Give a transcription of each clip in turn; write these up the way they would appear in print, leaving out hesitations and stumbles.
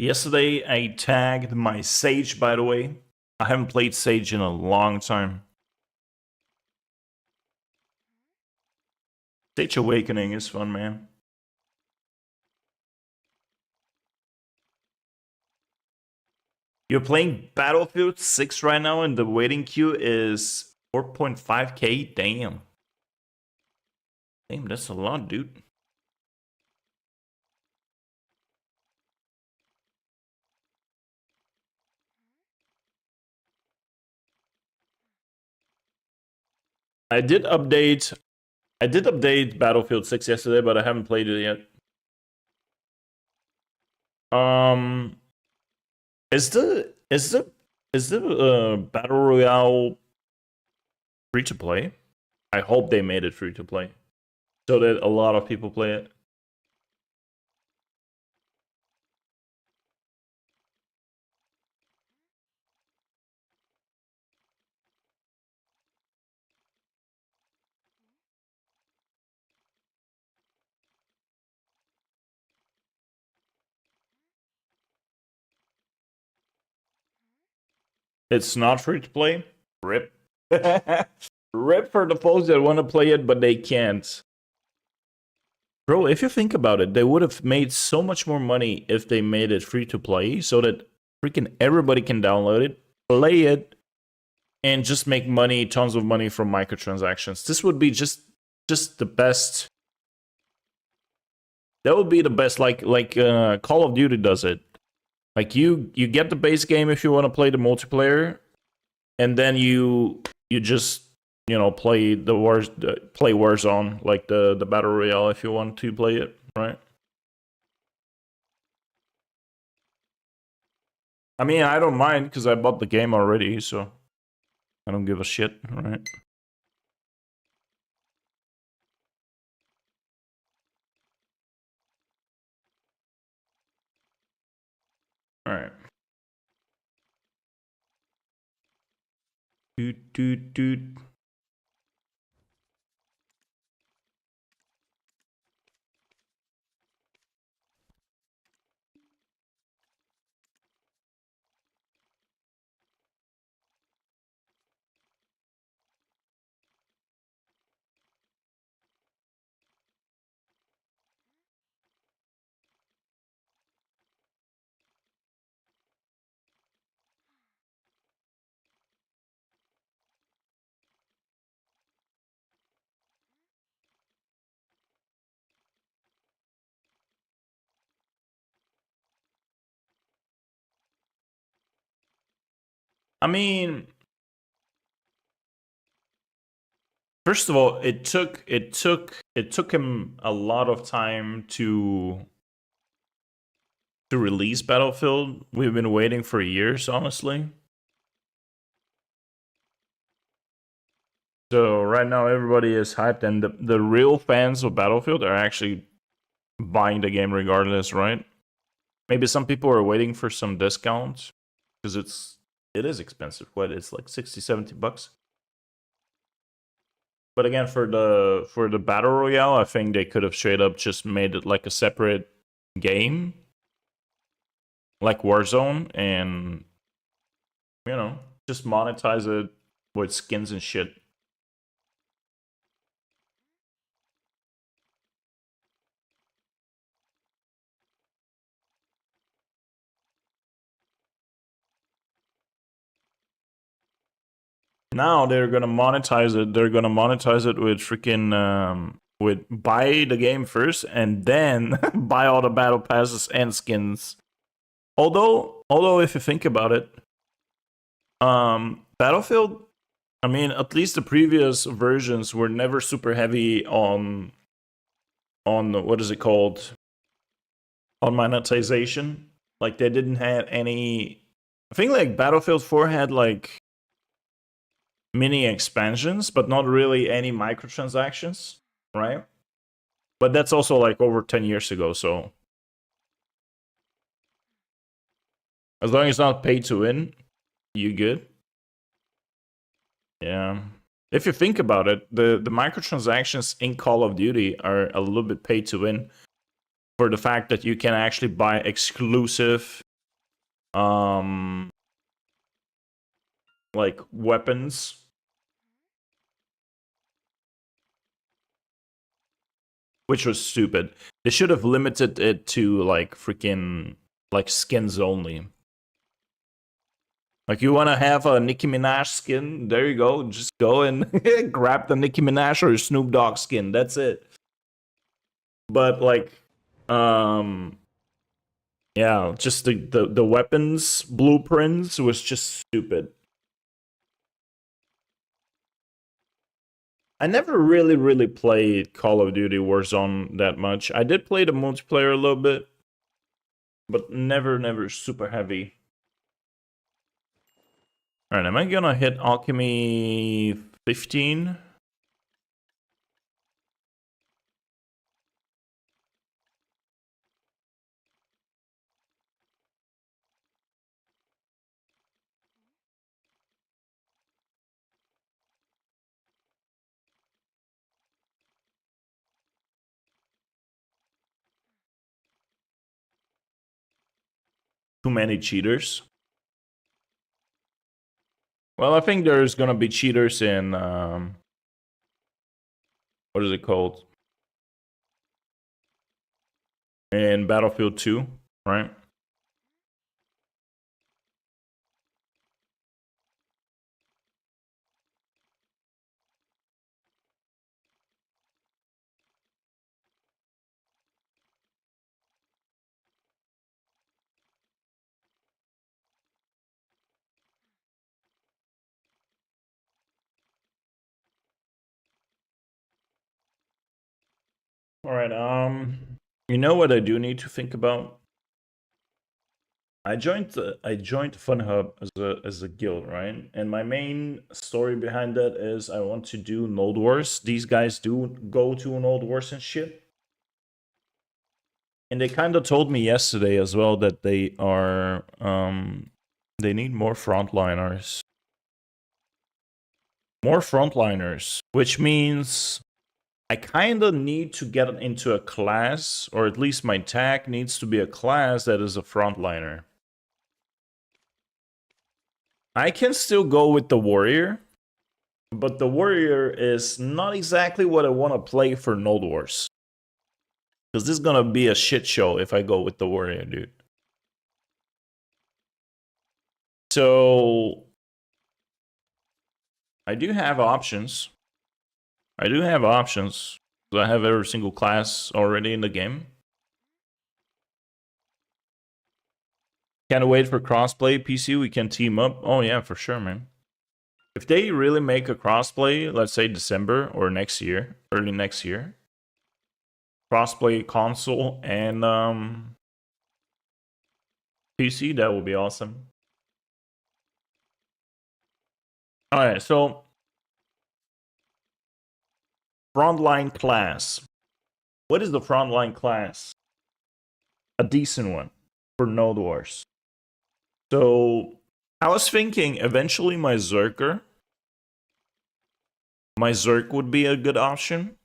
Yesterday, I tagged my Sage, by the way. I haven't played Sage in a long time. Sage Awakening is fun, man. You're playing Battlefield 6 right now, and the waiting queue is 4.5k? Damn. Damn, that's a lot, dude. I did update Battlefield 6 yesterday, but I haven't played it yet. Is the Battle Royale free to play? I hope they made it free to play so that a lot of people play it. It's not free to play. RIP. RIP for the folks that want to play it, but they can't. Bro, if you think about it, they would have made so much more money if they made it free to play so that freaking everybody can download it, play it, and just make money, tons of money from microtransactions. This would be just the best. That would be the best, like Call of Duty does it. Like you get the base game if you want to play the multiplayer, and then you just play play Warzone, like the Battle Royale if you want to play it, right? I mean, I don't mind because I bought the game already, so I don't give a shit, right? All right. Doot. I mean, first of all, it took him a lot of time to release Battlefield. We've been waiting for years, honestly. So right now everybody is hyped, and the real fans of Battlefield are actually buying the game regardless, right? Maybe some people are waiting for some discounts because it is expensive. What, it's like 60-70 bucks. But again, for the Battle Royale, I think they could have straight up just made it like a separate game, like Warzone, and just monetize it with skins and shit. Now they're gonna monetize it. They're gonna monetize it with freaking with buy the game first and then buy all the battle passes and skins. Although if you think about it, Battlefield, I mean, at least the previous versions were never super heavy on what is it called? On monetization. Like they didn't have any. I think like Battlefield 4 had like mini expansions, but not really any microtransactions, right? But that's also like over 10 years ago, so as long as it's not pay to win, you good. Yeah. If you think about it, the microtransactions in Call of Duty are a little bit pay to win for the fact that you can actually buy exclusive like weapons. Which was stupid. They should have limited it to like freaking like skins only. Like you want to have a Nicki Minaj skin? There you go. Just go and grab the Nicki Minaj or Snoop Dogg skin. That's it. But like, yeah, just the weapons blueprints was just stupid. I never really played Call of Duty Warzone that much. I did play the multiplayer a little bit, but never super heavy. Alright, am I gonna hit Alchemy 15? Too many cheaters. Well, I think there's gonna be cheaters in what is it called? In Battlefield 2, right? Alright, you know what I do need to think about? I joined FunHub as a guild, right? And my main story behind that is I want to do Node Wars. These guys do go to Node Wars and shit. And they kind of told me yesterday as well that they are they need more frontliners. More frontliners, which means I kind of need to get into a class, or at least my tag needs to be a class that is a frontliner. I can still go with the warrior, but the warrior is not exactly what I want to play for Node Wars. Because this is going to be a shit show if I go with the warrior, dude. So I do have options. I have every single class already in the game. Can't wait for crossplay. PC, we can team up. Oh yeah, for sure, man. If they really make a crossplay, let's say December or next year, early next year, crossplay console and PC, that would be awesome. Alright, so frontline class. What is the frontline class? A decent one for Node Wars. So I was thinking eventually my Zerg would be a good option.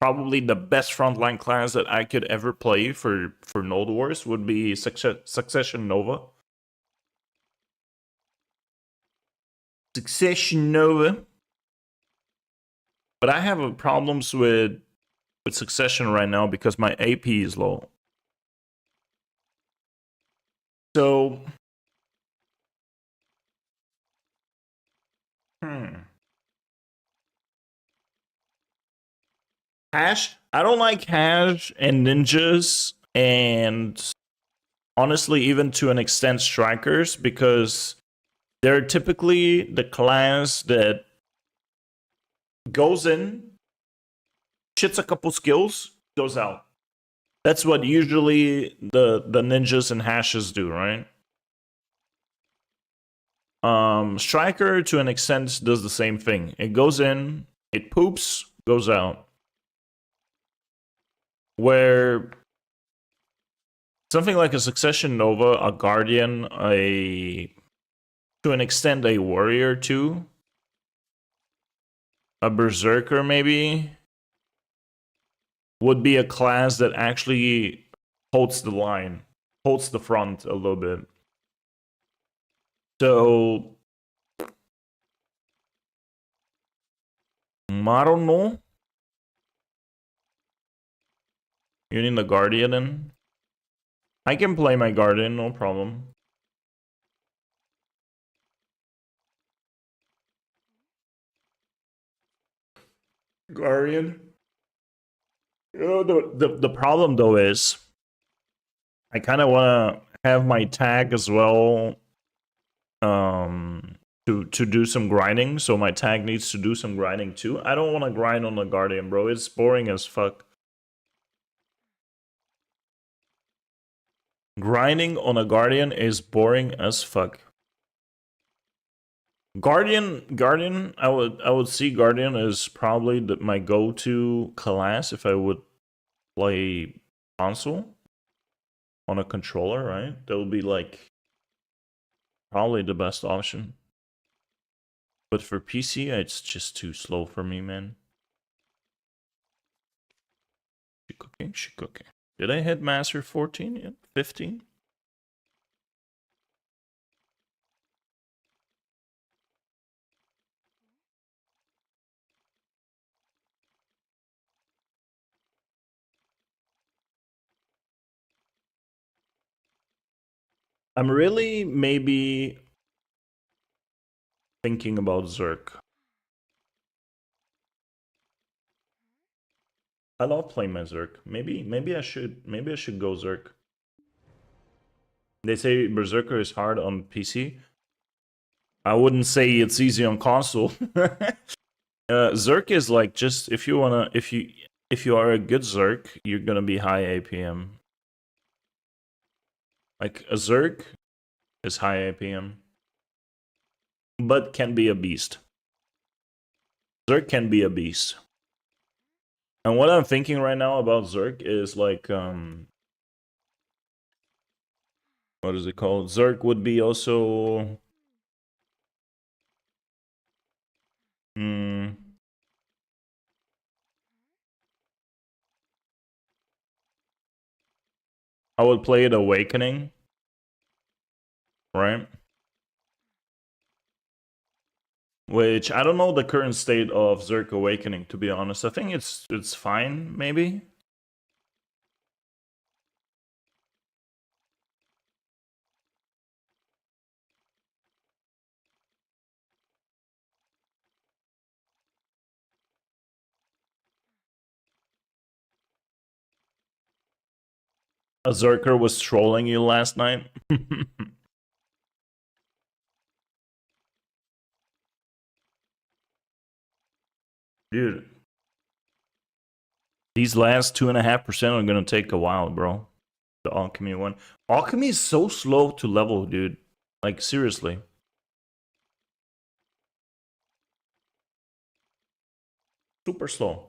Probably the best frontline class that I could ever play for Node Wars would be Succession Nova. Succession Nova. But I have problems with Succession right now because my AP is low. So, Hash. I don't like Hash and ninjas, and honestly, even to an extent, strikers, because they're typically the class that goes in, shits a couple skills, goes out. That's what usually the ninjas and hashes do, right? Striker to an extent does the same thing. It goes in, it poops, goes out. Where something like a Succession Nova, a Guardian, to an extent a Warrior too, a Berserker maybe, would be a class that actually holds the line, holds the front a little bit. So I don't know. You need the Guardian in? I can play my Guardian, no problem. Guardian? You know, the problem though is I kind of want to have my tag as well to do some grinding, so my tag needs to do some grinding too. I don't want to grind on the Guardian, bro. It's boring as fuck. Grinding on a Guardian is boring as fuck. Guardian, I would see Guardian as probably my go-to class if I would play console on a controller, right? That would be like probably the best option. But for PC, it's just too slow for me, man. She cooking. Did I hit Master 14 yet? 15? I'm really maybe thinking about Zerk. I love playing my Zerk. Maybe I should go Zerk. They say Berserker is hard on PC. I wouldn't say it's easy on console. Zerk is like just if you are a good Zerk, you're gonna be high APM. Like a Zerk is high APM, but can be a beast. Zerk can be a beast. And what I'm thinking right now about Zerk is like what is it called? Zerk would be also I would play it Awakening, right? Which I don't know the current state of Zerk Awakening, to be honest. I think it's fine, maybe. A Zerker was trolling you last night. Dude. These last 2.5% are gonna take a while, bro. The Alchemy one. Alchemy is so slow to level, dude. Like, seriously. Super slow.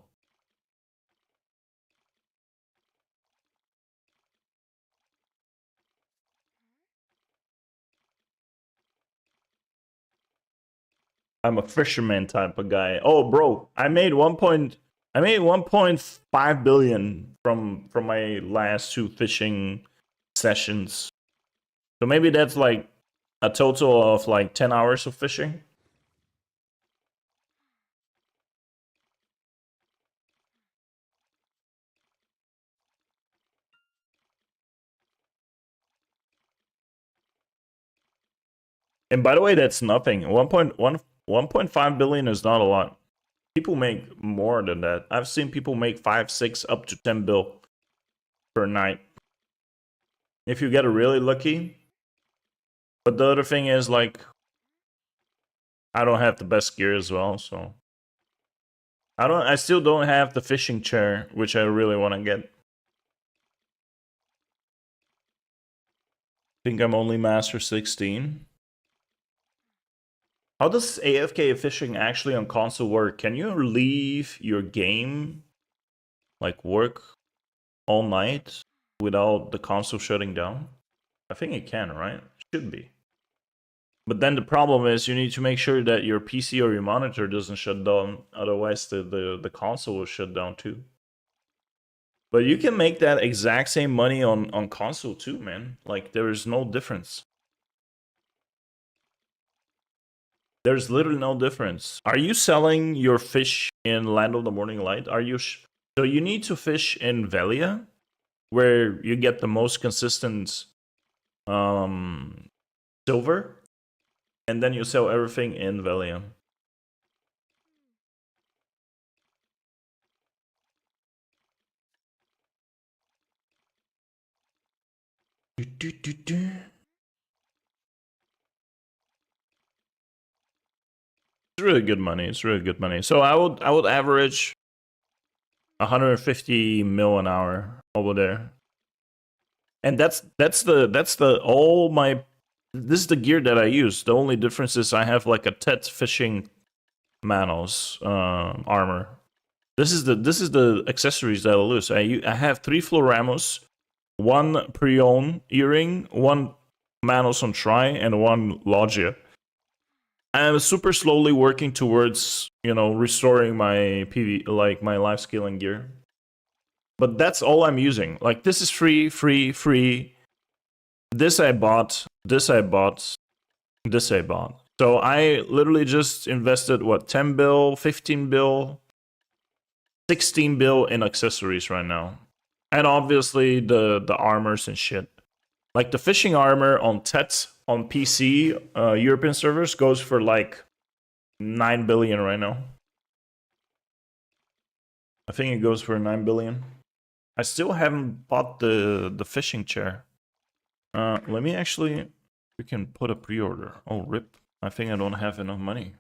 I'm a fisherman type of guy. Oh, bro, I made 1.5 billion from my last 2 fishing sessions. So maybe that's like a total of like 10 hours of fishing. And by the way, that's nothing. 1.5 billion is not a lot. People make more than that. I've seen people make 5, 6, up to 10 bill per night. If you get really lucky. But the other thing is, like, I don't have the best gear as well, so I still don't have the fishing chair, which I really want to get. I think I'm only master 16. How does AFK fishing actually on console work? Can you leave your game, like, work all night without the console shutting down? I think it can, right? Should be. But then the problem is you need to make sure that your PC or your monitor doesn't shut down, otherwise the console will shut down too. But you can make that exact same money on console too, man. Like, there is no difference. There's literally no difference. Are you selling your fish in Land of the Morning Light? Are you... So you need to fish in Velia, where you get the most consistent silver, and then you sell everything in Velia. It's really good money. It's really good money. So I would average 150 mil an hour over there. And that's the all my... This is the gear that I use. The only difference is I have like a Tet fishing Manos armor. This is the accessories that I'll lose. I have 3 Floramos, 1 Prion earring, 1 Manos on Tri, and 1 Logia. I'm super slowly working towards, you know, restoring my PV, like my life scaling gear. But that's all I'm using. Like, this is free. This I bought. This I bought. This I bought. So I literally just invested, what, 10 bill, 15 bill, 16 bill in accessories right now. And obviously the armors and shit. Like the fishing armor on TET on PC European servers goes for like 9 billion right now. I think it goes for 9 billion. I still haven't bought the fishing chair. Let me actually... We can put a pre-order. Oh, rip. I think I don't have enough money.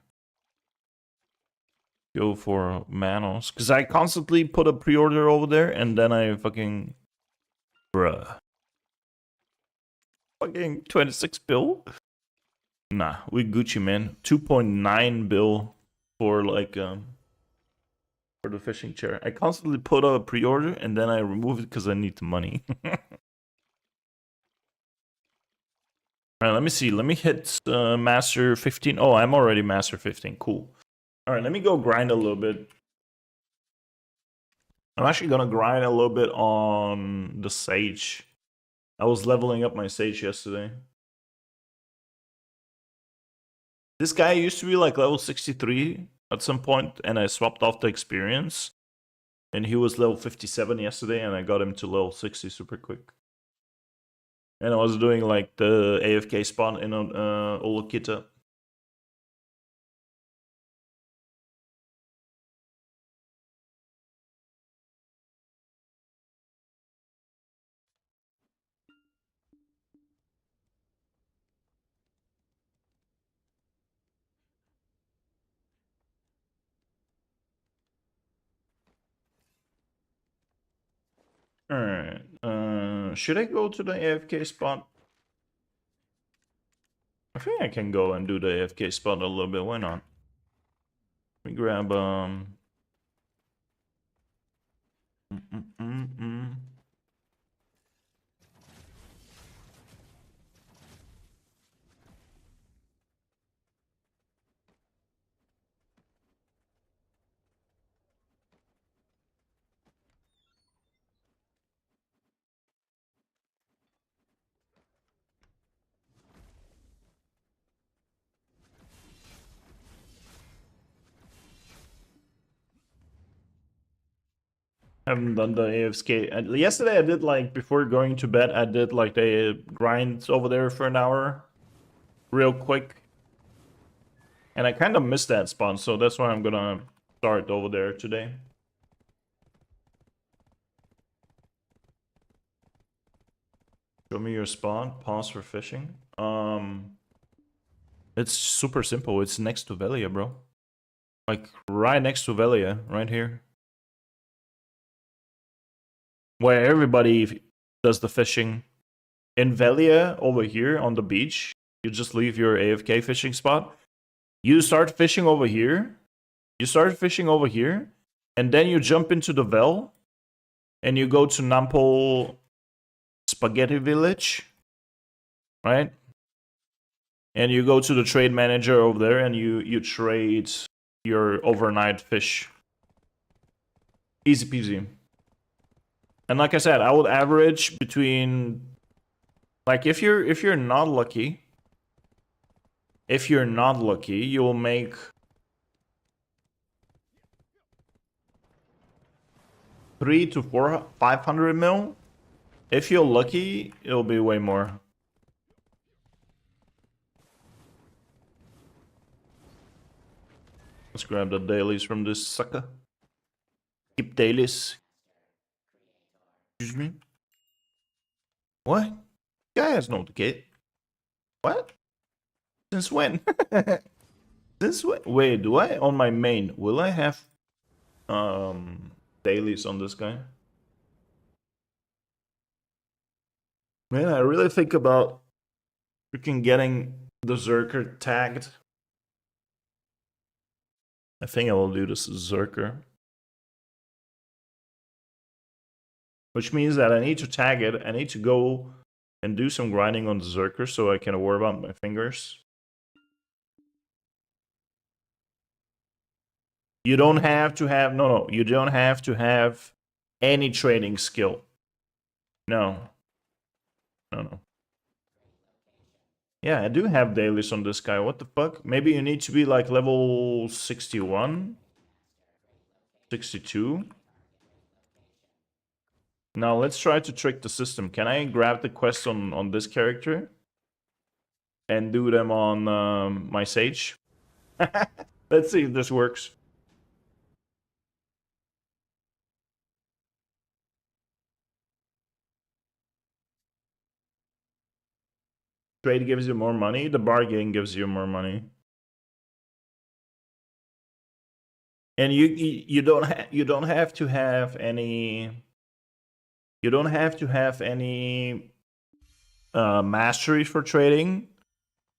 Go for Manos. Because I constantly put a pre-order over there and then I fucking... Bruh. Fucking 26 bill? Nah, we Gucci, man. 2.9 bill for like... for the fishing chair. I constantly put a pre-order and then I remove it because I need the money. Alright, let me see. Let me hit Master 15. Oh, I'm already Master 15. Cool. Alright, let me go grind a little bit. I'm actually gonna grind a little bit on the Sage. I was leveling up my Sage yesterday. This guy used to be like level 63 at some point, and I swapped off the experience. And he was level 57 yesterday, and I got him to level 60 super quick. And I was doing like the AFK spawn in Olokita. Alright, should I go to the AFK spot? I think I can go and do the AFK spot a little bit, why not? Let me grab, haven't done the AFK. Yesterday I did like, before going to bed, I did like the grind over there for an hour. Real quick. And I kind of missed that spawn, so that's why I'm gonna start over there today. Show me your spawn, pause for fishing. It's super simple, it's next to Velia, bro. Like, right next to Velia, right here. Where everybody does the fishing. In Velia, over here on the beach, you just leave your AFK fishing spot. You start fishing over here. You start fishing over here. And then you jump into the Vel. And you go to Nampol Spaghetti Village. Right? And you go to the trade manager over there and you trade your overnight fish. Easy peasy. And like I said, I would average between, like, if you're not lucky, you'll make 3 to 4, 500 mil. If you're lucky, it'll be way more. Let's grab the dailies from this sucker. Keep dailies. Excuse me. What? Guy has no kit. What? Since when? Since when? Wait, do I on my main? Will I have dailies on this guy? Man, I really think about freaking getting the Zerker tagged. I think I will do this Zerker. Which means that I need to tag it. I need to go and do some grinding on the Zerker so I can worry about my fingers. You don't have to have, no, you don't have to have any trading skill. No. No. Yeah, I do have dailies on this guy. What the fuck? Maybe you need to be like level 61? 62? Now let's try to trick the system. Can I grab the quest on this character? And do them on my Sage? Let's see if this works. Trade gives you more money. The bargain gives you more money. And you don't have to have any. You don't have to have any mastery for trading.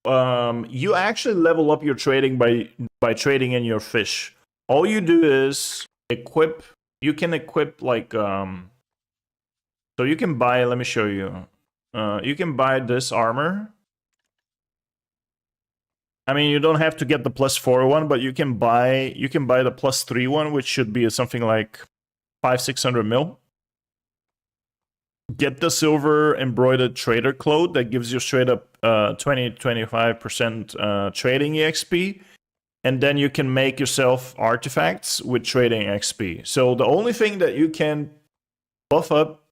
You actually level up your trading by trading in your fish. All you do is equip. You can equip like so you can buy. Let me show you. You can buy this armor. I mean, you don't have to get the +4 one, but you can buy the +3 one, which should be something like 500-600 mil. Get the silver embroidered trader cloth that gives you straight up 20-25% trading EXP. And then you can make yourself artifacts with trading XP. So the only thing that you can buff up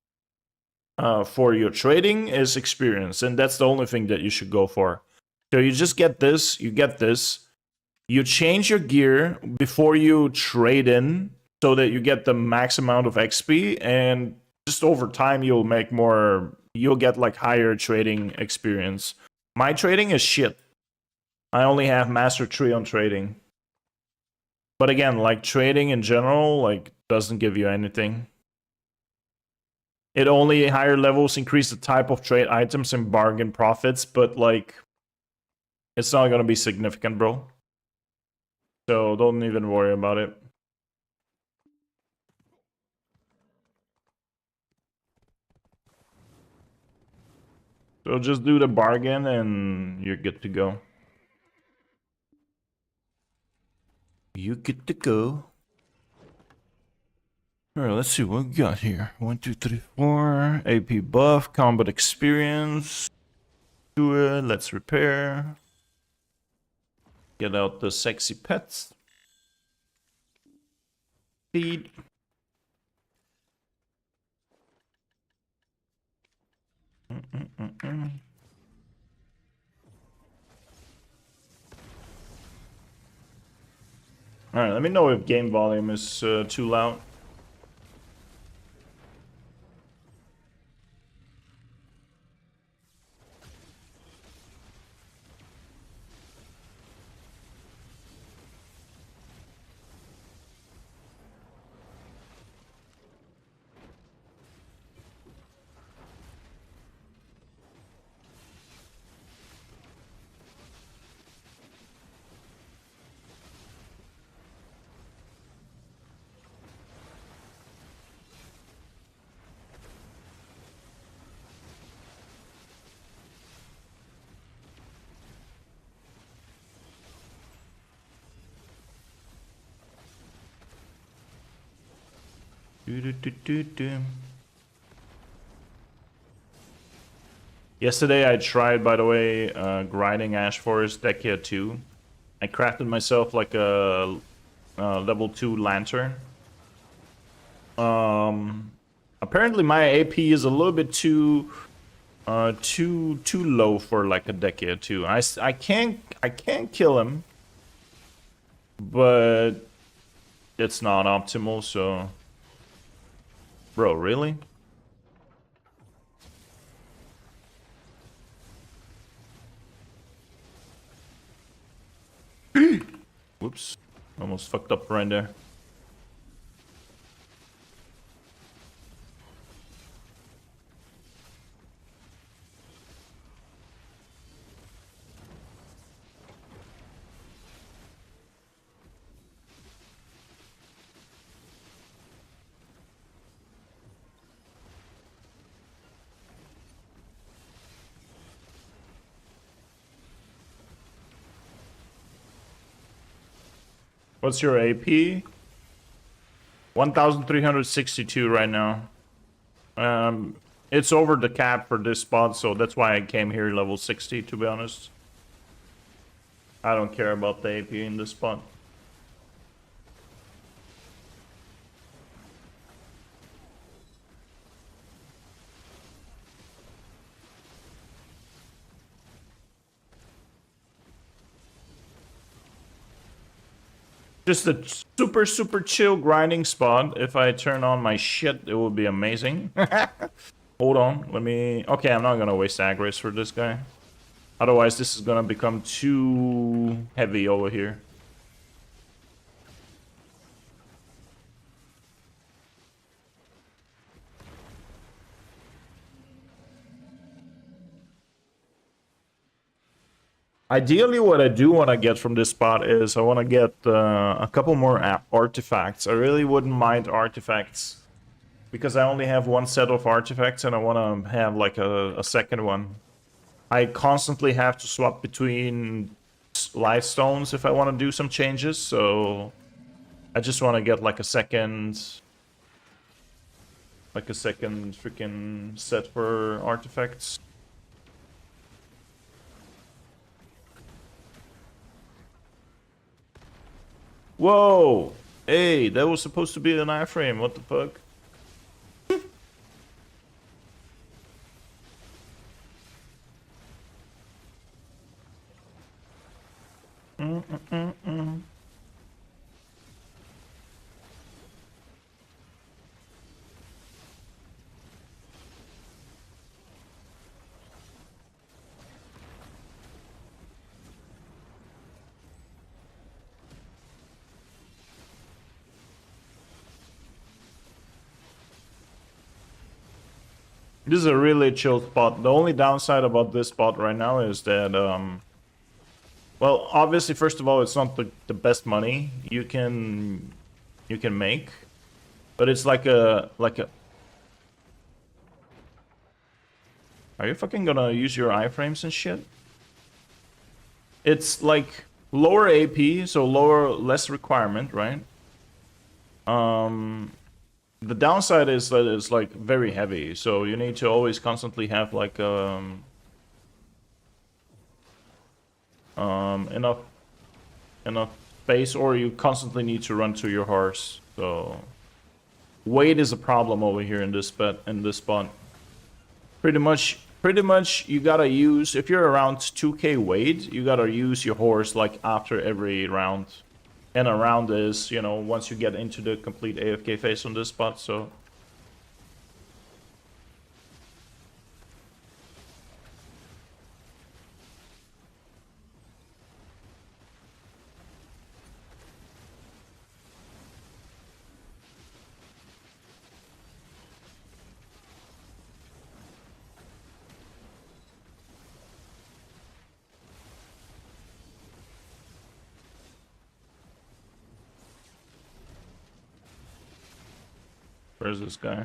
for your trading is experience. And that's the only thing that you should go for. So you just get this, you get this. You change your gear before you trade in so that you get the max amount of XP. And just over time, you'll get like higher trading experience. My trading is shit. I only have Master 3 on trading. But again, like trading in general, like doesn't give you anything. It only higher levels increase the type of trade items and bargain profits, but like it's not gonna be significant, bro. So don't even worry about it. So just do the bargain and you're good to go. You get to go. Alright, let's see what we got here. 1, 2, 3, 4. AP buff, combat experience. Do it. Let's repair. Get out the sexy pets. Feed. Alright, let me know if game volume is too loud. Do. Yesterday I tried, by the way, grinding Ash Forest Decade 2. I crafted myself like a level 2 lantern. Apparently my AP is a little bit too low for like a Decade 2. I can't kill him, but it's not optimal. So, bro, really? Whoops. Almost fucked up right there. What's your AP? 1,362 right now. It's over the cap for this spot, so that's why I came here level 60, to be honest. I don't care about the AP in this spot. Just a super chill grinding spot. If I turn on my shit, it will be amazing. Hold on, let me... Okay, I'm not gonna waste aggro's for this guy. Otherwise, this is gonna become too heavy over here. Ideally, what I do want to get from this spot is I want to get a couple more artifacts. I really wouldn't mind artifacts because I only have one set of artifacts and I want to have like a second one. I constantly have to swap between life stones if I want to do some changes, so I just want to get like a second freaking set for artifacts. Whoa! Hey, that was supposed to be an iframe. What the fuck? This is a really chill spot. The only downside about this spot right now is that, well, obviously, first of all, it's not the best money you can make, but it's like a Are you fucking gonna use your iframes and shit? It's like lower AP, so less requirement, right? The downside is that it's like very heavy, so you need to always constantly have like enough space, or you constantly need to run to your horse. So weight is a problem over here in this spot. Pretty much you gotta use, if you're around 2k weight, you gotta use your horse like after every round. And a round is, you know, once you get into the complete AFK phase on this spot, so... Where's this guy?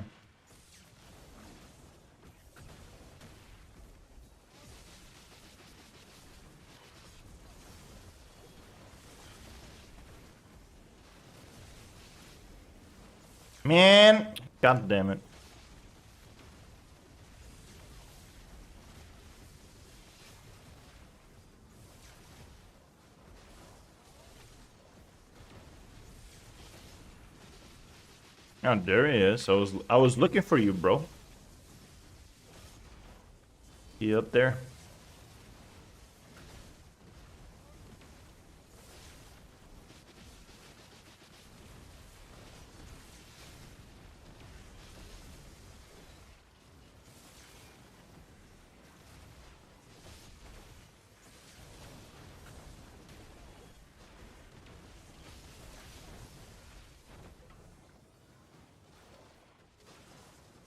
Man! God damn it. Oh, there he is. I was looking for you, bro. You up there?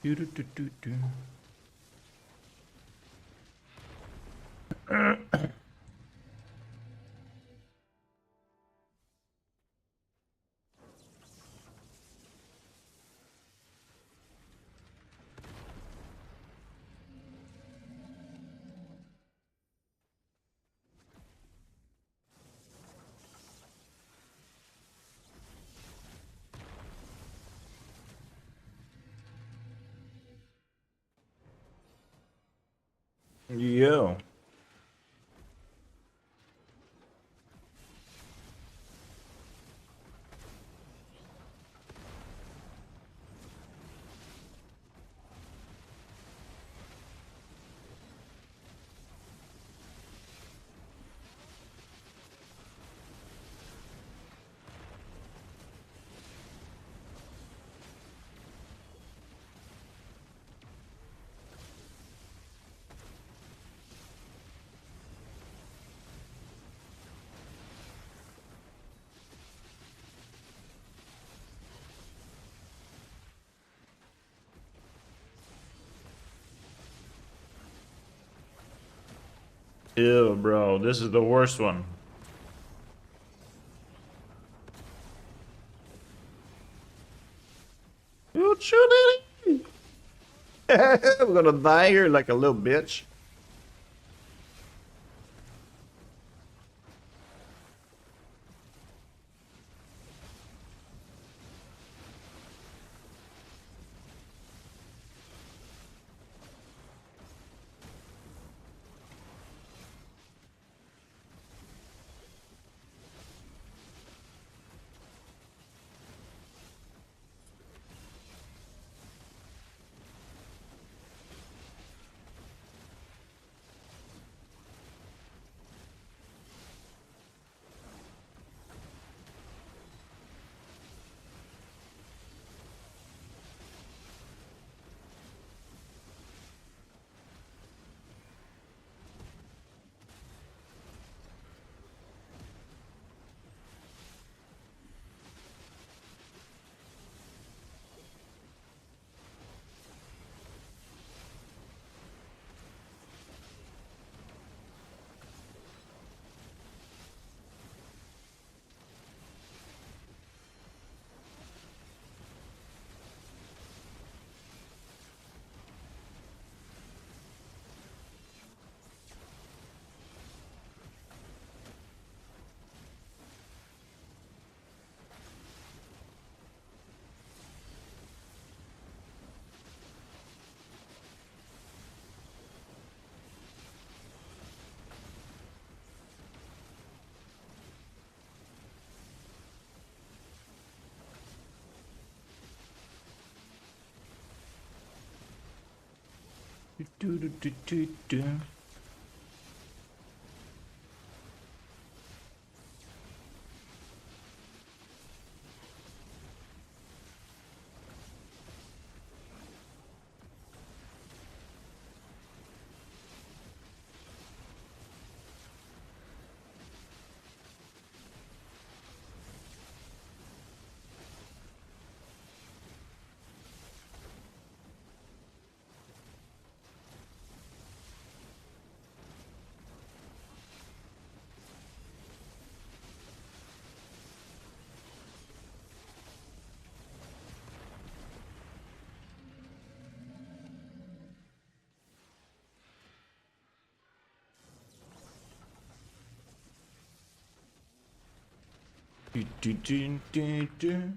Do, do, do, do, do. Yo. Ew, bro. This is the worst one. You shoot it. I'm gonna die here like a little bitch. Do, do, do, do, do. Do, do, do, do, do.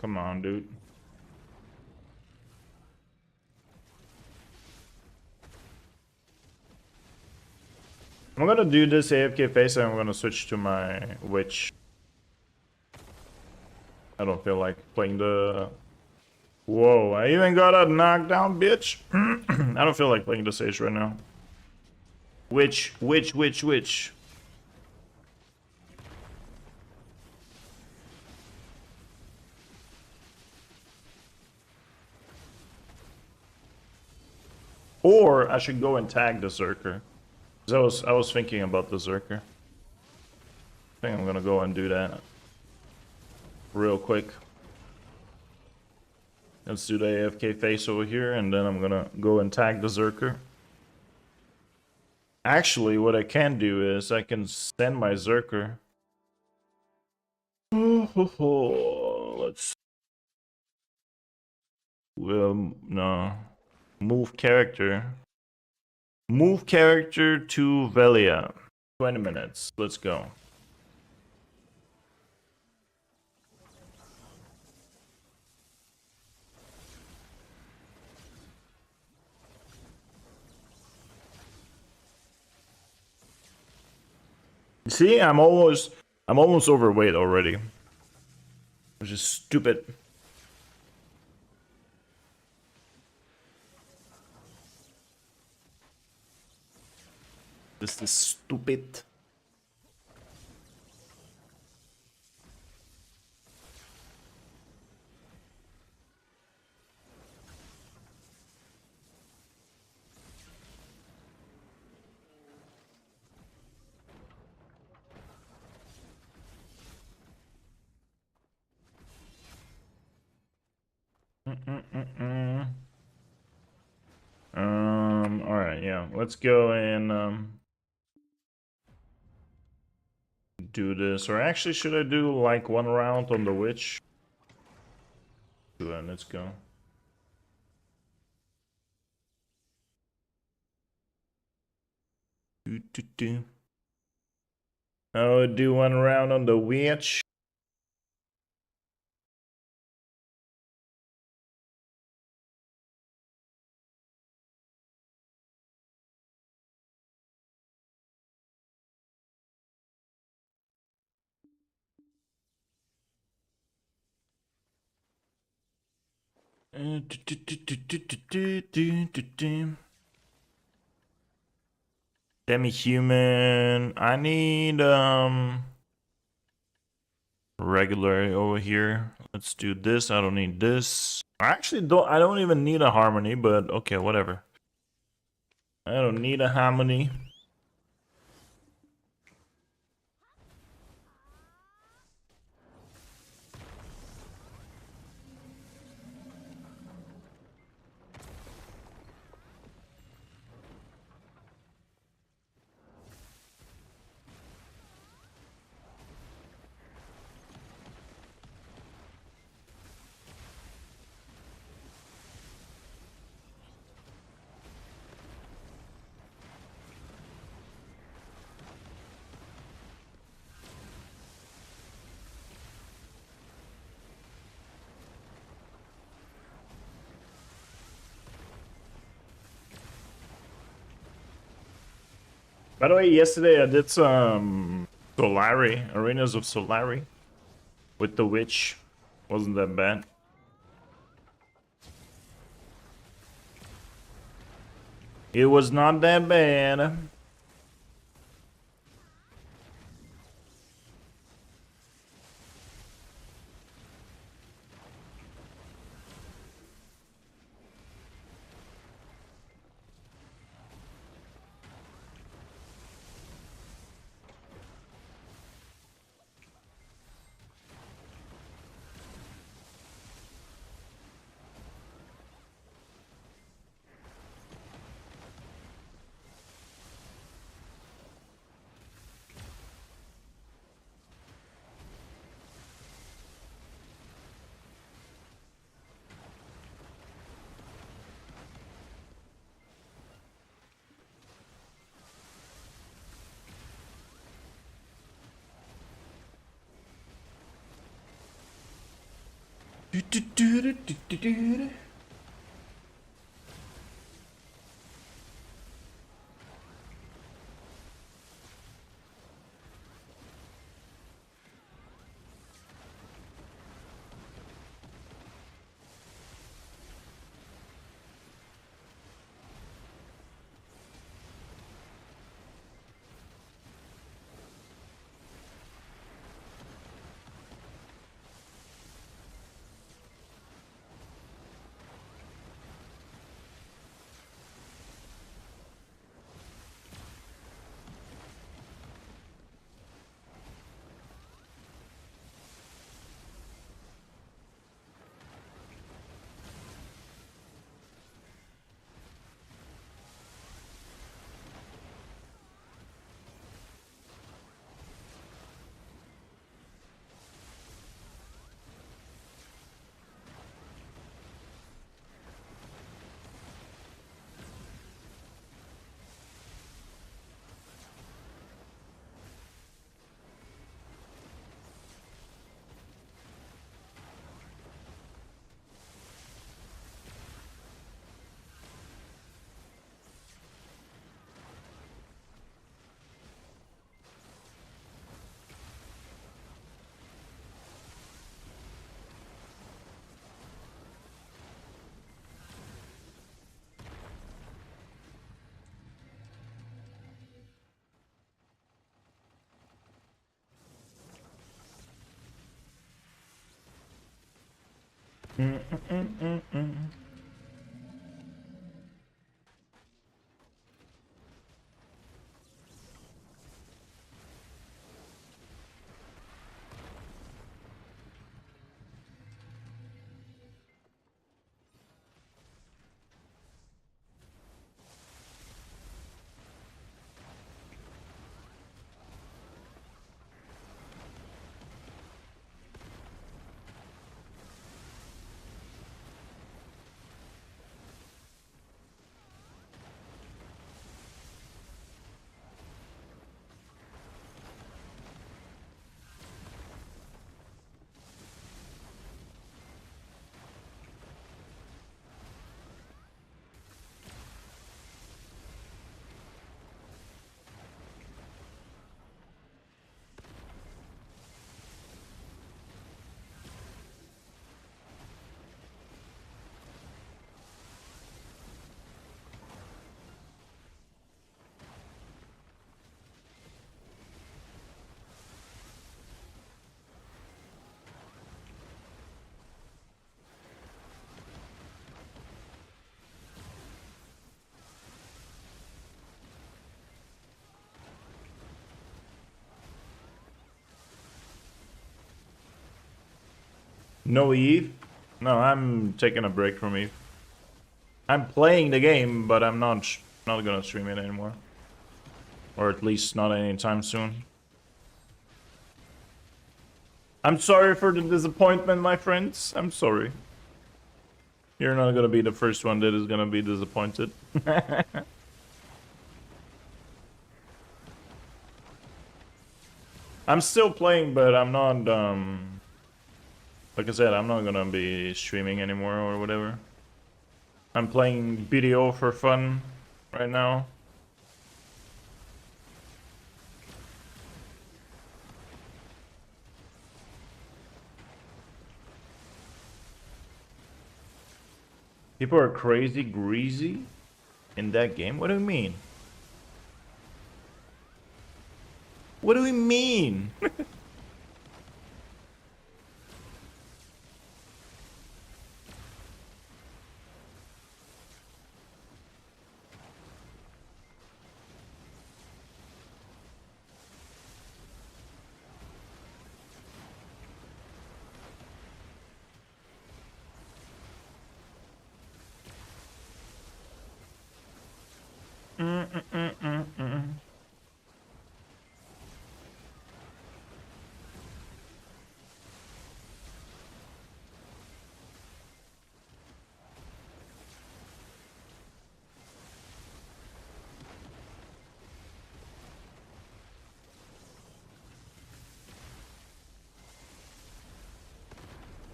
Come on, dude. I'm gonna do this AFK face and I'm gonna switch to my witch. I don't feel like playing the... Whoa, I even got a knockdown, bitch. I don't feel like playing the Sage right now. Witch. Or I should go and tag the Zerker. I was thinking about the Zerker. I think I'm gonna go and do that real quick. Let's do the AFK face over here, and then I'm gonna go and tag the Zerker. Actually, what I can do is I can send my Zerker. Let's... no. Move character. Move character to Velia. 20 minutes. Let's go. See, I'm almost overweight already. Which is stupid. This is stupid. Alright, yeah. Let's go and do this. Or actually, should I do like one round on the witch? Let's go. I'll do one round on the witch. Demi-human. I need regular over here. Let's do this. I don't need this. I don't even need a harmony, but okay, whatever. I don't need a harmony. By the way, yesterday I did some Solari, Arenas of Solari with the witch. Wasn't that bad. It was not that bad. No Eve? No, I'm taking a break from Eve. I'm playing the game, but I'm not gonna stream it anymore. Or at least not anytime soon. I'm sorry for the disappointment, my friends. I'm sorry. You're not gonna be the first one that is gonna be disappointed. I'm still playing, but I'm not, like I said, I'm not gonna be streaming anymore or whatever. I'm playing BDO for fun right now. People are crazy greasy in that game? What do you mean? What do we mean?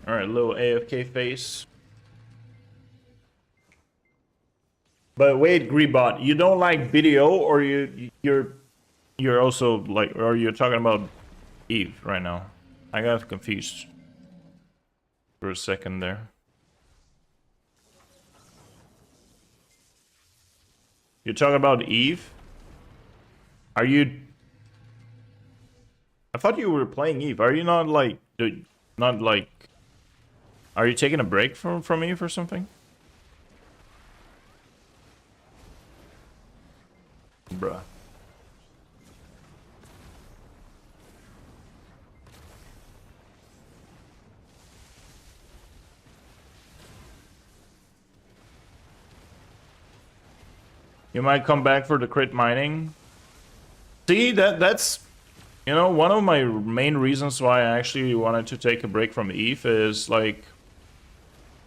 Alright, little AFK face. But wait, Greebot, you don't like BDO, or you're also like, or you're talking about Eve right now? I got confused for a second there. You're talking about Eve? Are you? I thought you were playing Eve. Are you not like, not like? Are you taking a break from Eve or something? Bruh. You might come back for the crit mining. See, that's, you know, one of my main reasons why I actually wanted to take a break from Eve is like,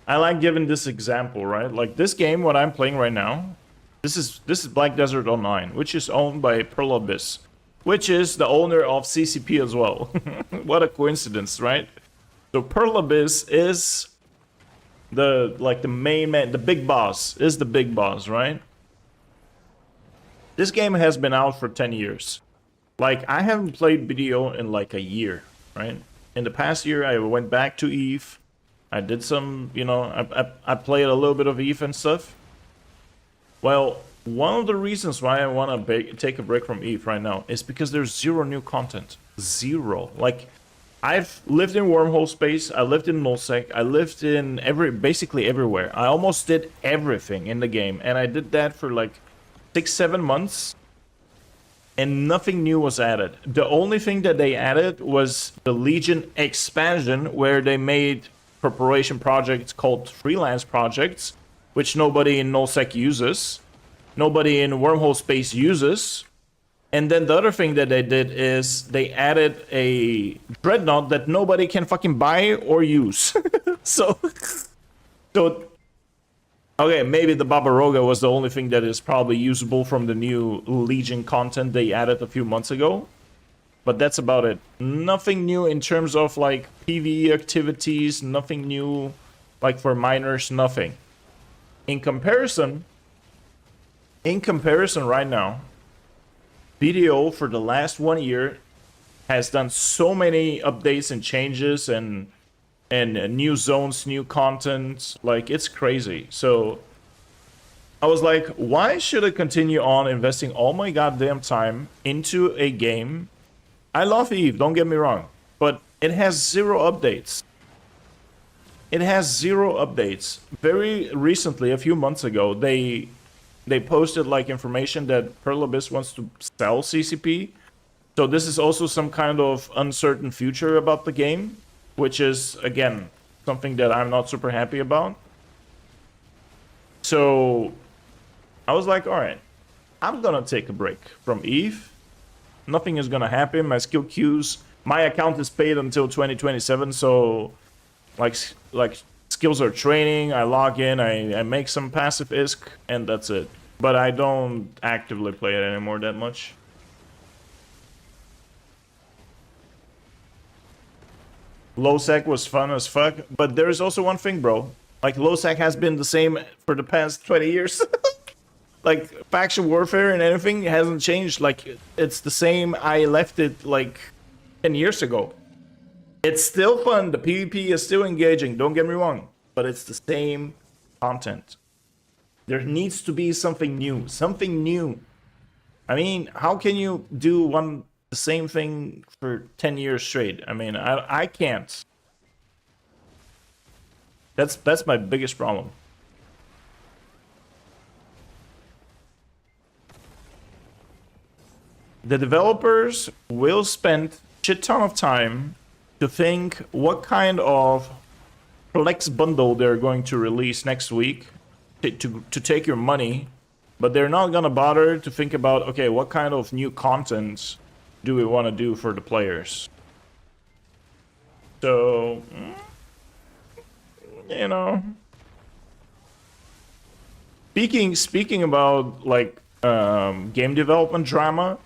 I like giving this example, right? Like this game, what I'm playing right now, this is Black Desert Online, which is owned by Pearl Abyss, which is the owner of CCP as well. What a coincidence, right? So Pearl Abyss is the main man, the big boss, is the big boss, right? This game has been out for 10 years. Like, I haven't played BDO in like a year, right? In the past year, I went back to Eve. I did some, you know, I played a little bit of Eve and stuff. Well, one of the reasons why I want to take a break from Eve right now is because there's zero new content. Zero. Like, I've lived in wormhole space, I lived in nullsec, I lived in basically everywhere. I almost did everything in the game, and I did that for like 6-7 months, and nothing new was added. The only thing that they added was the Legion expansion, where they made corporation projects called freelance projects, which nobody in nullsec uses, nobody in wormhole space uses. And then the other thing that they did is they added a dreadnought that nobody can fucking buy or use. so okay, maybe the Barbaroga was the only thing that is probably usable from the new Legion content they added a few months ago. But that's about it. Nothing new in terms of like PvE activities, nothing new like for miners, nothing. In comparison right now, BDO for the last 1 year has done so many updates and changes and new zones, new content. Like, it's crazy. So I was like, why should I continue on investing all my goddamn time into a game? I love Eve, don't get me wrong, but it has zero updates. It has zero updates. Very recently, a few months ago, they posted like information that Pearl Abyss wants to sell CCP. So this is also some kind of uncertain future about the game, which is, again, something that I'm not super happy about. So I was like, all right, I'm gonna take a break from Eve. Nothing is gonna happen. My skill queues, my account is paid until 2027, so like skills are training, I log in, I make some passive ISK, and that's it. But I don't actively play it anymore that much. Low sec was fun as fuck, but there is also one thing, bro. Like, low sec has been the same for the past 20 years. Like, faction warfare and anything hasn't changed. Like, it's the same. I left it like 10 years ago. It's still fun. The PvP is still engaging. Don't get me wrong. But it's the same content. There needs to be something new. Something new. I mean, how can you do the same thing for 10 years straight? I mean, I can't. That's my biggest problem. The developers will spend shit ton of time to think what kind of Flex bundle they're going to release next week to take your money, but they're not gonna bother to think about, okay, what kind of new content do we want to do for the players? So, you know, speaking about like game development drama,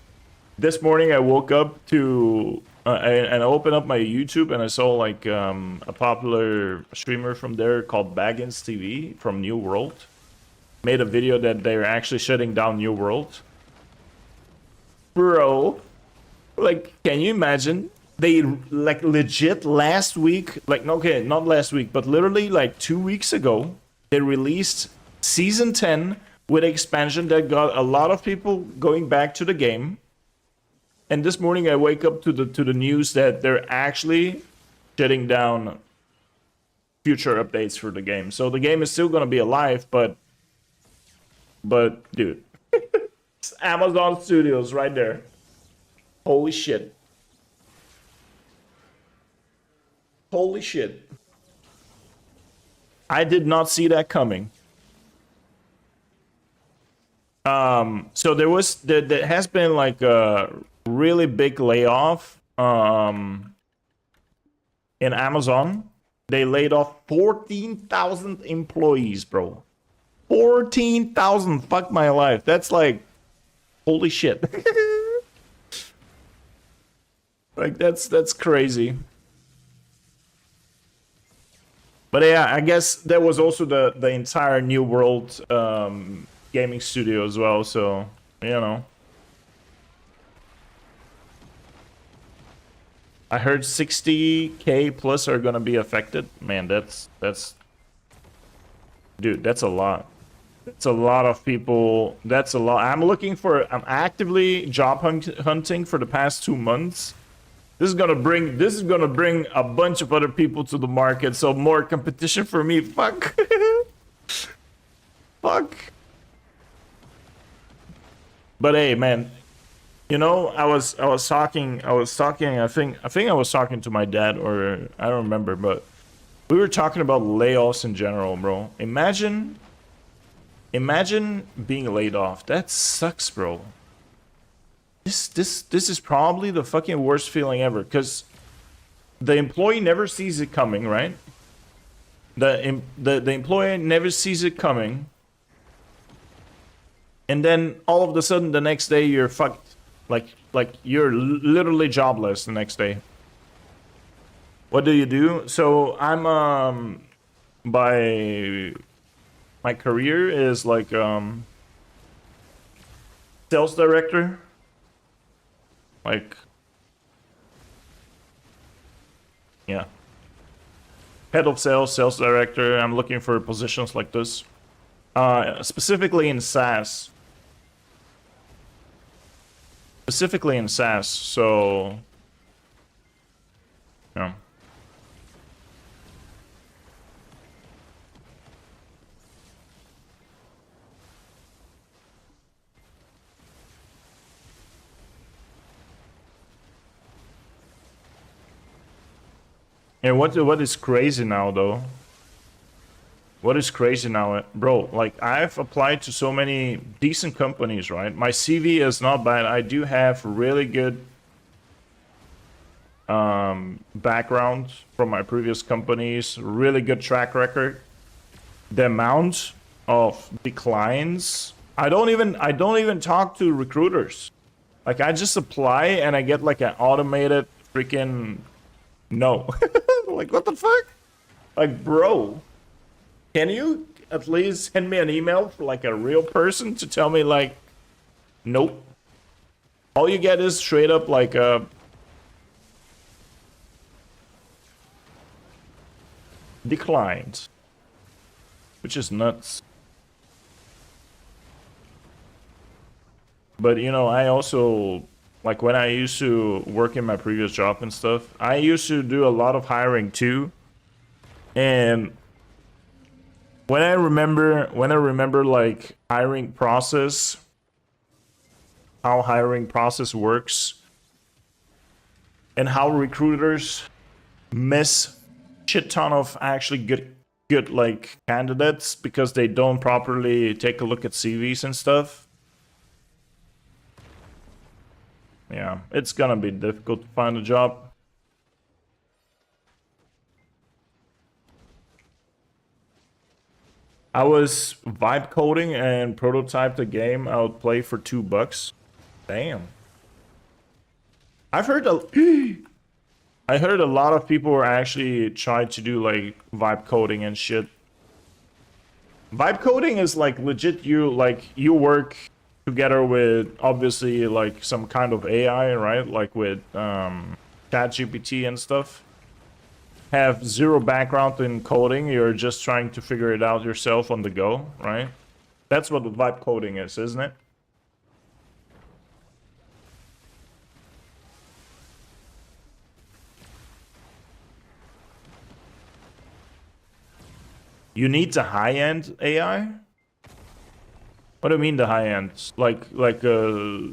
this morning I woke up to and I opened up my YouTube and I saw like a popular streamer from there called Baggins TV from New World made a video that they're actually shutting down New World. Bro, like, can you imagine? They like legit last week, like okay, not last week, but literally like 2 weeks ago, they released season 10 with expansion that got a lot of people going back to the game. And this morning I wake up to the news that they're actually shutting down future updates for the game. So the game is still gonna be alive, but dude, it's Amazon Studios right there. Holy shit. Holy shit. I did not see that coming. So there has been like a really big layoff in Amazon. They laid off 14,000 employees, bro. 14,000, fuck my life. That's like, holy shit. Like that's crazy. But yeah, I guess there was also the entire New World gaming studio as well, so you know. I heard 60K plus are gonna be affected. Man, that's dude, that's a lot. That's a lot of people. That's a lot. I'm actively job hunting for the past 2 months. This is gonna bring a bunch of other people to the market, so more competition for me. Fuck. Fuck. But hey, man, you know, I was talking. I think I was talking to my dad, or I don't remember, but we were talking about layoffs in general, bro. Imagine being laid off. That sucks, bro. This is probably the fucking worst feeling ever, because the employee never sees it coming, right? The employee never sees it coming, and then all of a sudden the next day you're fucked. Like you're literally jobless the next day. What do you do? So I'm my career is like sales director. Like, yeah, head of sales, sales director. I'm looking for positions like this, specifically in SaaS. Specifically in SaaS. So, yeah. And what is crazy now though? What is crazy now, bro? Like I've applied to so many decent companies, right? My CV is not bad. I do have really good background from my previous companies, really good track record. The amount of declines, I don't even talk to recruiters. Like I just apply and I get like an automated freaking no. Like, what the fuck? Like, bro, can you at least send me an email for like a real person to tell me like, nope. All you get is straight up like a declined, which is nuts. But you know, I also, like when I used to work in my previous job and stuff, I used to do a lot of hiring too. And when I remember like hiring process, how hiring process works, and how recruiters miss shit ton of actually good like candidates because they don't properly take a look at CVs and stuff. Yeah, it's gonna be difficult to find a job. I was vibe coding and prototyped a game I would play for $2. Damn. I've heard I heard a lot of people were actually trying to do like vibe coding and shit. Vibe coding is like legit. You work together with obviously like some kind of AI, right? Like with ChatGPT and stuff. Have zero background in coding. You're just trying to figure it out yourself on the go, right? That's what vibe coding is, isn't it? You need the high-end AI? What do you mean the high-end? Like a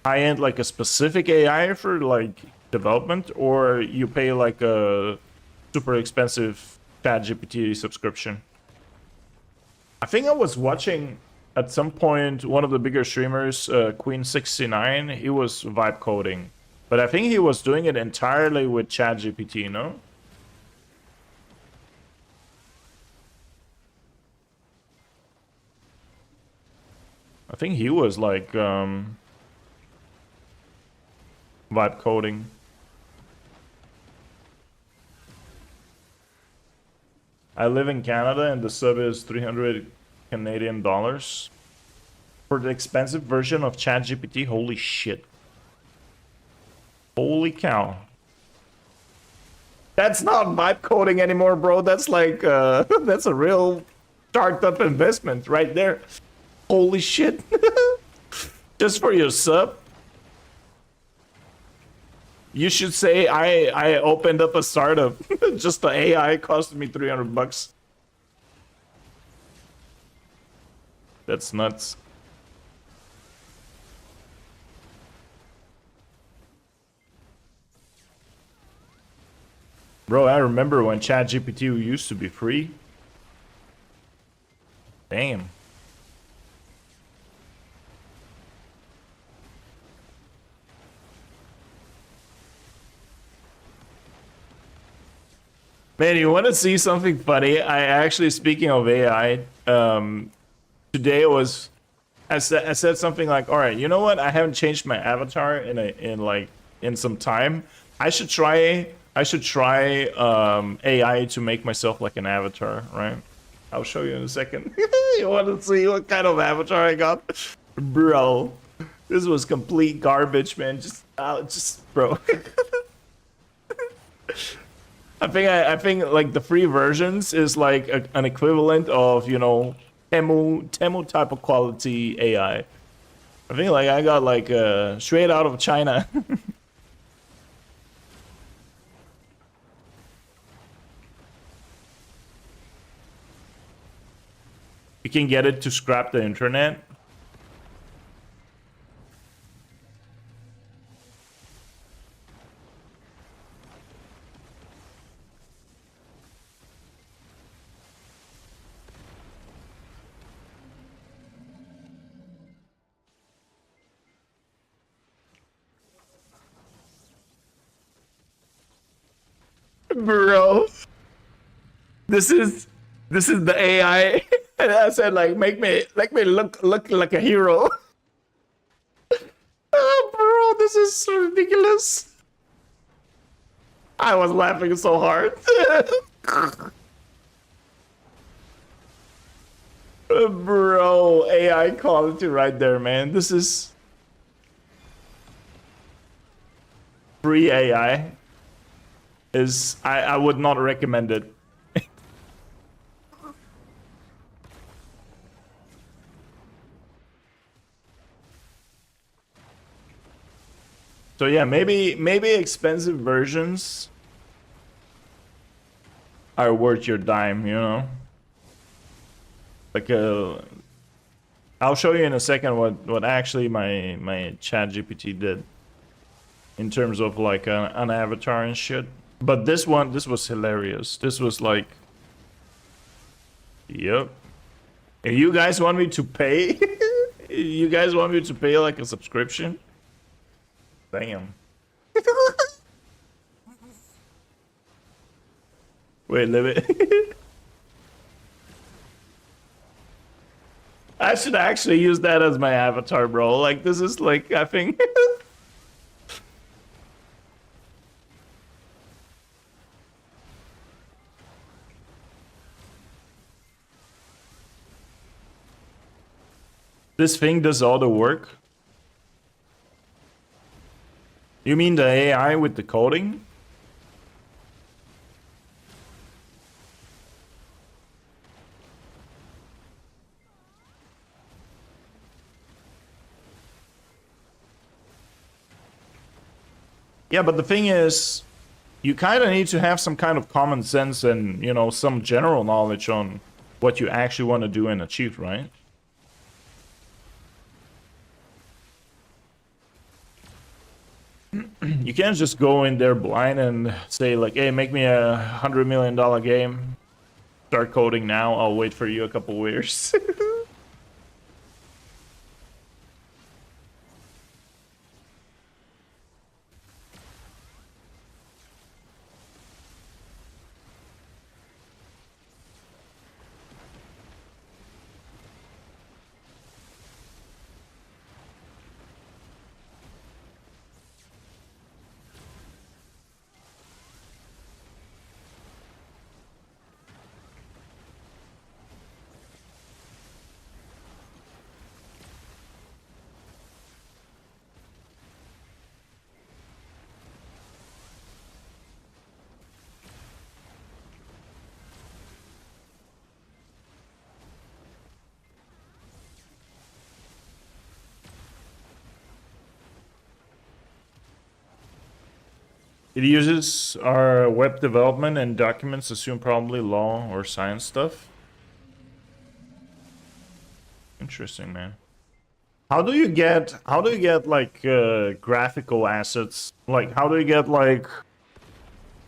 high-end, like a specific AI for like development, or you pay like a super expensive ChatGPT subscription? I think I was watching at some point one of the bigger streamers, Queen69. He was vibe coding, but I think he was doing it entirely with ChatGPT. No. I think he was like vibe coding. I live in Canada and the sub is 300 Canadian dollars for the expensive version of ChatGPT. Holy shit. Holy cow. That's not vibe coding anymore, bro. That's like that's a real startup investment right there. Holy shit. Just for your sub. You should say I opened up a startup. Just the AI cost me 300 bucks. That's nuts. Bro, I remember when ChatGPT used to be free. Damn. Man, you want to see something funny? I actually, speaking of AI, today I said something like, all right, you know what? I haven't changed my avatar in some time. I should try AI to make myself like an avatar, right? I'll show you in a second. You want to see what kind of avatar I got? Bro, this was complete garbage, man. Just bro. I think like the free versions is like an equivalent of, you know, Temu type of quality AI. I think like I got like straight out of China. You can get it to scrap the internet. Bro, this is the AI. And I said like make me look like a hero. Oh, bro, this is ridiculous. I was laughing so hard. Bro, AI quality right there, man. This is free AI. I would not recommend it. So yeah, maybe expensive versions are worth your dime, you know? Like I'll show you in a second what actually my ChatGPT did in terms of like an avatar and shit. But this was hilarious. This was like, yep. If you guys want me to pay, you guys want me to pay like a subscription? Damn. Wait, live it. I should actually use that as my avatar, bro. Like, this is like, I think. This thing does all the work? You mean the AI with the coding? Yeah, but the thing is, you kind of need to have some kind of common sense and, you know, some general knowledge on what you actually want to do and achieve, right? You can't just go in there blind and say like, hey, make me a $100 million game. Start coding now. I'll wait for you a couple years. It uses our web development and documents, assume probably law or science stuff. Interesting, man. How do you get like graphical assets? Like how do you get like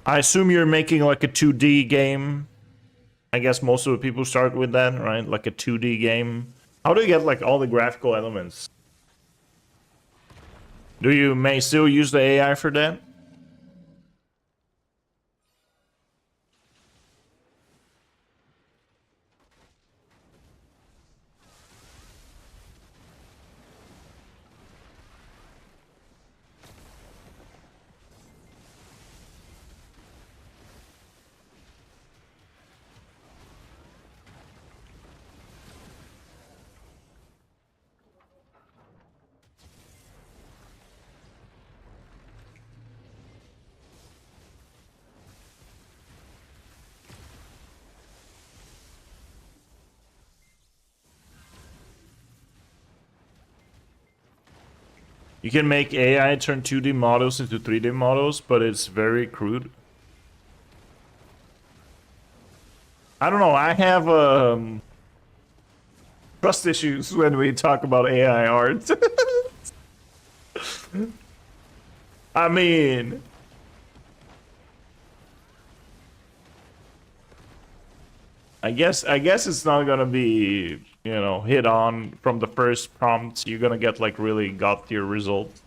I assume you're making like a 2D game. I guess most of the people start with that, right? Like a 2D game. How do you get like all the graphical elements? Do you may still use the AI for that? You can make AI turn 2D models into 3D models, but it's very crude. I don't know, I have trust issues when we talk about AI art. I mean, I guess it's not gonna be, you know, hit on from the first prompt. You're gonna get like really god tier results.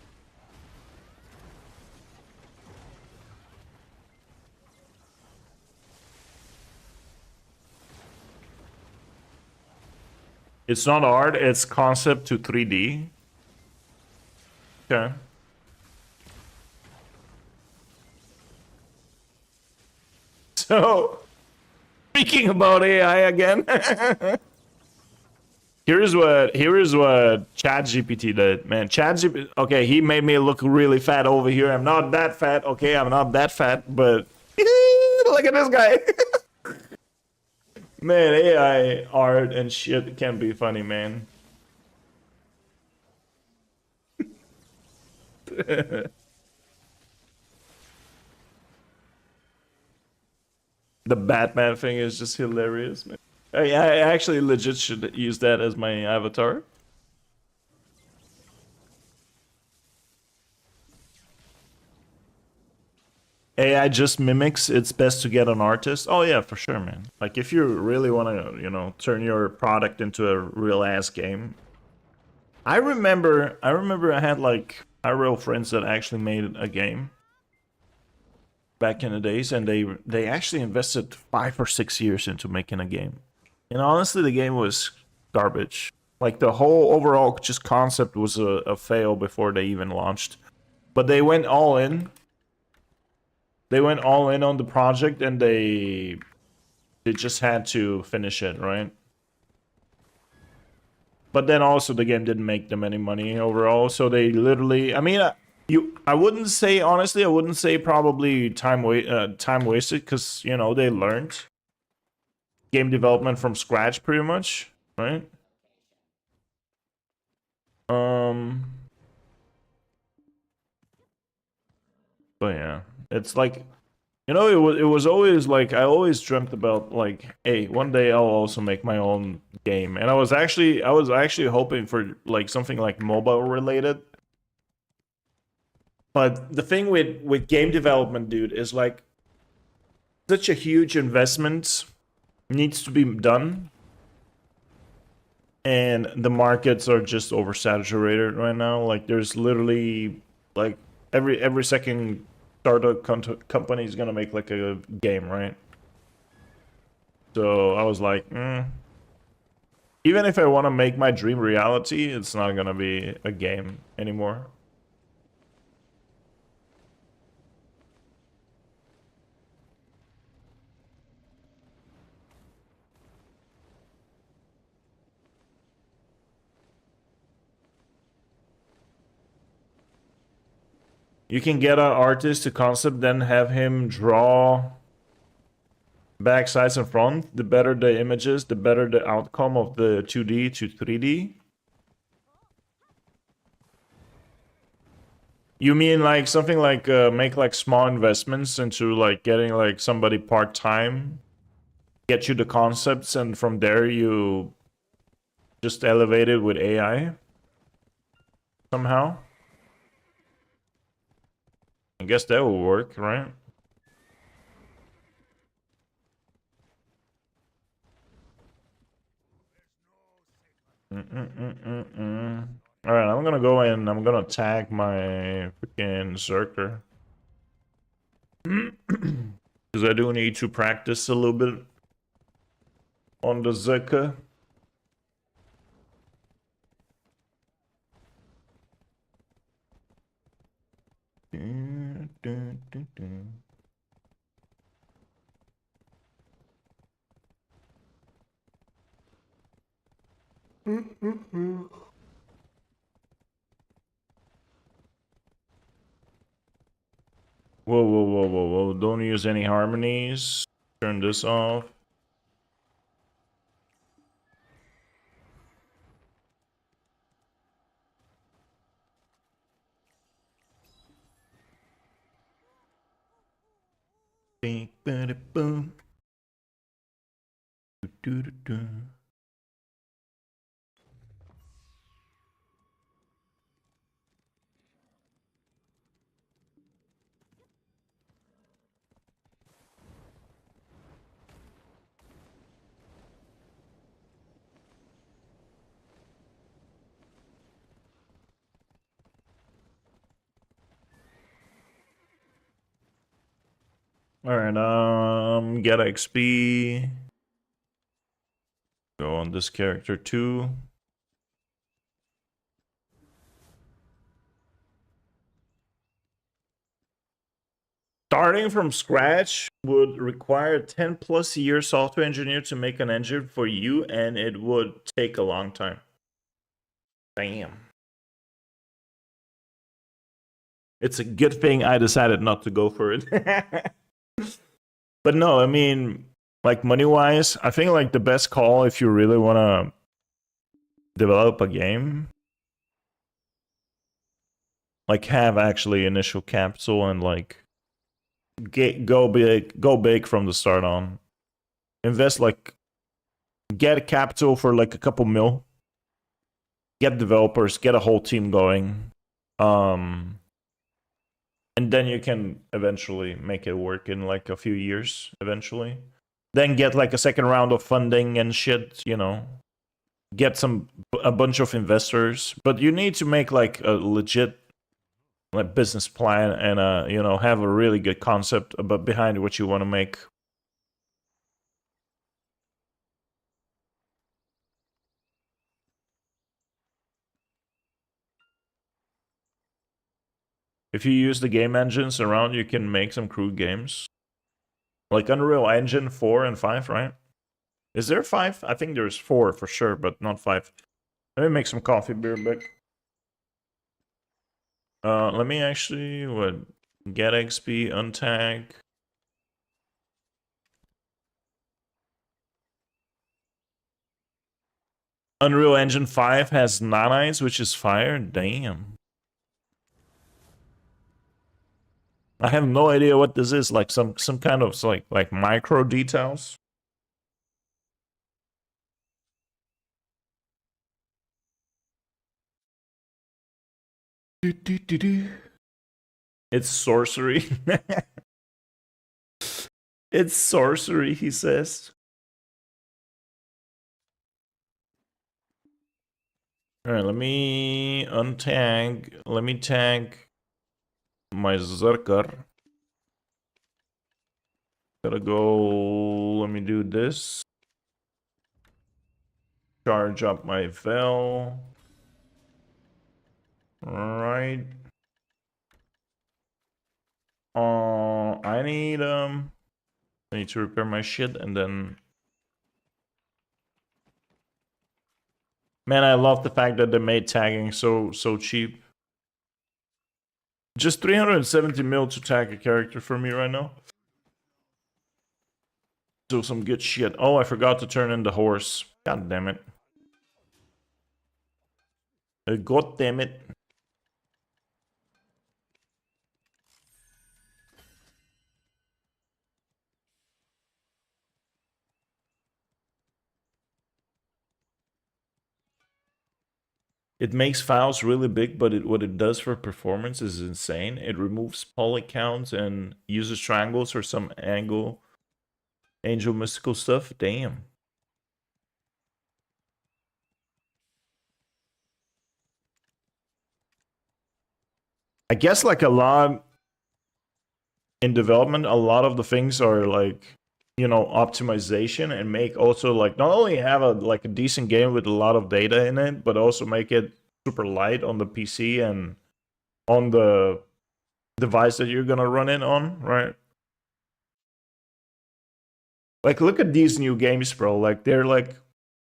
It's not art, it's concept to 3D. Okay. So, speaking about AI again. Here is what ChatGPT did, man. ChatGPT, okay, he made me look really fat over here. I'm not that fat, okay, I'm not that fat, but look at this guy. Man, AI art and shit can be funny, man. The Batman thing is just hilarious, man. I actually legit should use that as my avatar. AI just mimics. It's best to get an artist. Oh yeah, for sure, man. Like if you really want to, you know, turn your product into a real ass game. I remember I had like real friends that actually made a game back in the days, and they actually invested 5 or 6 years into making a game. And honestly, the game was garbage. Like the whole overall just concept was a fail before they even launched. But they went all in. They went all in on the project, and they just had to finish it, right? But then also the game didn't make them any money overall, so they literally. I mean, I wouldn't say honestly. I wouldn't say probably time wasted because you know they learned game development from scratch pretty much, right? Um, but yeah, it's like you know it was always like I always dreamt about like hey one day I'll also make my own game, and I was actually hoping for like something like mobile related. But the thing with game development, dude, is like such a huge investment needs to be done, and the markets are just oversaturated right now. Like there's literally like every second startup company is gonna make like a game, right? So I was like, even if I want to make my dream reality, it's not gonna be a game anymore. You can get an artist to concept, then have him draw back, sides, and front. The better the images, the better the outcome of the 2D to 3D. You mean like something like make like small investments into like getting like somebody part-time, get you the concepts, and from there you just elevate it with AI somehow? I guess that will work, right? All right, I'm gonna go in. I'm gonna tag my freaking Zerker because I do need to practice a little bit on the Zerker. Whoa, whoa, whoa, whoa, whoa. Don't use any harmonies. Turn this off. Boom. All right, get XP. Go on this character too. Starting from scratch would require 10 plus year software engineer to make an engine for you, and it would take a long time. Damn. It's a good thing I decided not to go for it. But no, I mean, like money wise, I think like the best call if you really want to develop a game, like have actually initial capital and like go big from the start on. Invest like get capital for like a couple mil, get developers, get a whole team going, and then you can eventually make it work in like a few years. Eventually, then get like a second round of funding and shit. You know, get a bunch of investors, but you need to make like a legit like business plan and you know have a really good concept about behind what you want to make. If you use the game engines around, you can make some crude games. Like Unreal Engine 4 and 5, right? Is there 5? I think there's 4 for sure, but not 5. Let me make some coffee, beer back. Let me actually, get XP, untag. Unreal Engine 5 has nanites, which is fire. Damn. I have no idea what this is. Like some kind of like micro details. It's sorcery. It's sorcery, he says. Alright, let me untag. Let me tag my Zerker. Gotta go. Let me do this. Charge up my Vel. Right. I need to repair my shit and then. Man, I love the fact that they made tagging so cheap. Just 370 mil to tag a character for me right now. Do some good shit. Oh, I forgot to turn in the horse. God damn it. God damn it. It makes files really big, but what it does for performance is insane. It removes poly counts and uses triangles or some angel mystical stuff. Damn. I guess like a lot in development, a lot of the things are like, you know, optimization and make also like not only have a decent game with a lot of data in it, but also make it super light on the PC and on the device that you're gonna run it on, right? Like, look at these new games, bro. Like, they're like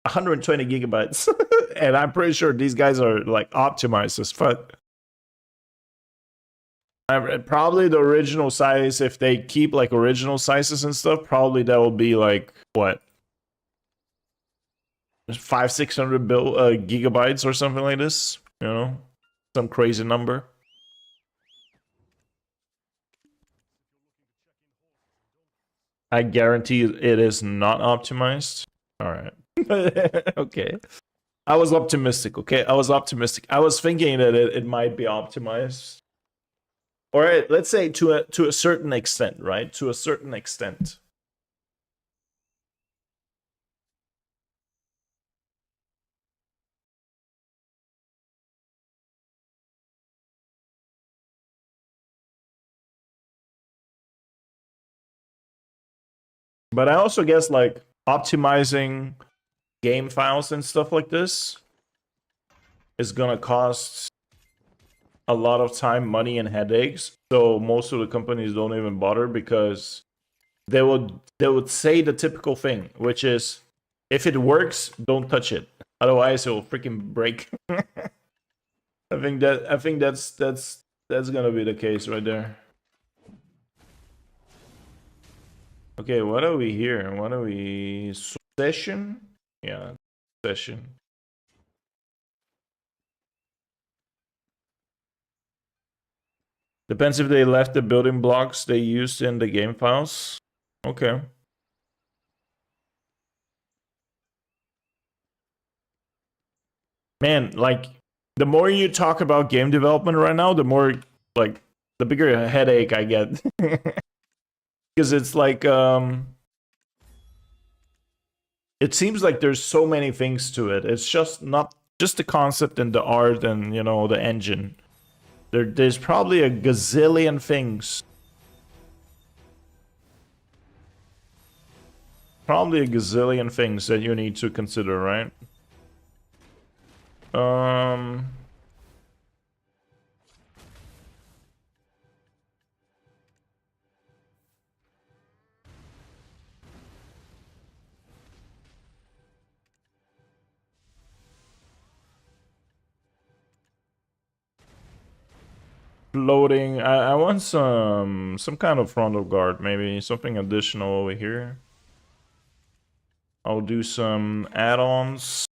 120 gigabytes, and I'm pretty sure these guys are like optimized as fuck. Probably the original size, if they keep like original sizes and stuff, probably that will be like what 500-600 gigabytes or something like this. You know, some crazy number. I guarantee it is not optimized. All right. Okay. I was optimistic, okay? I was optimistic. I was thinking that it might be optimized. All right, let's say to a certain extent, right? To a certain extent. But I also guess like optimizing game files and stuff like this is gonna cost a lot of time, money, and headaches. So most of the companies don't even bother because they would say the typical thing, which is if it works, don't touch it. Otherwise, it will freaking break. I think that's gonna be the case right there. Okay, what are we here? What are we? Session? Yeah, session. Depends if they left the building blocks they used in the game files. Okay. Man, like, the more you talk about game development right now, the more, like, the bigger headache I get. Because it's like, it seems like there's so many things to it. It's just not just the concept and the art and, you know, the engine. There's probably a gazillion things. Probably a gazillion things that you need to consider, right? floating. I want some kind of frontal guard, maybe something additional over here. I'll do some add-ons.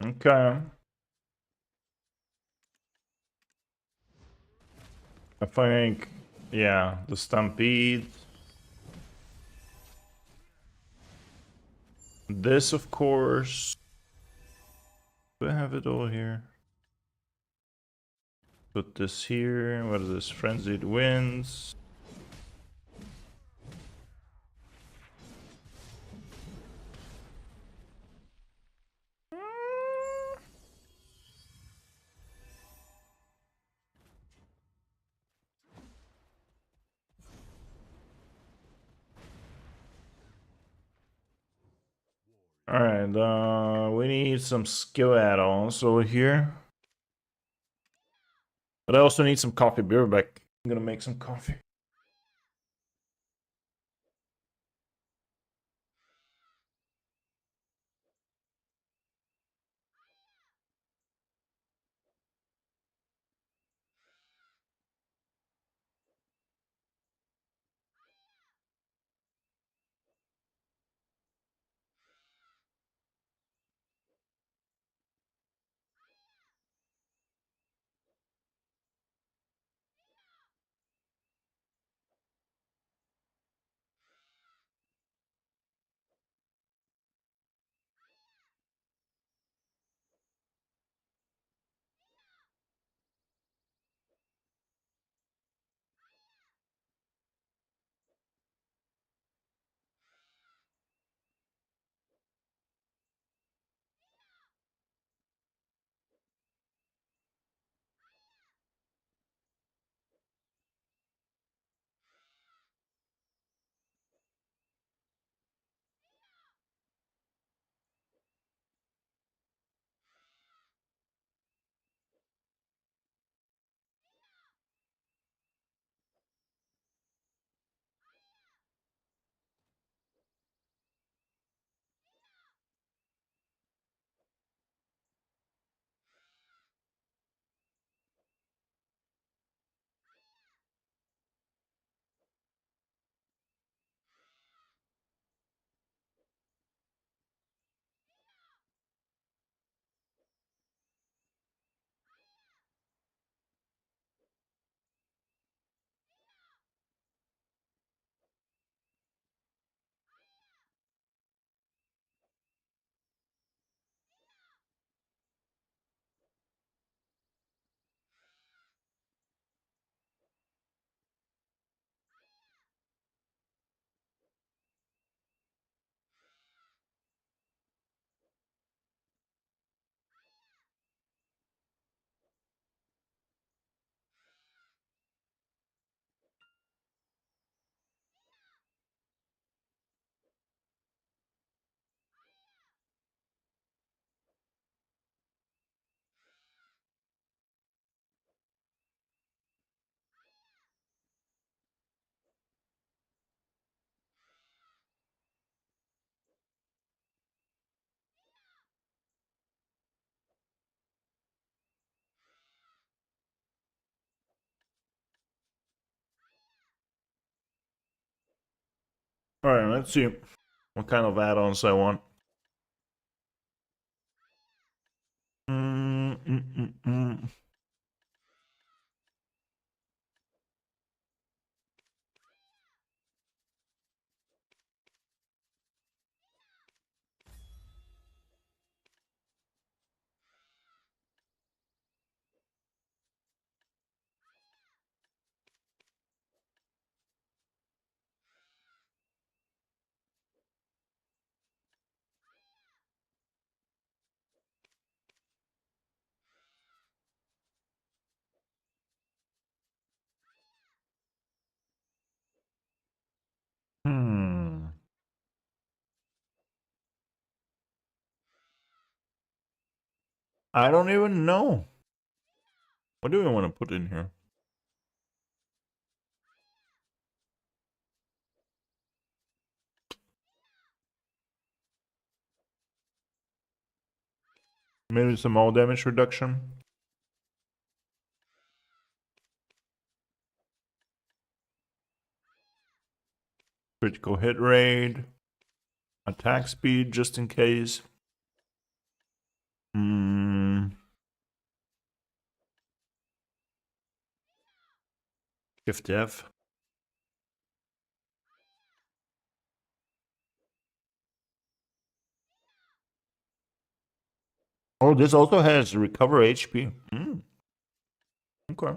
Okay. I think, yeah, the Stampede. This, of course. Do I have it all here? Put this here. What is this? Frenzied Winds. Alright, we need some skill add-ons over here. But I also need some coffee. Be right back. I'm gonna make some coffee. Alright, let's see what kind of add-ons I want. Mm, mm, mm, mm. Hmm. I don't even know. What do we want to put in here? Maybe some all damage reduction. Critical hit rate. Attack speed just in case. Hmm. 50F. Oh, this also has recover HP. Okay.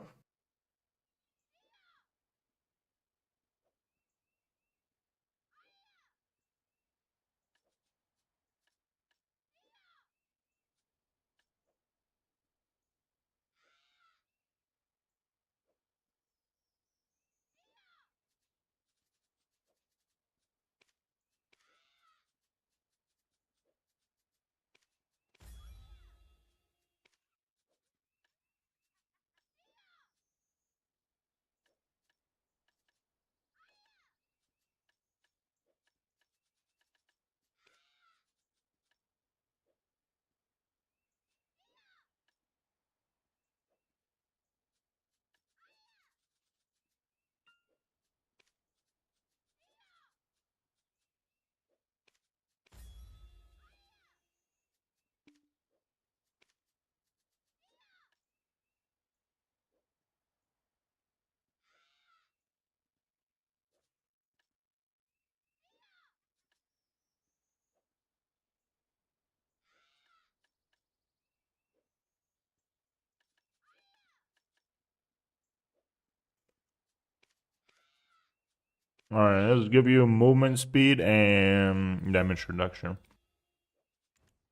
Alright, let's give you movement speed and damage reduction.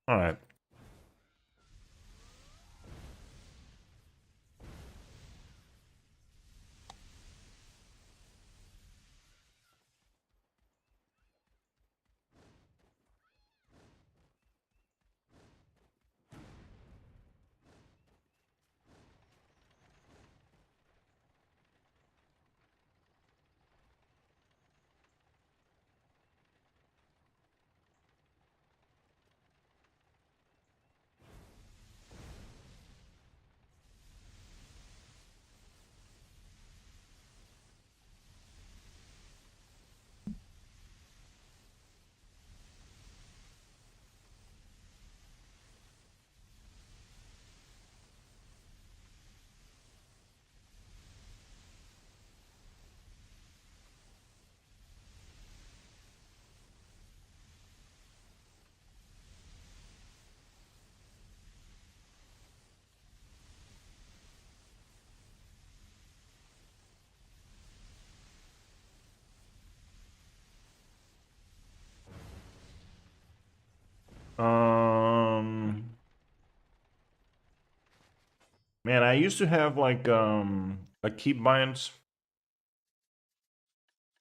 Alright. Man, I used to have like a keybind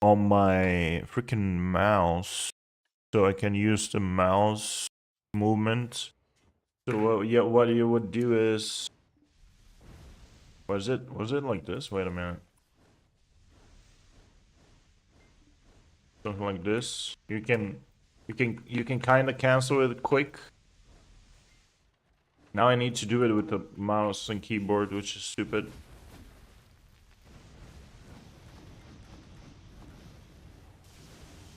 on my freaking mouse, so I can use the mouse movement. So what you would do is, was it like this? Wait a minute, something like this. You can kind of cancel it quick. Now I need to do it with the mouse and keyboard, which is stupid.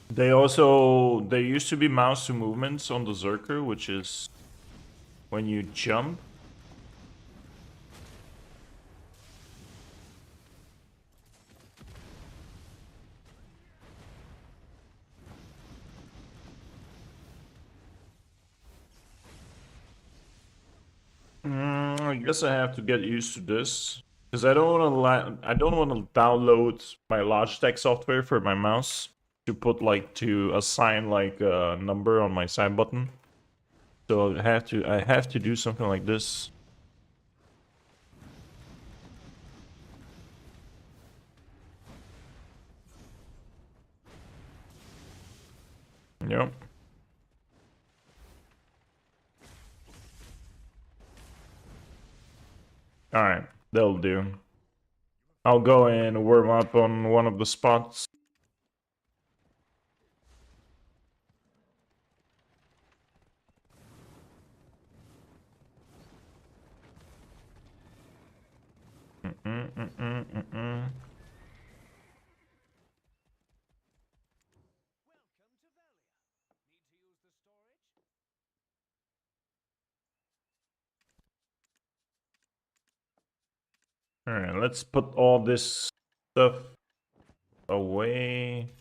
There used to be mouse to movements on the Zerker, which is when you jump. I guess I have to get used to this because I don't want to download my Logitech software for my mouse to put like to assign like a number on my side button. So I have to do something like this. Yep. Alright, that'll do. I'll go and warm up on one of the spots. Alright, let's put all this stuff away.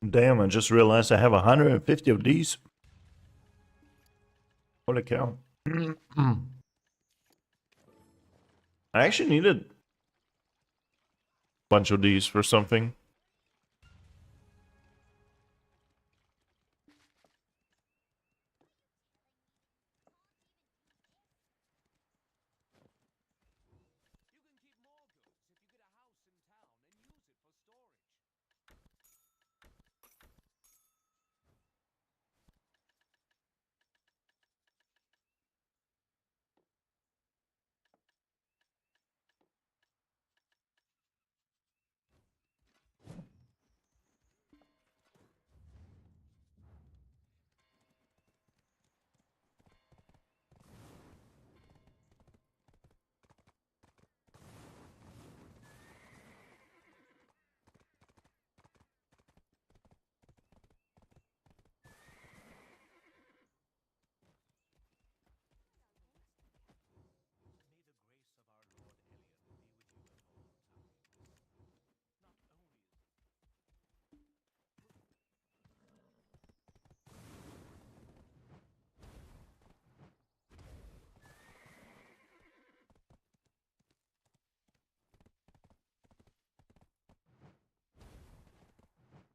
Damn, I just realized I have 150 of these. Holy cow. I actually needed a bunch of these for something.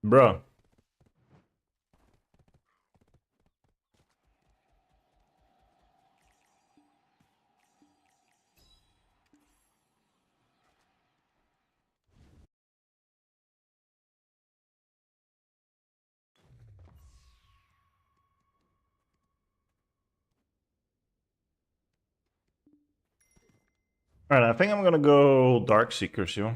Bruh. Alright, I think I'm gonna go Dark Seekers, yo.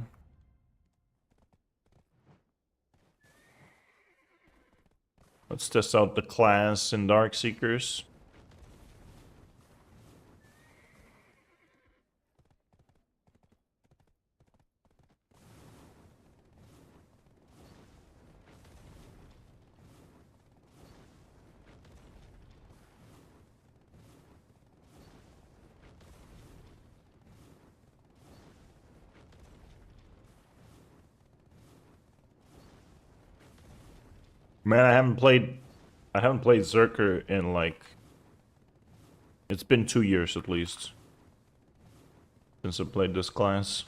Let's test out the class in Dark Seekers. Man, I I haven't played Zerker in like... It's been 2 years at least since I played this class.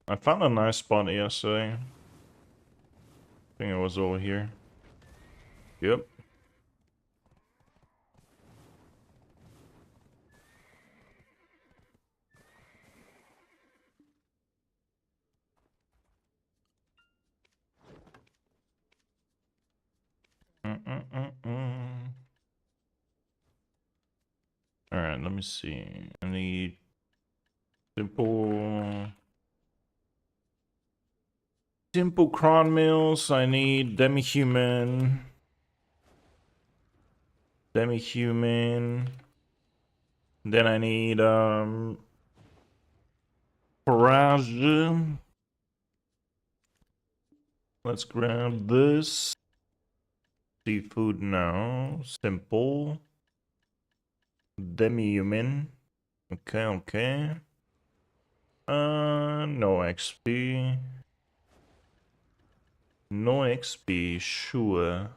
I found a nice spot yesterday. I think it was over here. Yep. Alright, let me see. I need simple cron mills. I need demi-human. Demi-human. Then I need forage. Let's grab this. Seafood now. Simple. Demi-human. Okay, okay. No XP. No XP, sure.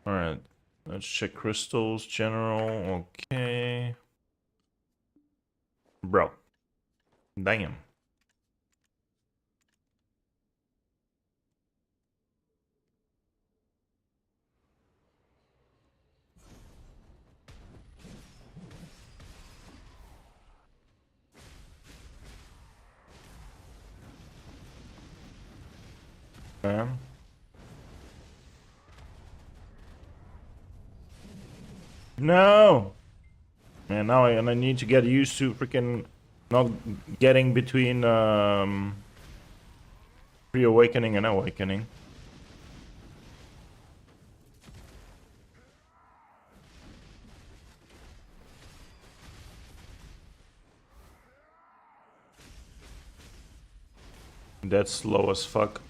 Alright. Let's check crystals, general. Okay. Bro. Damn. Man. No! Man, now I need to get used to freaking not getting between pre-awakening and awakening. That's slow as fuck.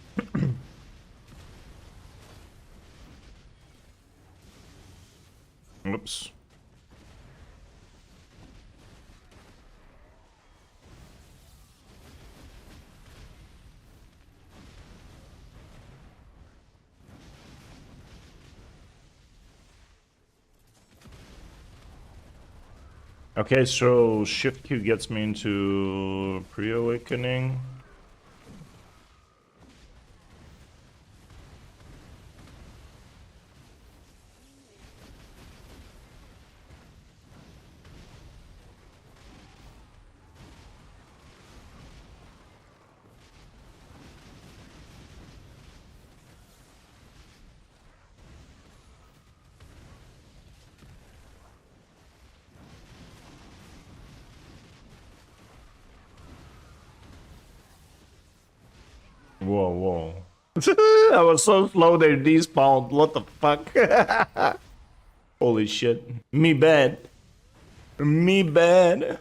Oops. Okay, so shift Q gets me into pre-awakening. Whoa, whoa. I was so slow they despawned. What the fuck? Holy shit. Me bad. Me bad.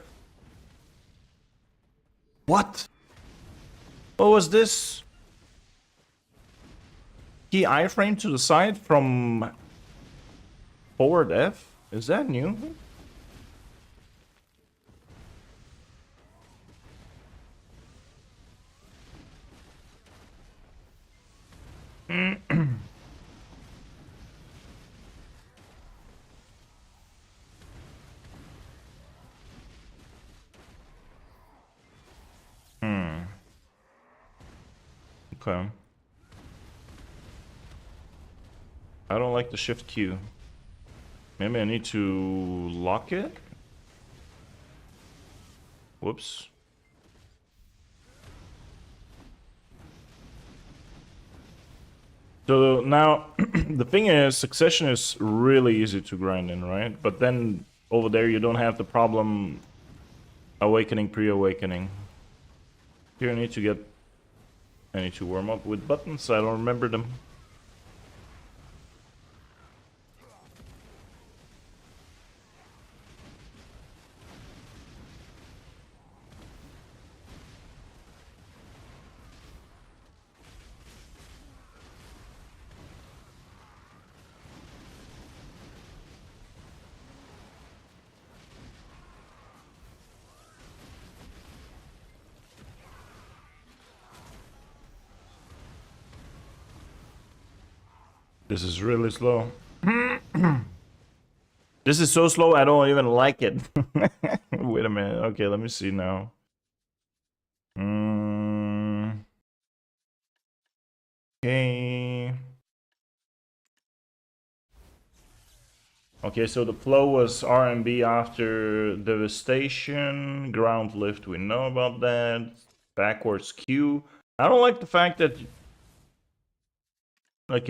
What? What was this? Key iframe to the side from forward F? Is that new? Okay. I don't like the shift Q. Maybe I need to lock it? Whoops. So now, the thing is, succession is really easy to grind in, right? But then over there you don't have the problem awakening, pre-awakening. Here I need to get... I need to warm up with buttons, I don't remember them. This is really slow. This is so slow, I don't even like it. Wait a minute. Okay, let me see now. Okay. Okay, so the flow was R&B after Devastation. Ground lift, we know about that. Backwards Q. I don't like the fact that like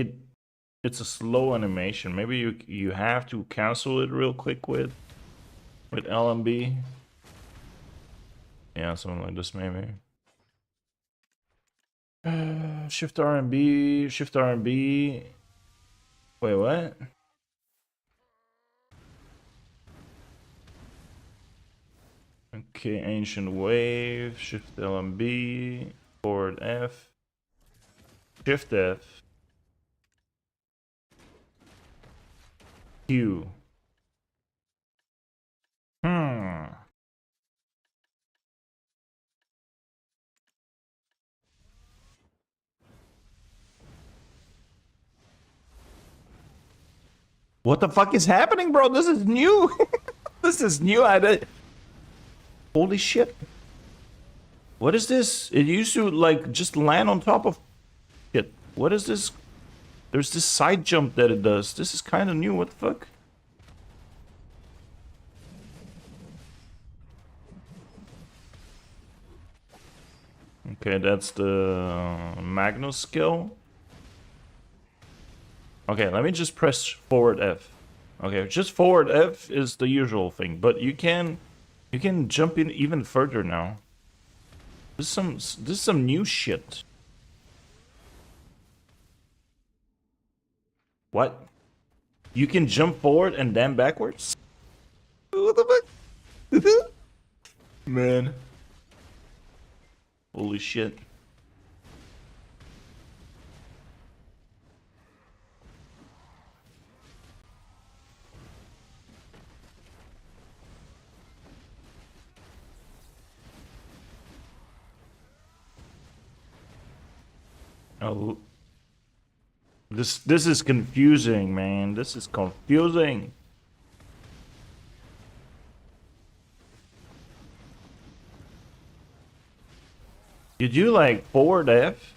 it's a slow animation. Maybe you have to cancel it real quick with LMB. Yeah, something like this maybe. Shift R&B, shift R&B. Wait, what? Okay, ancient wave, shift LMB, forward F, shift F, Q. What the fuck is happening, bro? This is new. This is new. Holy shit. What is this? It used to like just land on top of shit. What is this? There's this side jump that it does. This is kind of new. What the fuck? Okay, that's the Magnus skill. Okay, let me just press forward F. Okay, just forward F is the usual thing, but you can jump in even further now. This is some new shit. What? You can jump forward and then backwards? What the fuck? Man. Holy shit. Oh. This is confusing, man. This is confusing. Did you like forward F?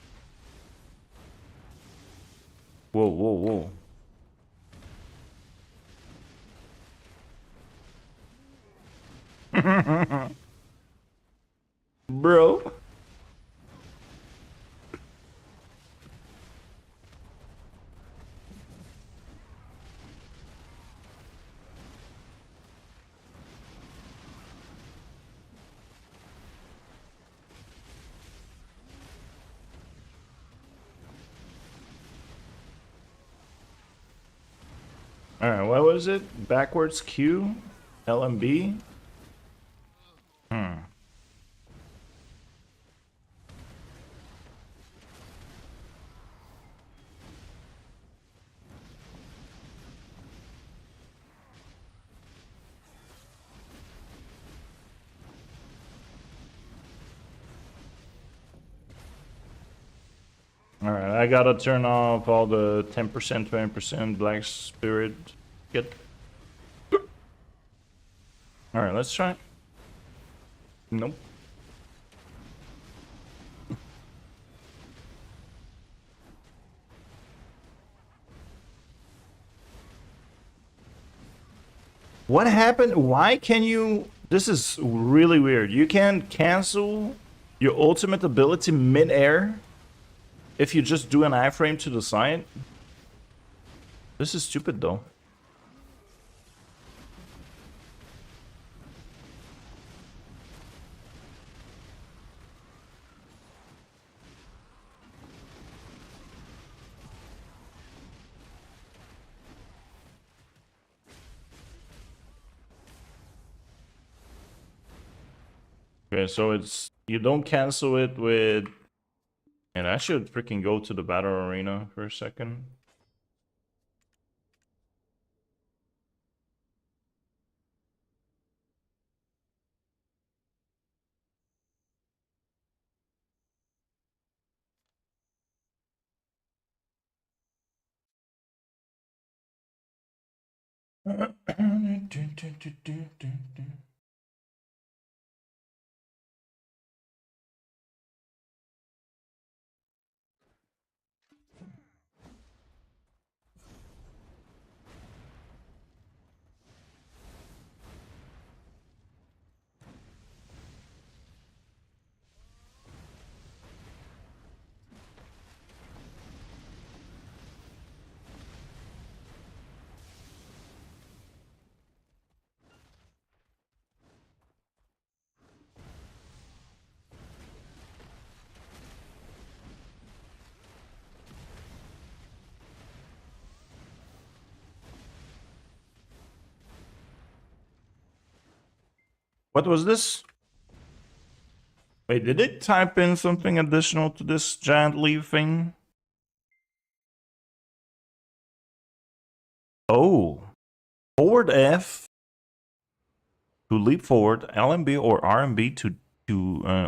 Whoa, whoa, whoa. Bro. Alright, what was it? Backwards Q? LMB? Alright, I gotta turn off all the 10%, 20% Black Spirit. Get. Alright, let's try. Nope. What happened? Why can you... This is really weird. You can cancel your ultimate ability mid-air if you just do an iframe to the side. This is stupid though. Okay, so it's... You don't cancel it with... And I should freaking go to the battle arena for a second. What was this? Wait, did it type in something additional to this giant leaf thing? Oh. Forward F to leap forward, LMB or RMB to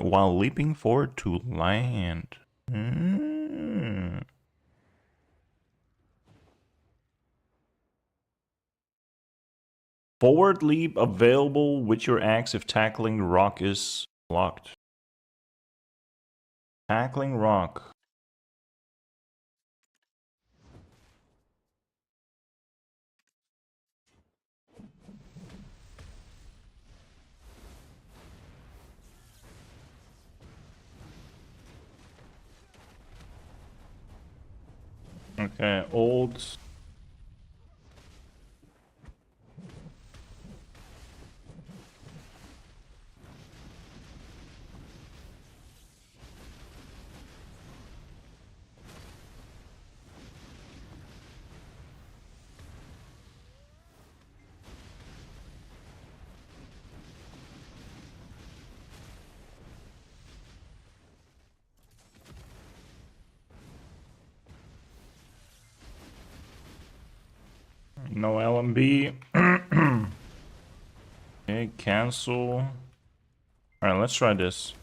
while leaping forward to land. Mm. Forward leap available with your axe if tackling rock is locked. Tackling rock. Okay, old. No LMB. Okay, cancel. Alright, let's try this.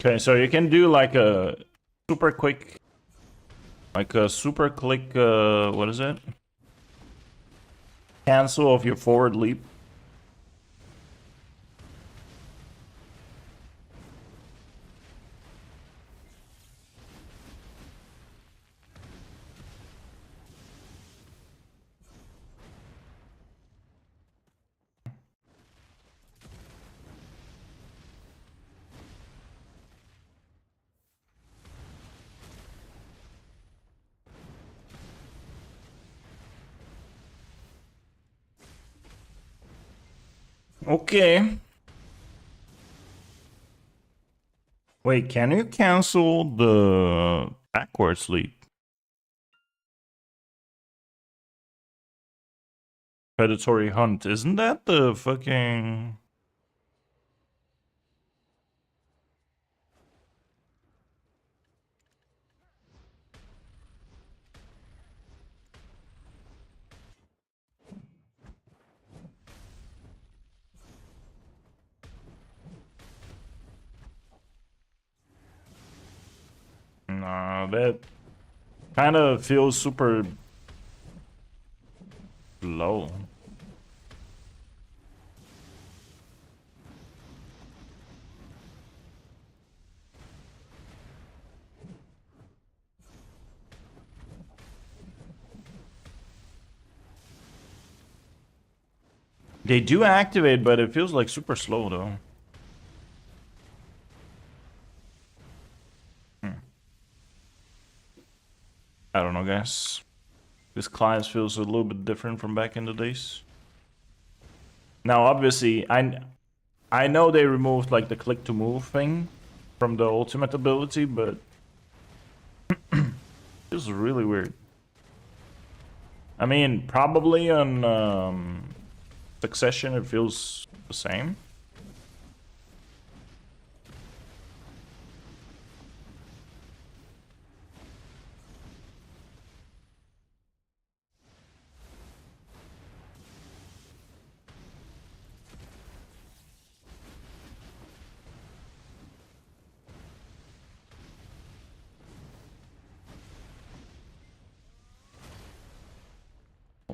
Okay, so you can do like a super quick, what is it? Cancel of your forward leap. Okay. Wait, can you cancel the backwards leap? Predatory hunt. Isn't that the fucking... Nah, that kind of feels super low. They do activate, but it feels like super slow though. I don't know, guys. This class feels a little bit different from back in the days. Now, obviously, I know they removed like the click to move thing from the ultimate ability, but it feels really weird. I mean, probably on Succession it feels the same.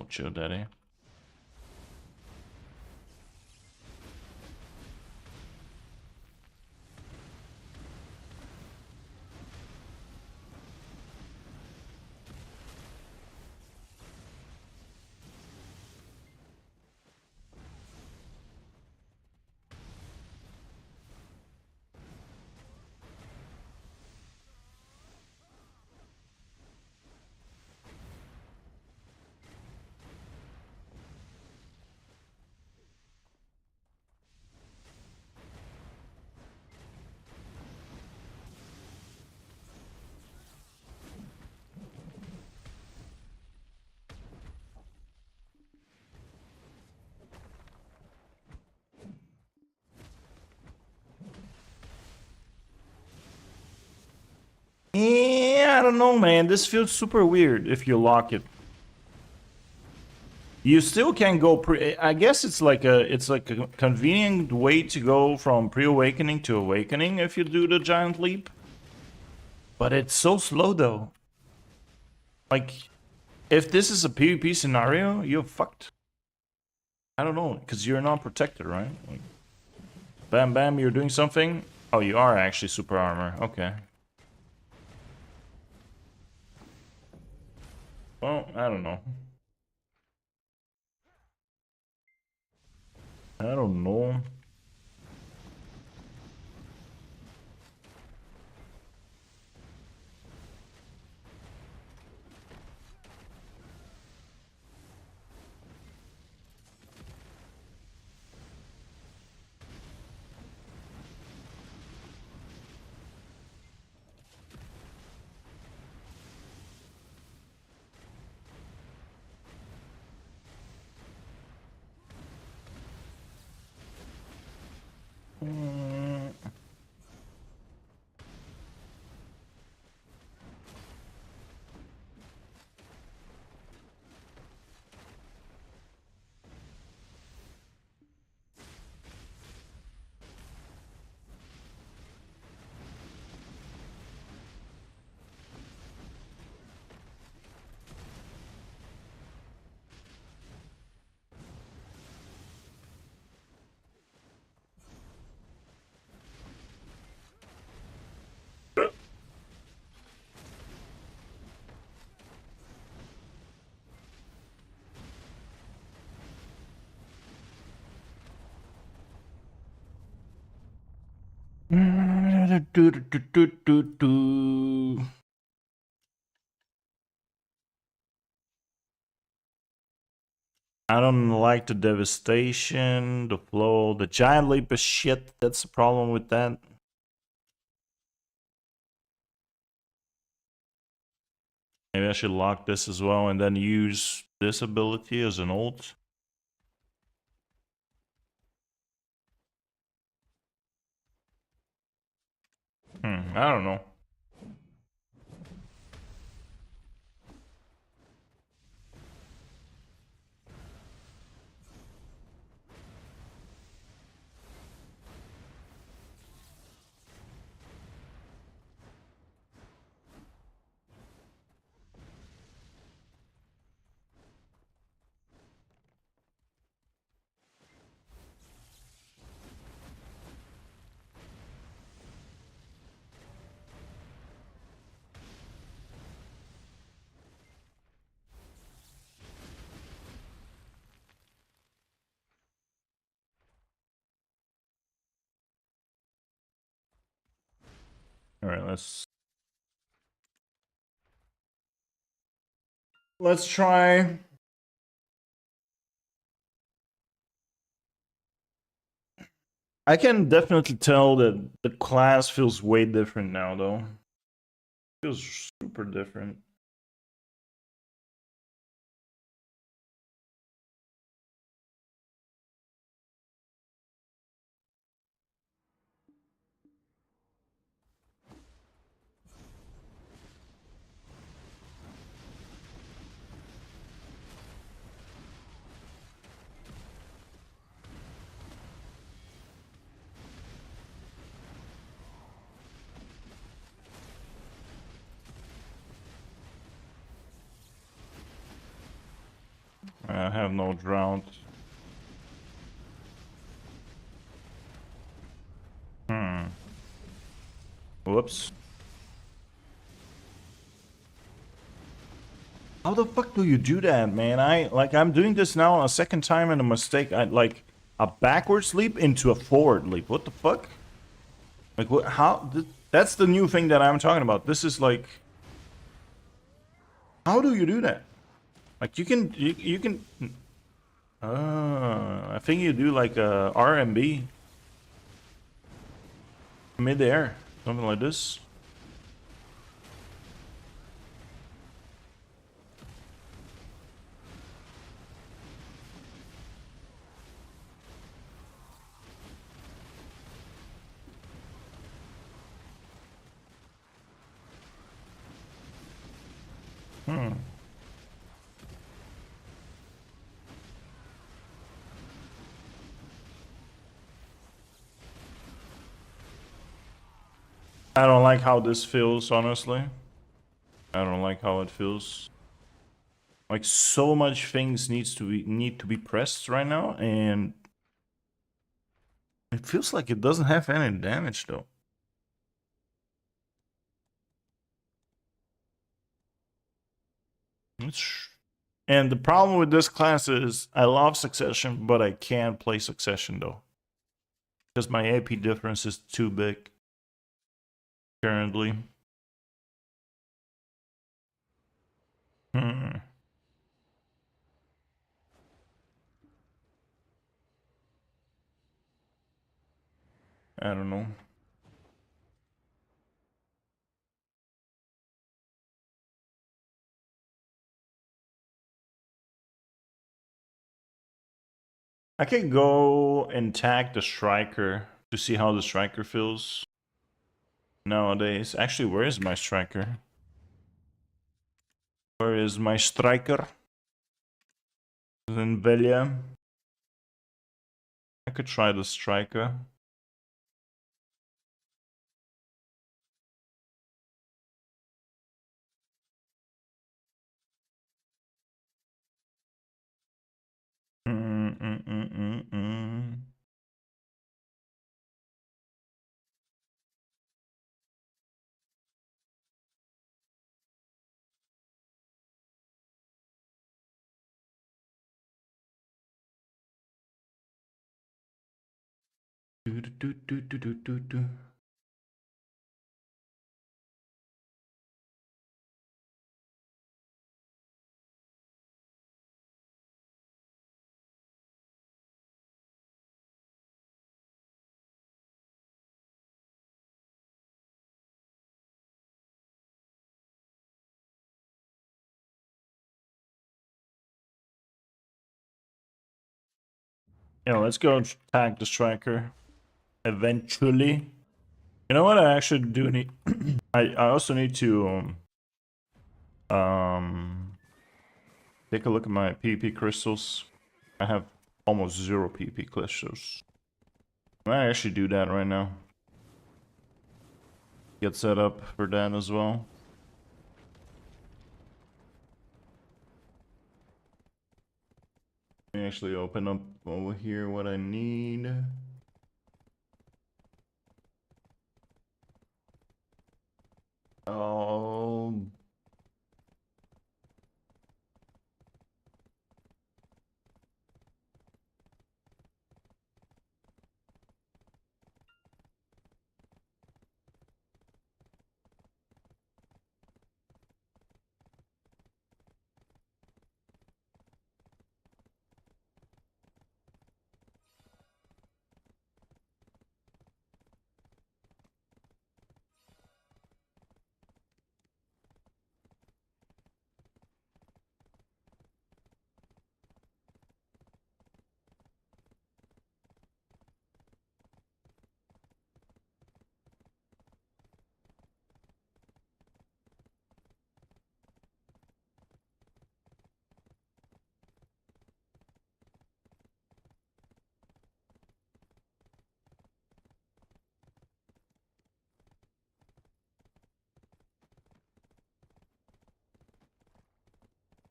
Chill Daddy. Yeah, I don't know, man. This feels super weird if you lock it. You still can go I guess it's like a convenient way to go from pre-awakening to awakening if you do the giant leap. But it's so slow though. Like, if this is a PvP scenario, you're fucked. I don't know, because you're not protected, right? Like, bam, bam, you're doing something. Oh, you are actually super armor. Okay. Well, I don't know. I don't know. I don't like the devastation, the flow, the giant leap is shit. That's the problem with that. Maybe I should lock this as well and then use this ability as an ult. I don't know. All right, let's try. I can definitely tell that the class feels way different now, though. Feels super different. have no drought. Whoops. How the fuck do you do that, man? I'm doing this now a second time and a mistake. I like a backwards leap into a forward leap. What the fuck? Like what? How? That's the new thing that I'm talking about. This is like, how do you do that? Like you can. I think you do like a RMB mid-air, something like this. I don't like how this feels, honestly. I don't like how it feels. Like so much things need to be pressed right now, and it feels like it doesn't have any damage though. And the problem with this class is I love Succession, but I can't play Succession though. Because my AP difference is too big currently. I don't know. I can go and tag the striker to see how the striker feels nowadays. Actually, where is my striker? Where is my striker? In Velia. I could try the striker. Yeah, let's go tag the striker eventually. You know what I actually do need? I also need to take a look at my PP crystals. I have almost 0 PP crystals. I might actually do that right now. Get set up for that as well. Let me actually open up over here what I need. Oh.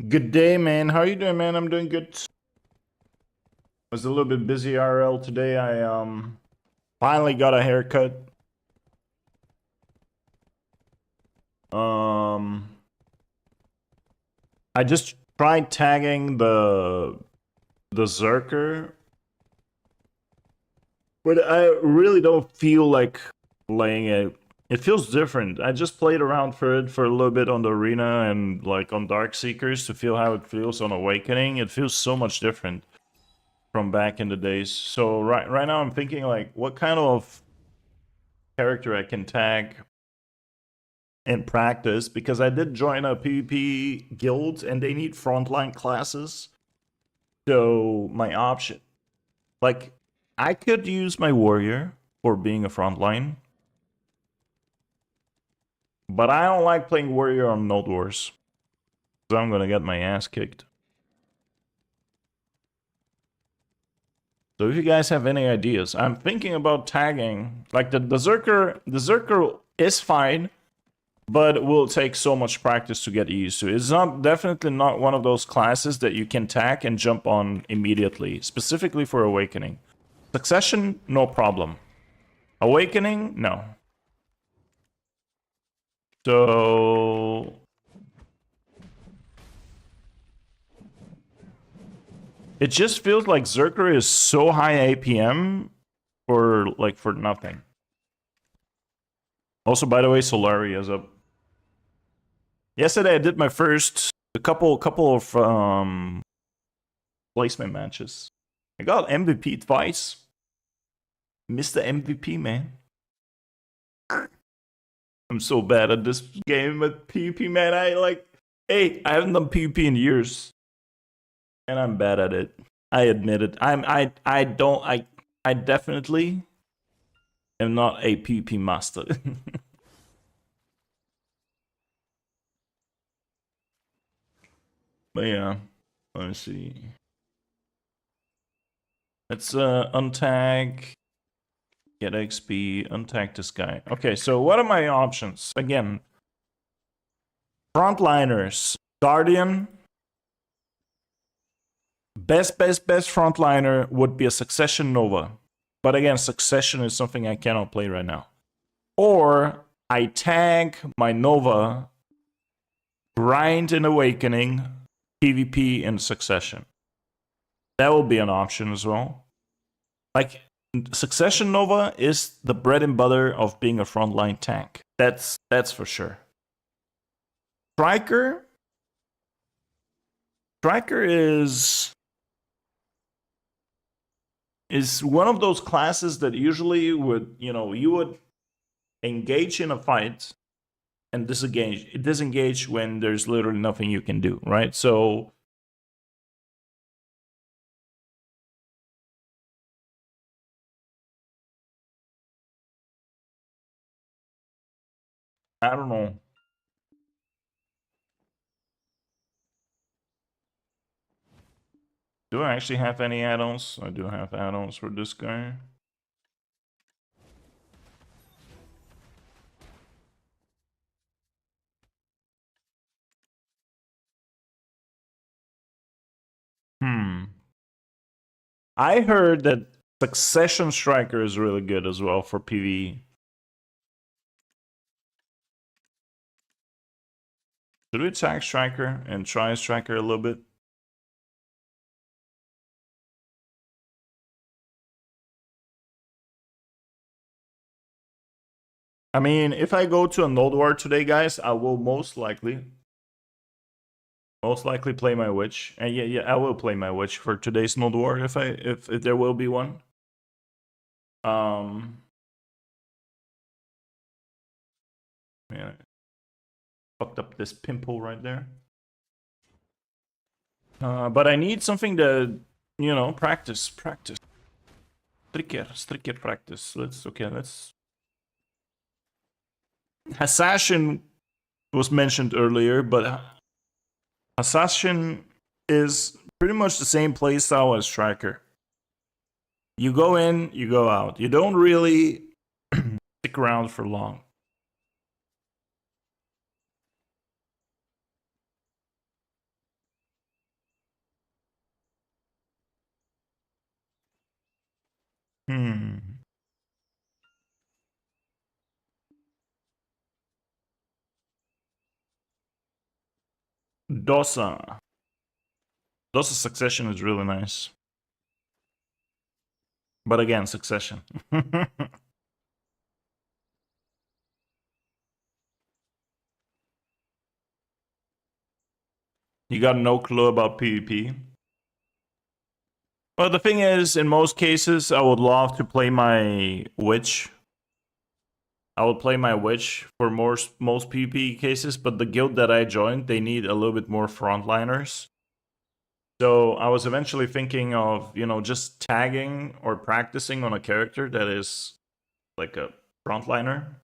Good day, man. How are you doing, man? I'm doing good. was a little bit busy RL today. I finally got a haircut. I just tried tagging the Zerker, but I really don't feel like playing it. It feels different. I just played around for it for a little bit on the arena and like on Dark Seekers to feel how it feels on Awakening. It feels so much different from back in the days. So right now I'm thinking like what kind of character I can tag in practice, because I did join a PvP guild and they need frontline classes. So my option, like, I could use my warrior for being a frontline, but I don't like playing warrior on Node Wars, so I'm gonna get my ass kicked. So if you guys have any ideas, I'm thinking about tagging, like the Zerker. The Zerker is fine, but it will take so much practice to get used to. It's not definitely not one of those classes that you can tag and jump on immediately, specifically for Awakening. Succession, no problem. Awakening, no. So it just feels like Zerker is so high APM for nothing. Also, by the way, Solari is up. Yesterday I did my first a couple of placement matches. I got MVP twice. Mr. MVP, man. I'm so bad at this game with PvP, man. I haven't done PvP in years, and I'm bad at it. I admit it. I definitely am not a PvP master. But yeah, let me see. Let's untag, get XP, untag this guy. Okay, so what are my options? Again, frontliners, Guardian. Best frontliner would be a Succession Nova. But again, Succession is something I cannot play right now. Or I tag my Nova, grind in Awakening, PvP in Succession. That will be an option as well. Like, Succession Nova is the bread and butter of being a frontline tank. That's for sure. Striker is one of those classes that usually would, you would engage in a fight and disengage when there's literally nothing you can do, right? So I don't know. Do I actually have any add-ons? I do have add-ons for this guy. I heard that Succession Striker is really good as well for PvE. Should we attack Striker and try Striker a little bit? I mean, if I go to a Node War today, guys, I will most likely play my witch. And yeah, I will play my witch for today's Node War if there will be one. Yeah, fucked up this pimple right there. But I need something to, practice. Striker practice. Let's. Assassin was mentioned earlier, but Assassin is pretty much the same playstyle as Striker. You go in, you go out. You don't really stick around for long. Hmm. Dosa. Dosa Succession is really nice. But again, Succession. You got no clue about PvP? Well, the thing is, in most cases, I would love to play my witch. I would play my witch for most PvP cases, but the guild that I joined, they need a little bit more frontliners. So I was eventually thinking of, just tagging or practicing on a character that is like a frontliner.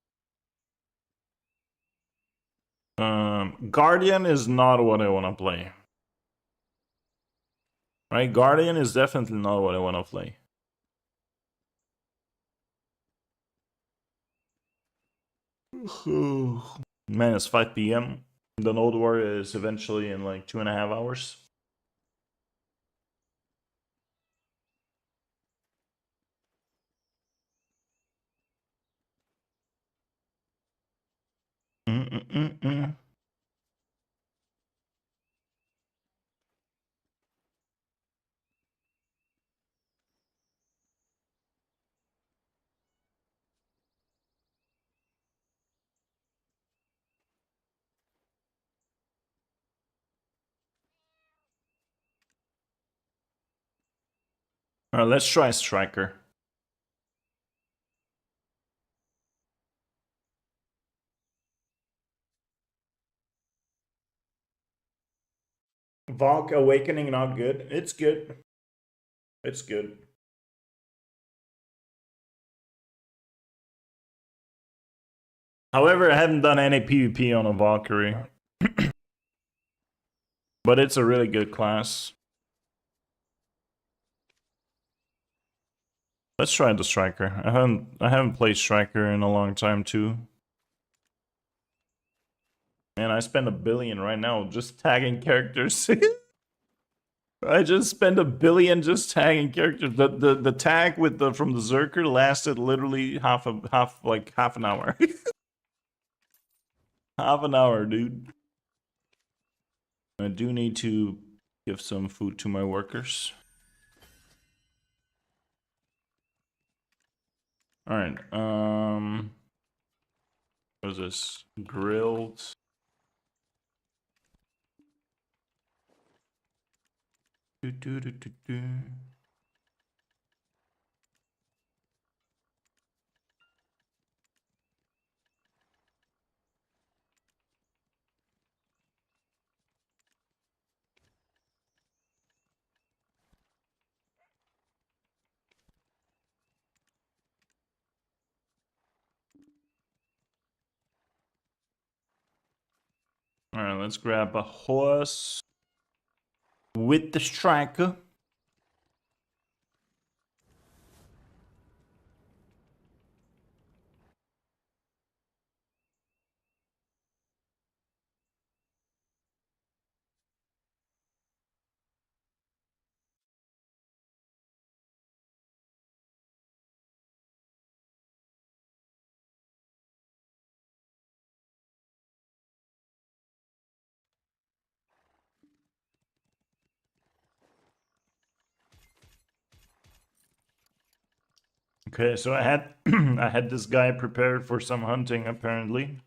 Guardian is not what I want to play. Right? Guardian is definitely not what I want to play. Man, it's 5 p.m. The Node War is eventually in like 2.5 hours. Mm-mm-mm-mm. Alright, let's try Striker. Valk Awakening not good. It's good. It's good. However, I haven't done any PvP on a Valkyrie. But it's a really good class. Let's try the Striker. I haven't played Striker in a long time too. Man, I spend 1 billion right now just tagging characters. I just spent 1 billion just tagging characters. The tag with the from the Zerker lasted literally half an hour. Half an hour, dude. I do need to give some food to my workers. All right. What is this? Grilled. Do, do, do, do, do. All right, let's grab a horse with the striker. Okay, so I had I had this guy prepared for some hunting apparently.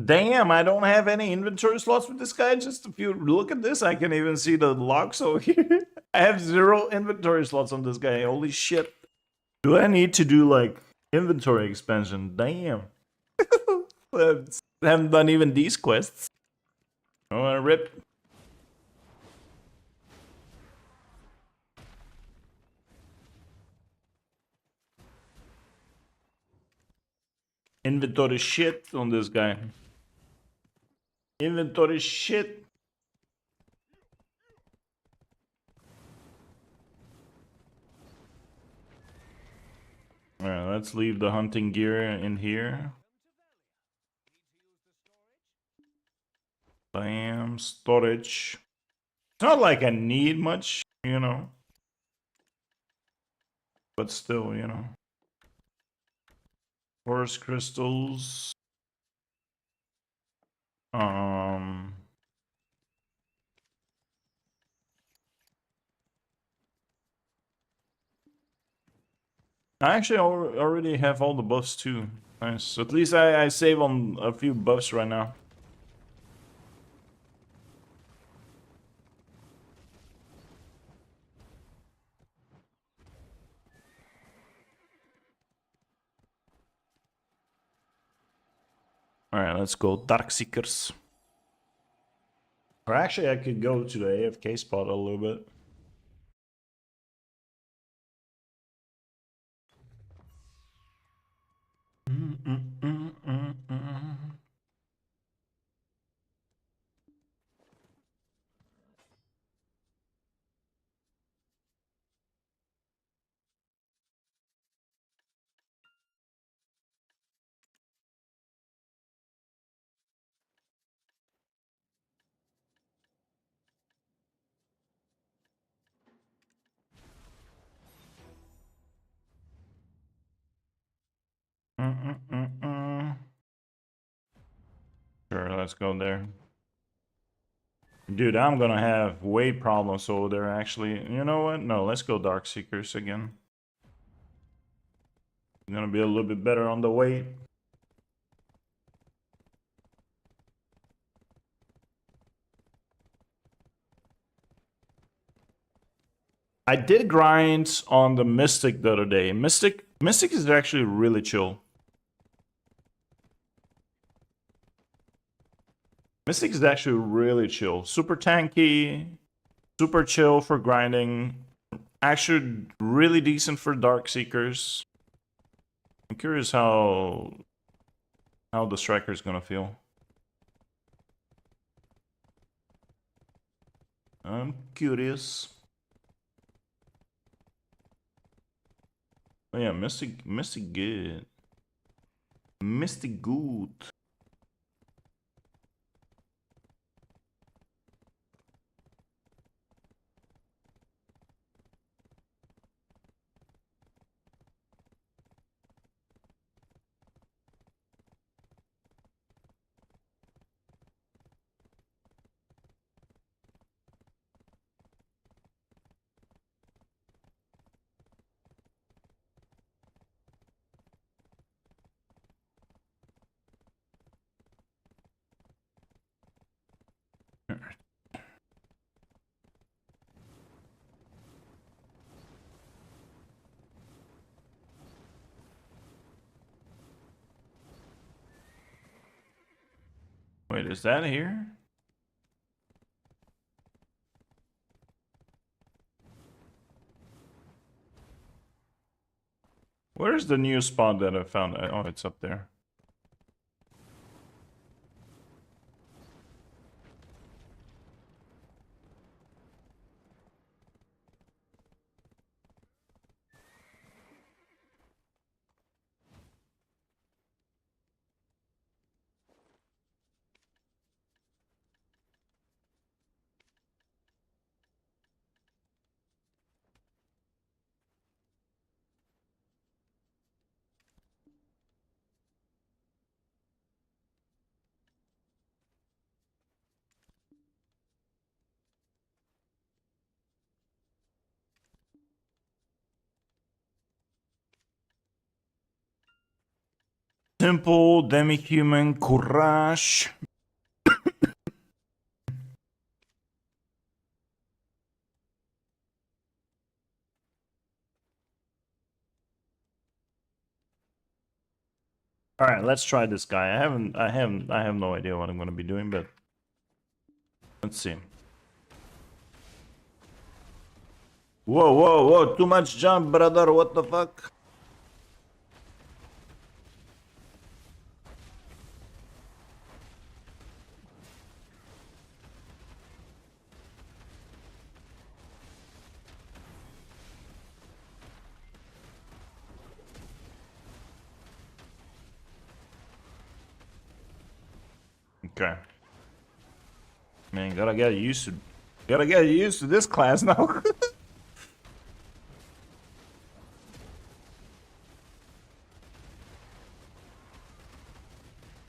Damn, I don't have any inventory slots with this guy. Just if you look at this, I can even see the logs over here. I have 0 inventory slots on this guy. Holy shit. Do I need to do like inventory expansion? Damn. I haven't done even these quests. Oh, rip. Inventory shit on this guy. Inventory shit. Alright, let's leave the hunting gear in here. Bam, storage. It's not like I need much, you know. but still, you know. Forest crystals. I actually already have all the buffs too. Nice. At least I save on a few buffs right now. Alright, let's go Dark Seekers. Or actually, I could go to the AFK spot a little bit. Sure, let's go there. Dude, I'm gonna have weight problems over there, actually. You know what? No, let's go Dark Seekers again. I'm gonna be a little bit better on the weight. I did grind on the Mystic the other day. Mystic is actually really chill. Mystic is actually really chill. Super tanky, super chill for grinding. Actually really decent for Dark Seekers. I'm curious how the Striker is gonna feel. I'm curious. Oh yeah, Mystic good. Mystic good. Wait, is that here? Where's the new spot that I found? Oh, it's up there. Temple, Demi-Human, Courage. All right, let's try this guy. I have no idea what I'm gonna be doing, but let's see. Whoa, whoa, whoa! Too much jump, brother. What the fuck? Okay. Man, gotta get used to this class now.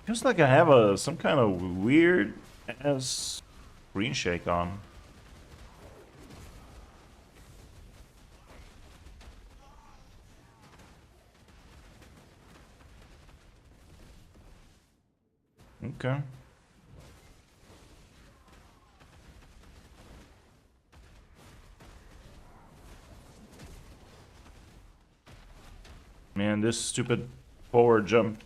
Feels like I have some kind of weird ass screen shake on. Okay. Man, this stupid forward jump.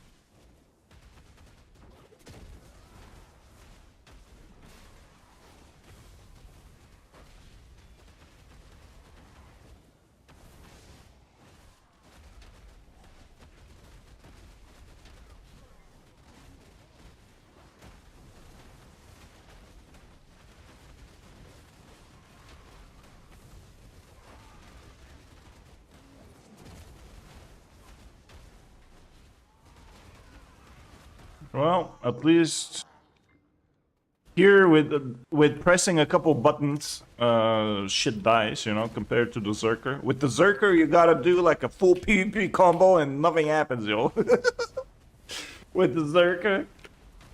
Well, at least here with pressing a couple buttons, shit dies, you know, compared to the Zerker. With the Zerker, you gotta do like a full PvP combo and nothing happens, yo. With the Zerker,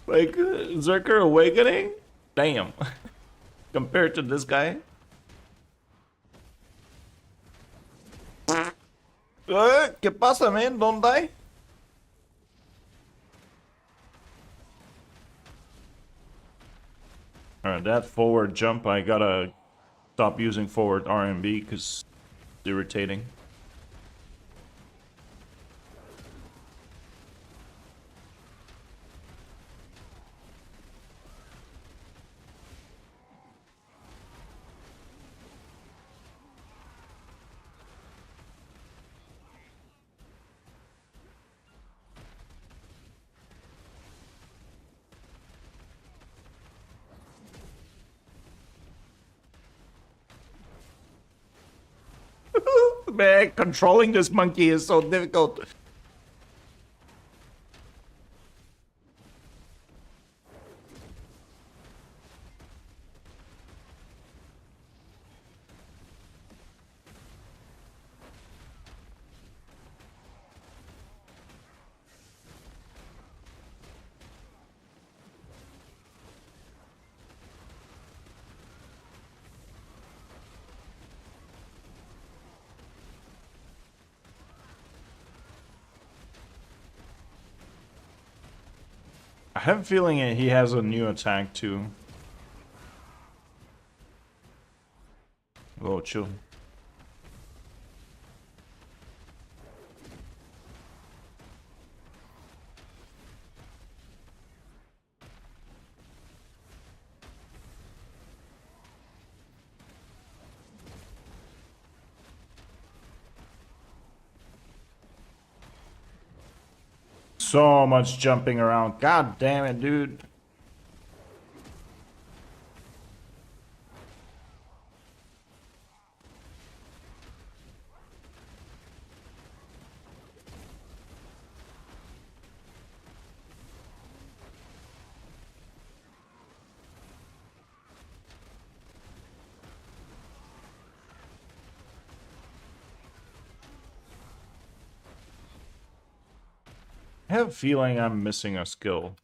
like Zerker Awakening, damn. Compared to this guy. ¿Qué pasa, man? Don't die. Alright, that forward jump, I gotta stop using forward RMB because it's irritating. Man, controlling this monkey is so difficult. I have a feeling he has a new attack too. Oh, chill. So much jumping around. God damn it, dude. I have a feeling I'm missing a skill.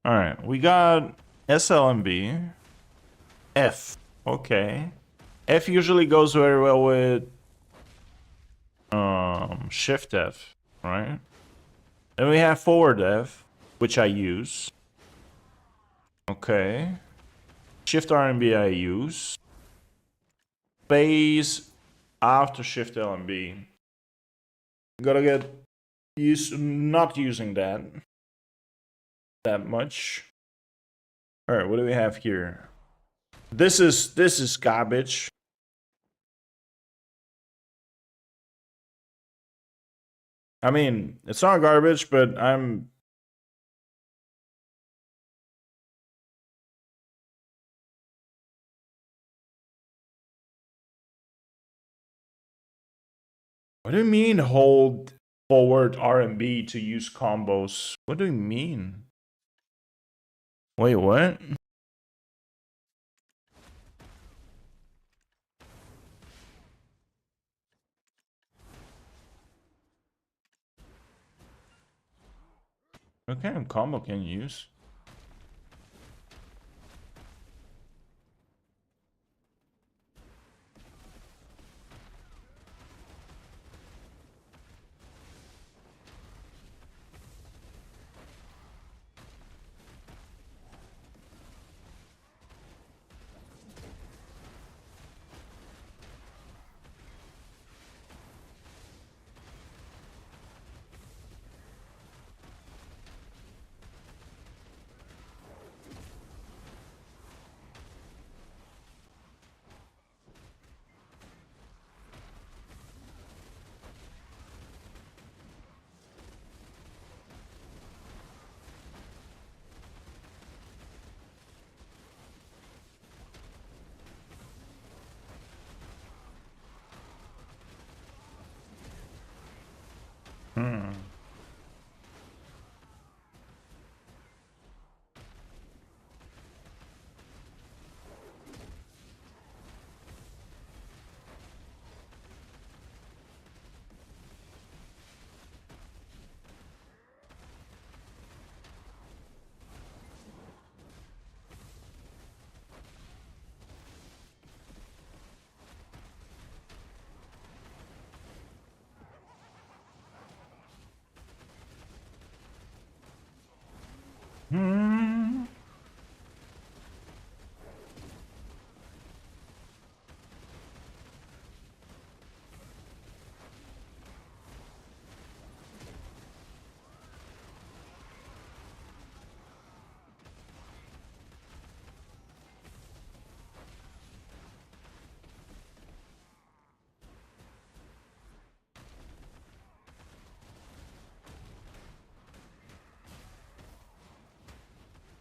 Alright, we got SLMB. F. Okay. F usually goes very well with Shift F, right? Then we have forward F, which I use. Okay. Shift RMB I use. Space after Shift LMB. Gotta get used not using that much. Alright, what do we have here? This is garbage. I mean, it's not garbage, but I'm... What do you mean hold forward RMB to use combos? What do you mean? Wait, what? What kind of combo can you use?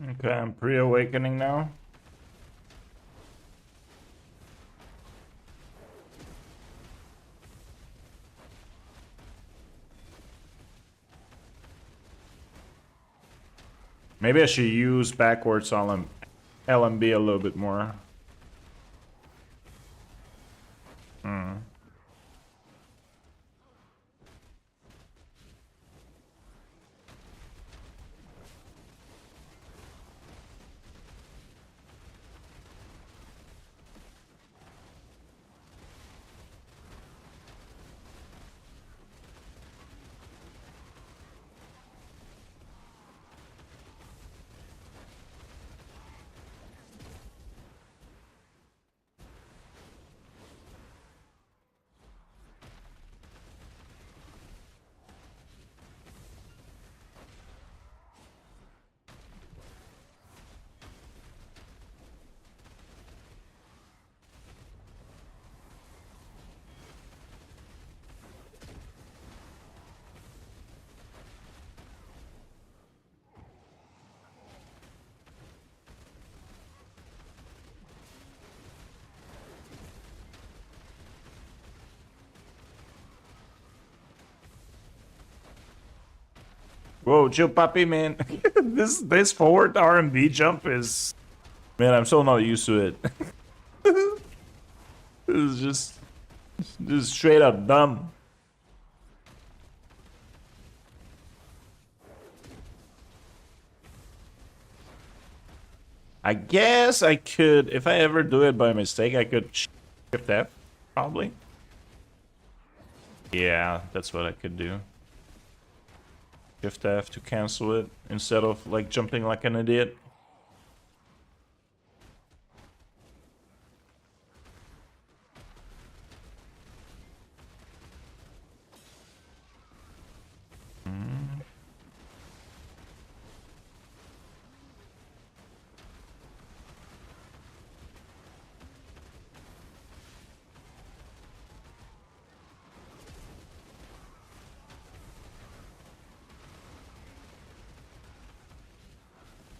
Okay, I'm pre-awakening now. Maybe I should use backwards LMB a little bit more. Whoa, chill, puppy, man. this forward R&B jump is, man, I'm so not used to it. It's just straight up dumb. I guess I could, if I ever do it by mistake, I could shift F, probably. Yeah, that's what I could do. Shift F to cancel it instead of like jumping like an idiot.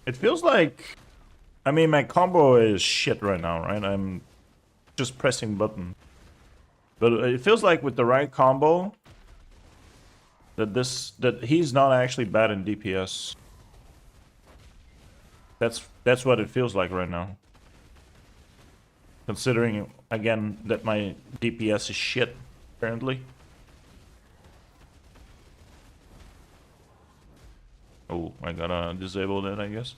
It feels like, I mean, my combo is shit right now, right? I'm just pressing button. But it feels like with the right combo, that he's not actually bad in DPS. That's what it feels like right now. Considering again that my DPS is shit currently. Oh, I gotta disable that, I guess.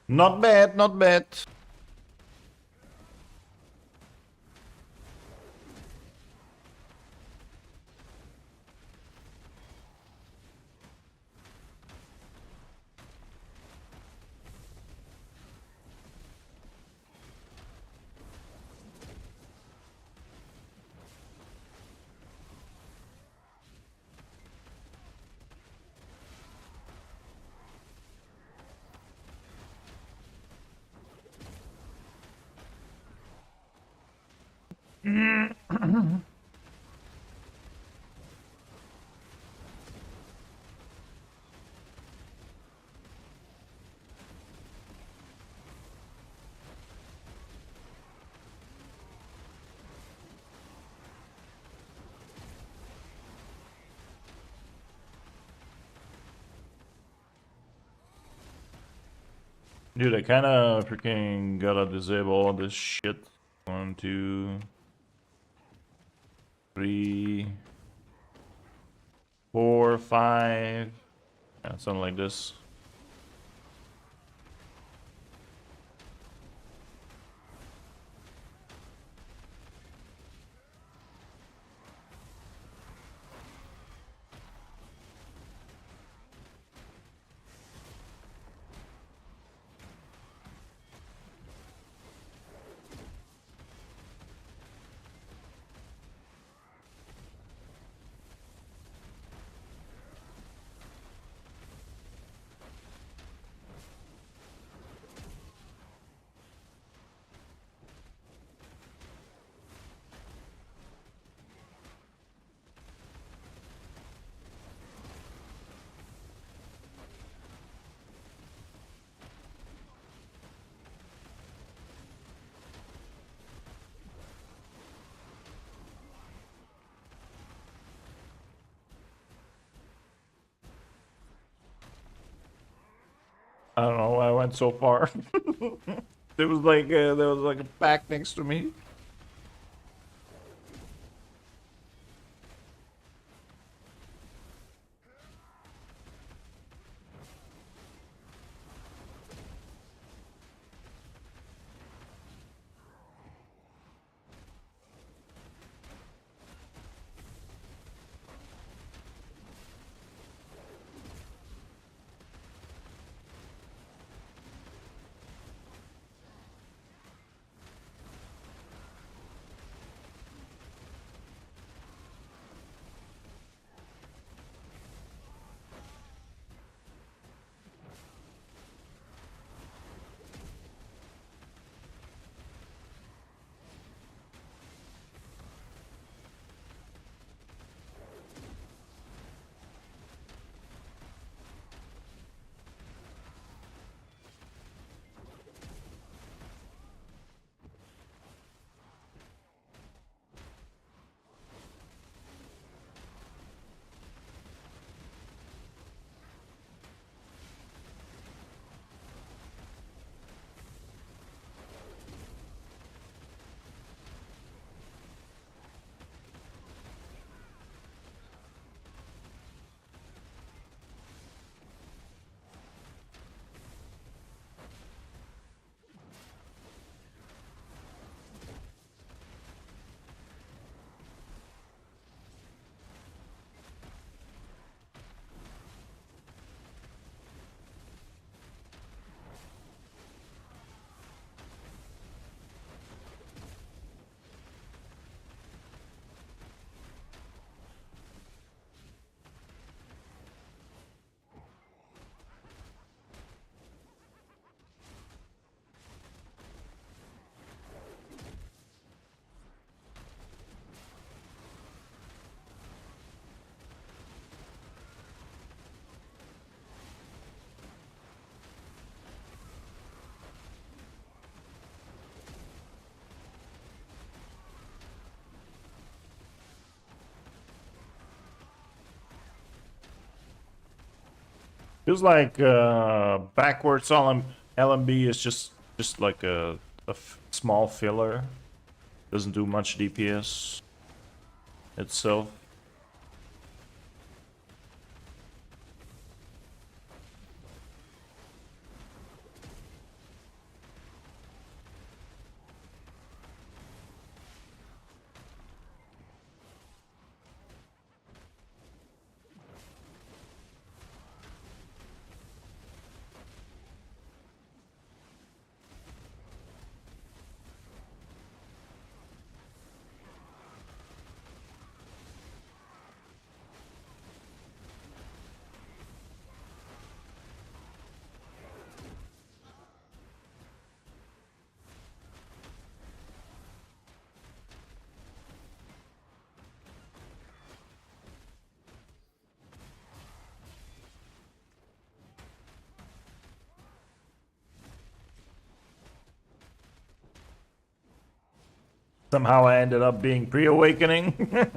Not bad, not bad. Dude, I kinda freaking gotta disable all this shit. 1, 2, 3, 4, 5. Yeah, something like this. I don't know why I went so far. There was like a pack next to me. Feels like backwards LMB is just like a small filler. Doesn't do much DPS itself. Somehow I ended up being pre-awakening.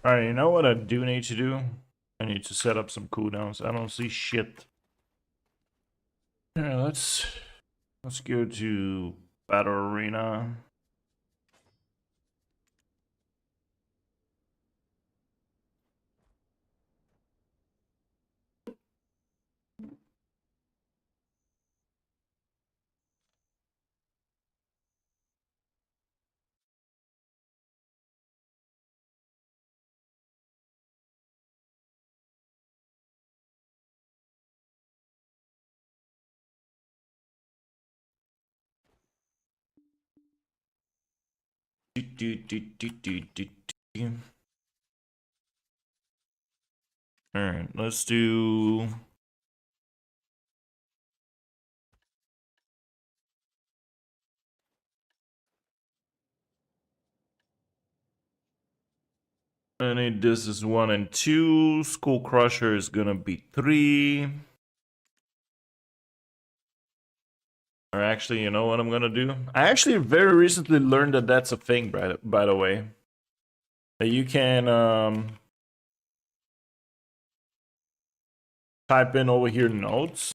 Alright, you know what I do need to do? I need to set up some cooldowns. I don't see shit. Alright, let's go to Battle Arena. Alright, let's do... I need this is 1 and 2. Skull Crusher is gonna be 3. Or actually, you know what I'm gonna do? I actually very recently learned that that's a thing, by the way. That you can type in over here notes.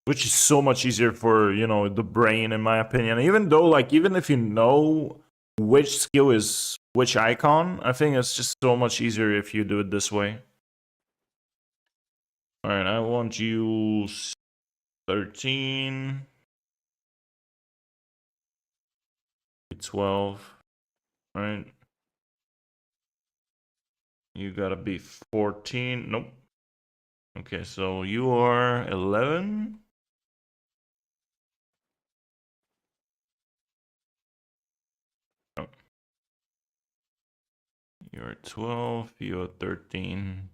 Which is so much easier for, you know, the brain, in my opinion. Even though, like, even if you know which skill is which icon, I think it's just so much easier if you do it this way. Alright, I want you 13. 12. Right. You gotta be 14. Nope. Okay, so you are 11. Oh. You're 12. You're 13.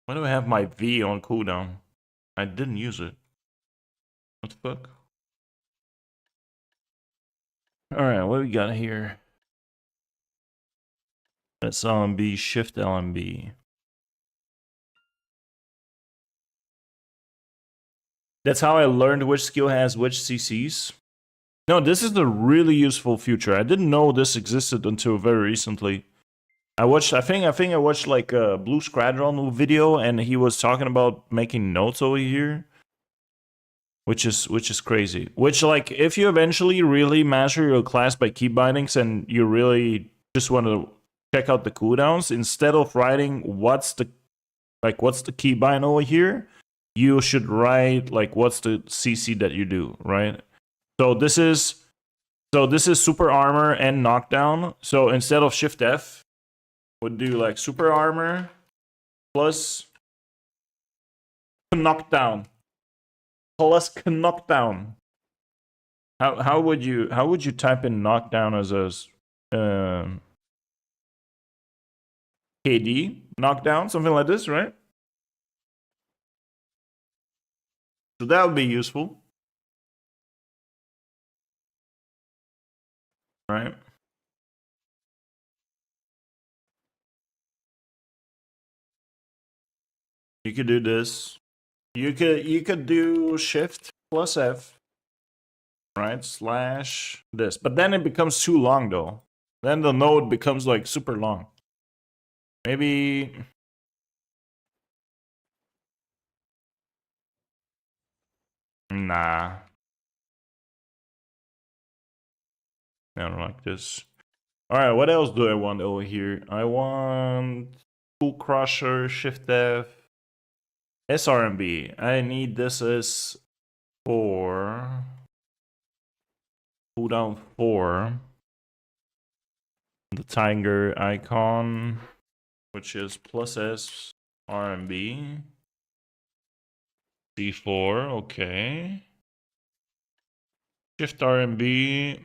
Why do I have my V on cooldown? I didn't use it. What the fuck? Alright, what we got here? That's LMB, shift LMB. That's how I learned which skill has which CCs. No, this is a really useful feature. I didn't know this existed until very recently. I think I watched like a Blue Squadron video, and he was talking about making notes over here, which is crazy. Which, like, if you eventually really master your class by key bindings and you really just want to check out the cooldowns, instead of writing what's the key bind over here, you should write like what's the CC that you do, right? So this is super armor and knockdown. So instead of shift F, would do like super armor plus knockdown plus knockdown. How would you type in knockdown as a KD knockdown, something like this, right? So that would be useful, right? You could do this. You could do shift plus F, right? Slash this. But then it becomes too long though. Then the node becomes like super long. Maybe nah. I don't like this. Alright, what else do I want over here? I want Tool Crusher, Shift F, SRMB. I need this as 4. Cooldown 4. The Tiger icon, which is plus S RMB. C4, okay. Shift RMB.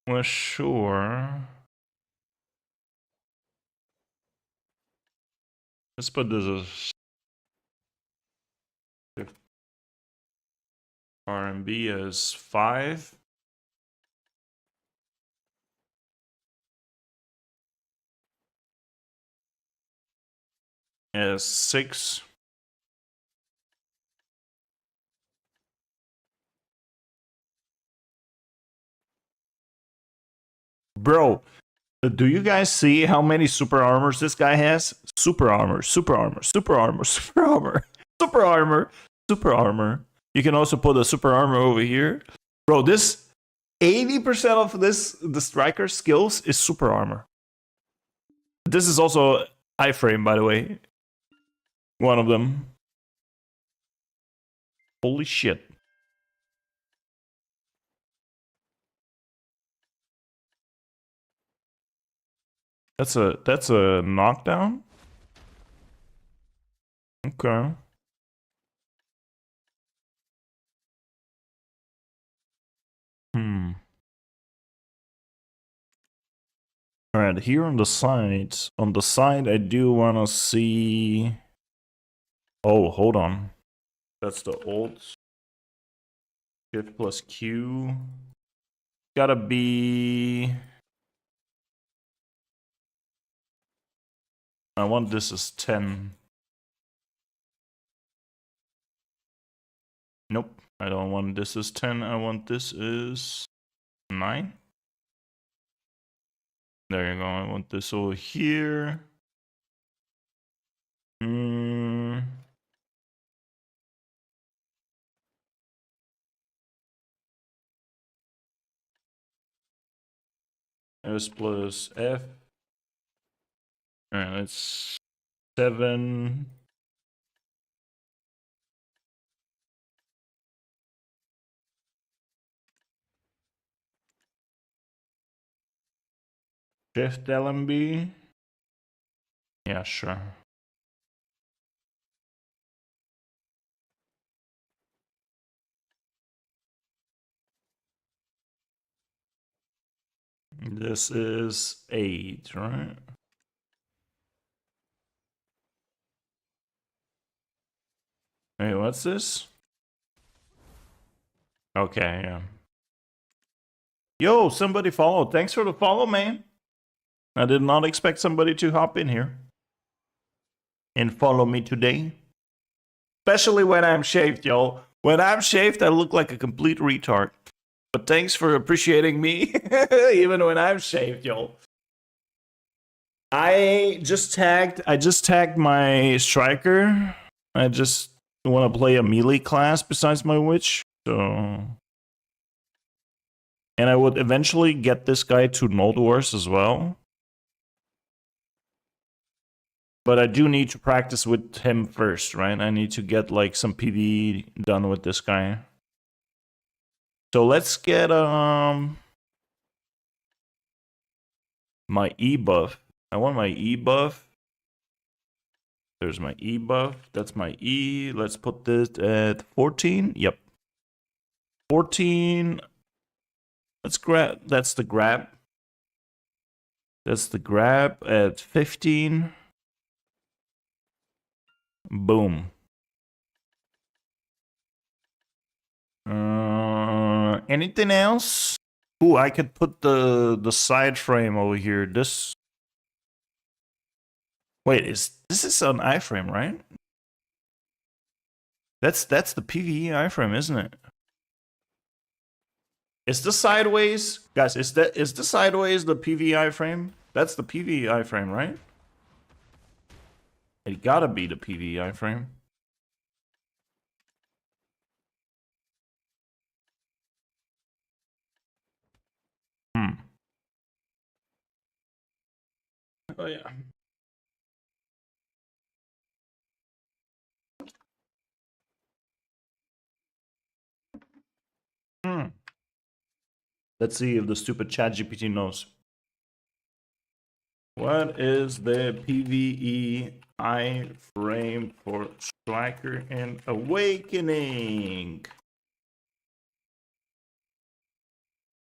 Well, sure. Let's put this as RMB as 5. As 6. Bro, do you guys see how many super armors this guy has? Super armor, super armor, super armor, super armor, super armor, super armor. You can also put a super armor over here. Bro, this 80% of the striker skills is super armor. This is also iframe, by the way. One of them. Holy shit. That's a knockdown? Okay. Alright, here on the side, I do want to see... Oh, hold on. That's the old. Shift plus Q. Gotta be... I want this as 10. Nope, I don't want this as 10. I want this as 9. There you go. I want this over here. S plus F. Alright, it's 7. Shift LMB. Yeah, sure. This is 8, right? Hey, what's this? Okay, yeah. Yo, somebody follow. Thanks for the follow, man. I did not expect somebody to hop in here and follow me today. Especially when I'm shaved, yo. When I'm shaved, I look like a complete retard. But thanks for appreciating me, even when I'm shaved, yo. I just tagged my striker. I just want to play a melee class besides my witch, so. And I would eventually get this guy to Node Wars as well. But I do need to practice with him first, right? I need to get like some PvE done with this guy. So let's get my E buff. I want my E buff. There's my E buff. That's my E. Let's put this at 14. Yep. 14. Let's grab. That's the grab. That's the grab at 15. Boom. Anything else? Ooh, I could put the side frame over here. This. Wait, this is an iframe, right? That's the PvE iframe, isn't it? Is the sideways, guys? Is the sideways the PvE iframe? That's the PvE iframe, right? It gotta be the PvE iframe. Oh yeah. Let's see if the stupid ChatGPT knows. What is the PvE iframe for Striker and Awakening?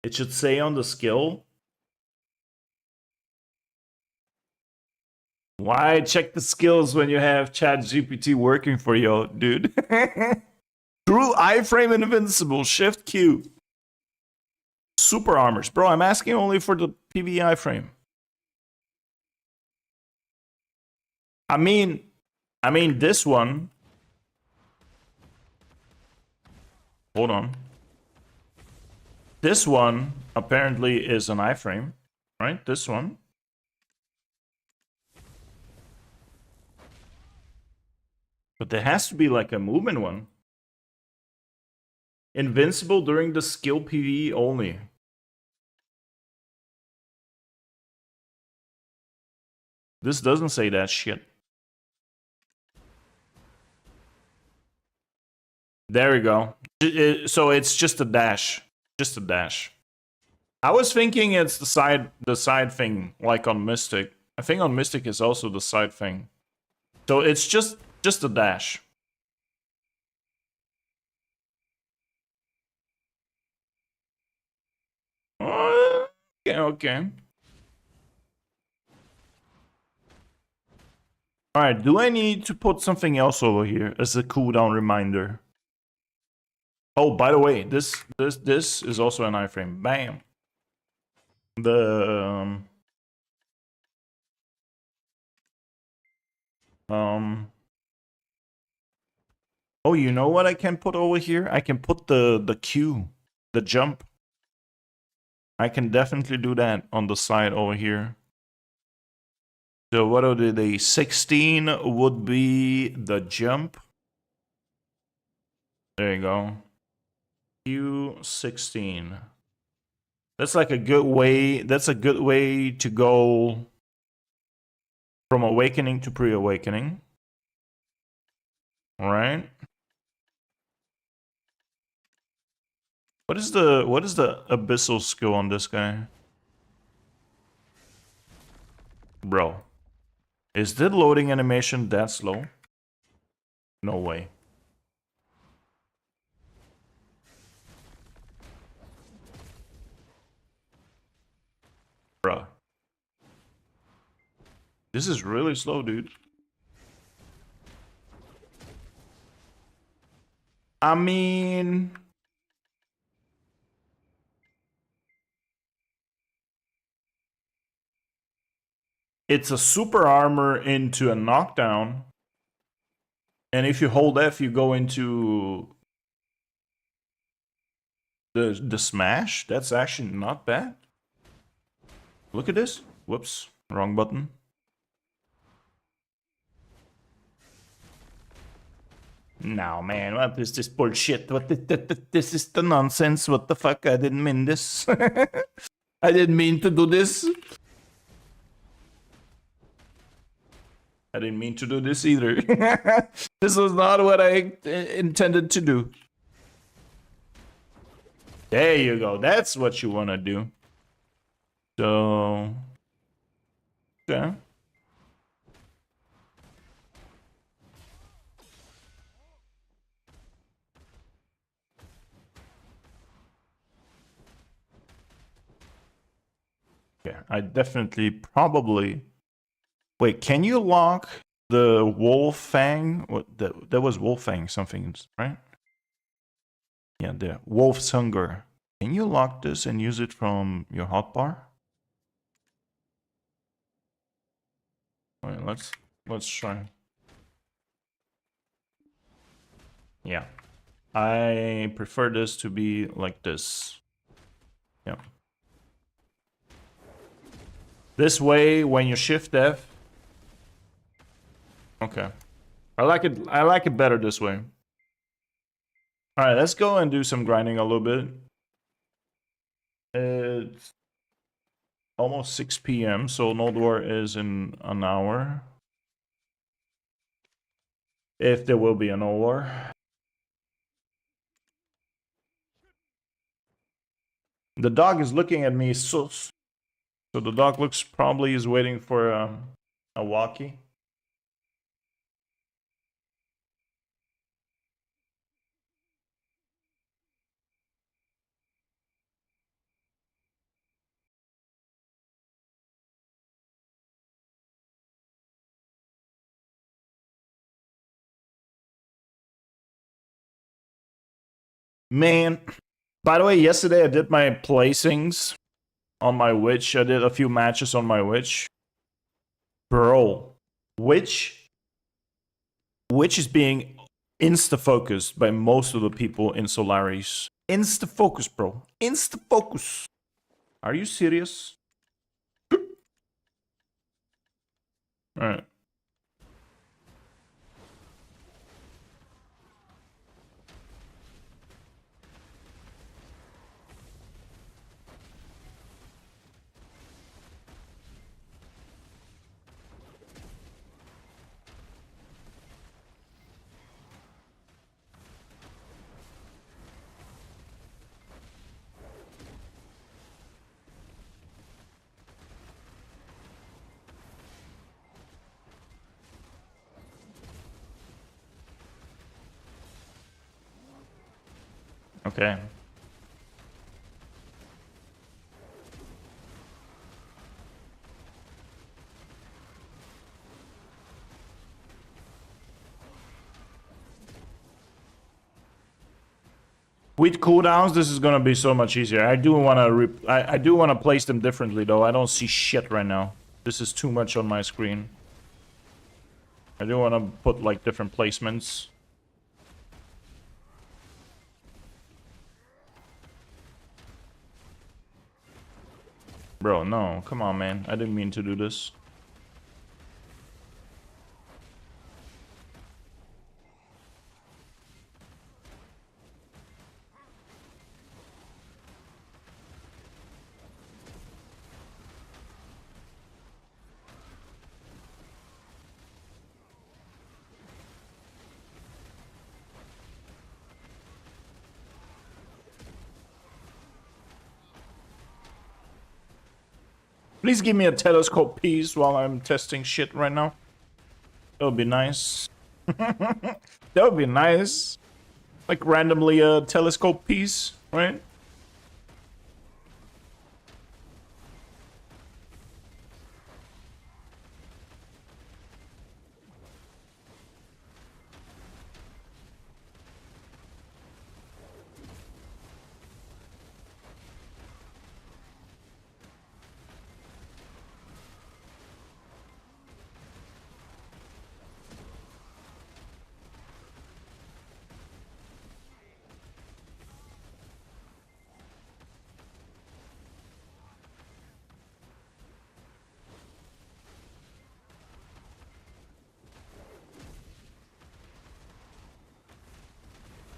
It should say on the skill. Why check the skills when you have ChatGPT working for you, dude? True iframe invincible, shift Q. Super armors. Bro, I'm asking only for the PvE iframe. I mean this one. Hold on. This one apparently is an iframe, right? This one. But there has to be like a movement one. Invincible during the skill PvE only. This doesn't say that shit. There we go. So it's just a dash. Just a dash. I was thinking it's the side thing, like on Mystic. I think on Mystic is also the side thing. So it's just a dash. Okay. Alright, do I need to put something else over here as a cooldown reminder? Oh, by the way, this is also an iframe. Bam. The oh, you know what I can put over here? I can put the Q, the jump. I can definitely do that on the side over here. So what are they? 16 would be the jump. There you go. Q16. That's like a good way. That's a good way to go from awakening to pre-awakening. All right. What is the abyssal skill on this guy? Bro. Is the loading animation that slow? No way. Bruh. This is really slow, dude. I mean... it's a super armor into a knockdown. And if you hold F, you go into the smash. That's actually not bad. Look at this. Whoops, wrong button. No, man, what is this bullshit? This is the nonsense. What the fuck? I didn't mean this. I didn't mean to do this. I didn't mean to do this either. This was not what I intended to do. There you go. That's what you want to do. So, okay. Yeah, I definitely probably... Wait, can you lock the Wolf Fang? What, that was Wolf Fang something, right? Yeah, the Wolf's Hunger. Can you lock this and use it from your hotbar? Wait, let's try. Yeah. I prefer this to be like this. Yeah. This way, when you shift F. Okay. I like it better this way. Alright, let's go and do some grinding a little bit. It's almost 6 p.m., so Noldor is in an hour. If there will be an war. The dog is looking at me, so the dog looks probably is waiting for a walkie. Man, by the way, yesterday I did my placings on my witch. I did a few matches on my witch. Bro, witch is being insta-focused by most of the people in Solaris. Insta-focus, bro. Insta-focus. Are you serious? Alright. Okay. With cooldowns, this is gonna be so much easier. I do wanna place them differently though. I don't see shit right now. This is too much on my screen. I do wanna put like different placements. Bro, no, come on, man. I didn't mean to do this. Please give me a telescope piece while I'm testing shit right now. That would be nice. That would be nice. Like randomly a telescope piece, right?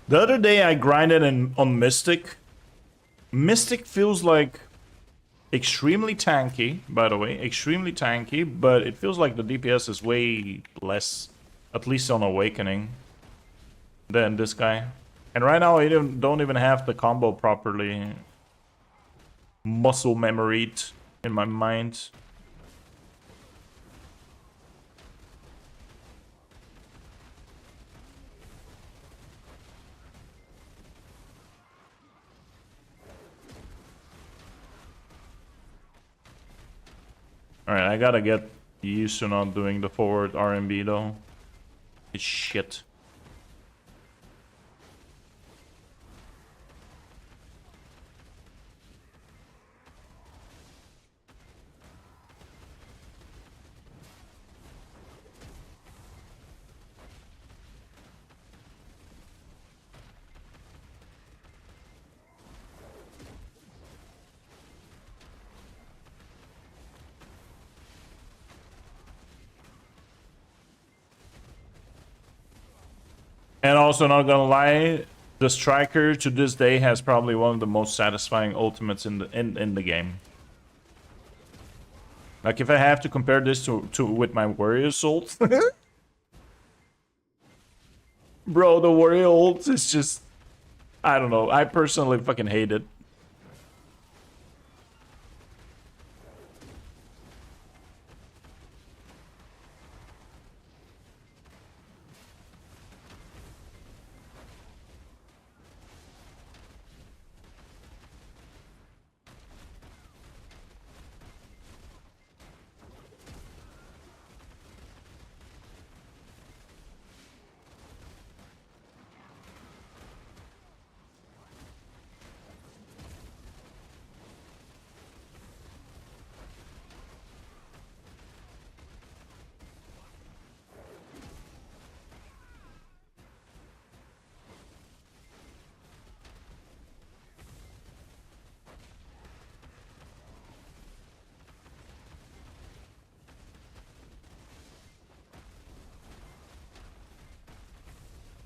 The other day I grinded on Mystic. Mystic feels like extremely tanky, by the way, extremely tanky, but it feels like the DPS is way less, at least on Awakening, than this guy. And right now I don't even have the combo properly muscle memoried in my mind. Alright, I gotta get used to not doing the forward RMB though. It's shit. And also, not gonna lie, the Striker to this day has probably one of the most satisfying ultimates in the game. Like if I have to compare this to with my Warrior ult, bro, the Warrior ult is just, I don't know. I personally fucking hate it.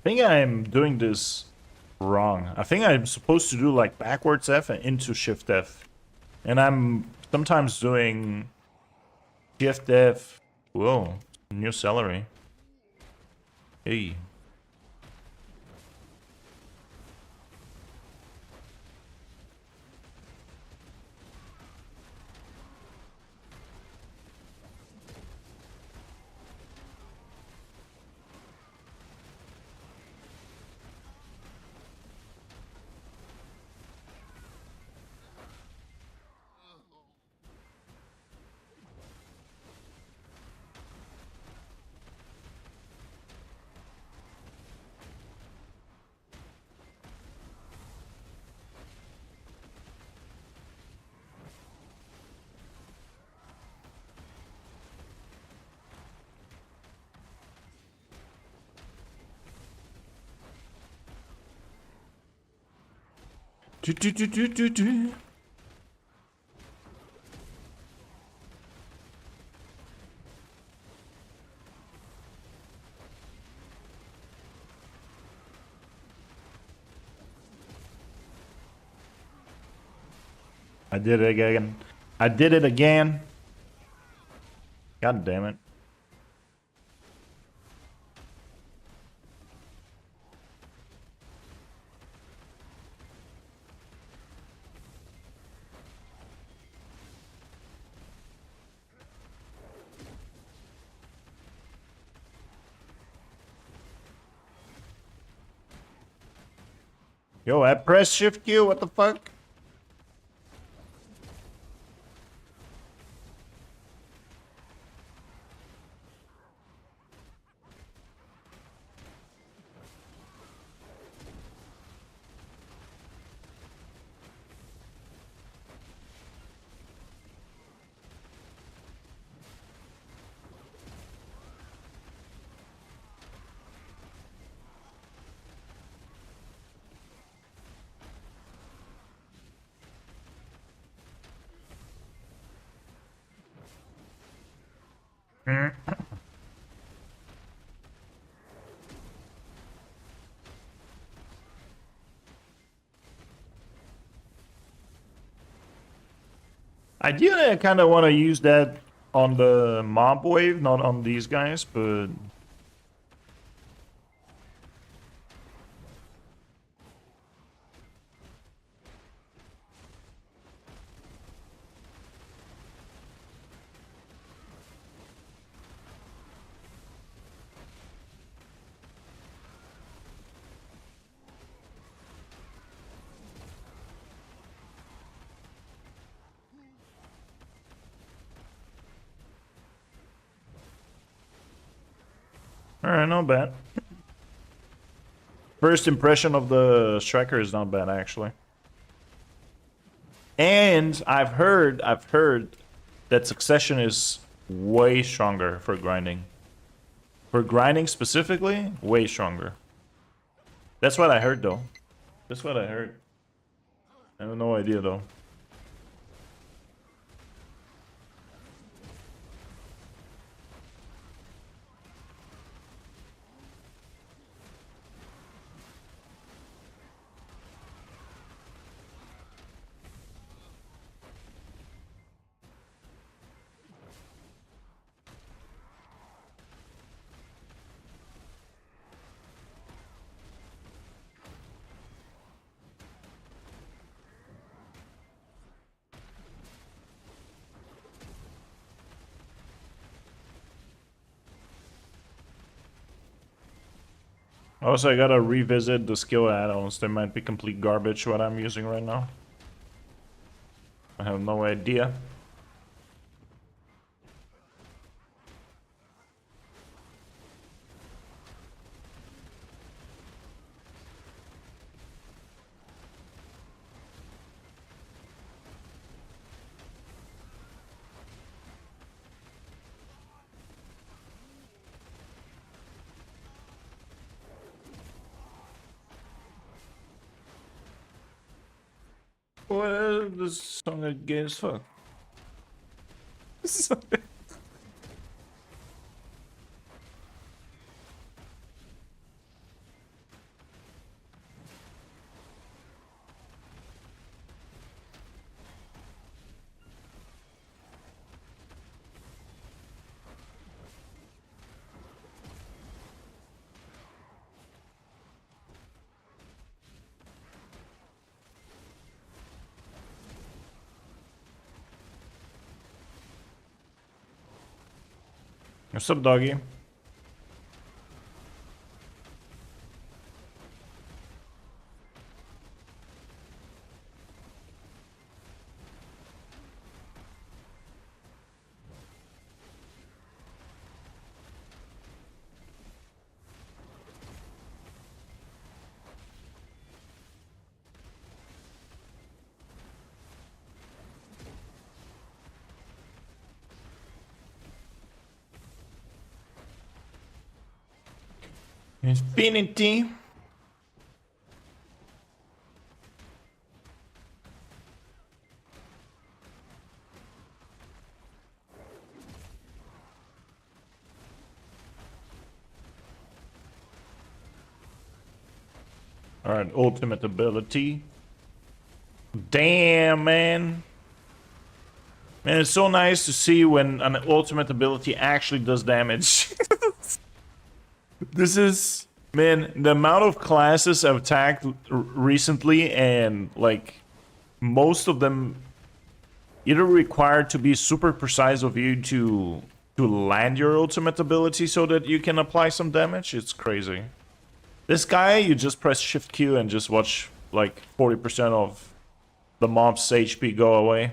I think I'm doing this wrong. I think I'm supposed to do like backwards F and into shift F. And I'm sometimes doing shift F. Whoa, new celery. Hey. Do. I did it again. I did it again. God damn it. Yo, I press shift Q, what the fuck? Ideally, I kind of want to use that on the mob wave, not on these guys, but... Alright, not bad. First impression of the striker is not bad, actually. And I've heard that Succession is way stronger for grinding. For grinding specifically, way stronger. That's what I heard, though. That's what I heard. I have no idea, though. Also, I gotta revisit the skill add-ons. They might be complete garbage what I'm using right now. I have no idea. What this song is gay as fuck. What's up, doggy? Infinity. Alright, ultimate ability. Damn, man. Man, it's so nice to see when an ultimate ability actually does damage. This is... Man, the amount of classes I've attacked recently, and like most of them either require to be super precise of you to land your ultimate ability so that you can apply some damage. It's crazy. This guy, you just press Shift Q and just watch like 40% of the mob's HP go away,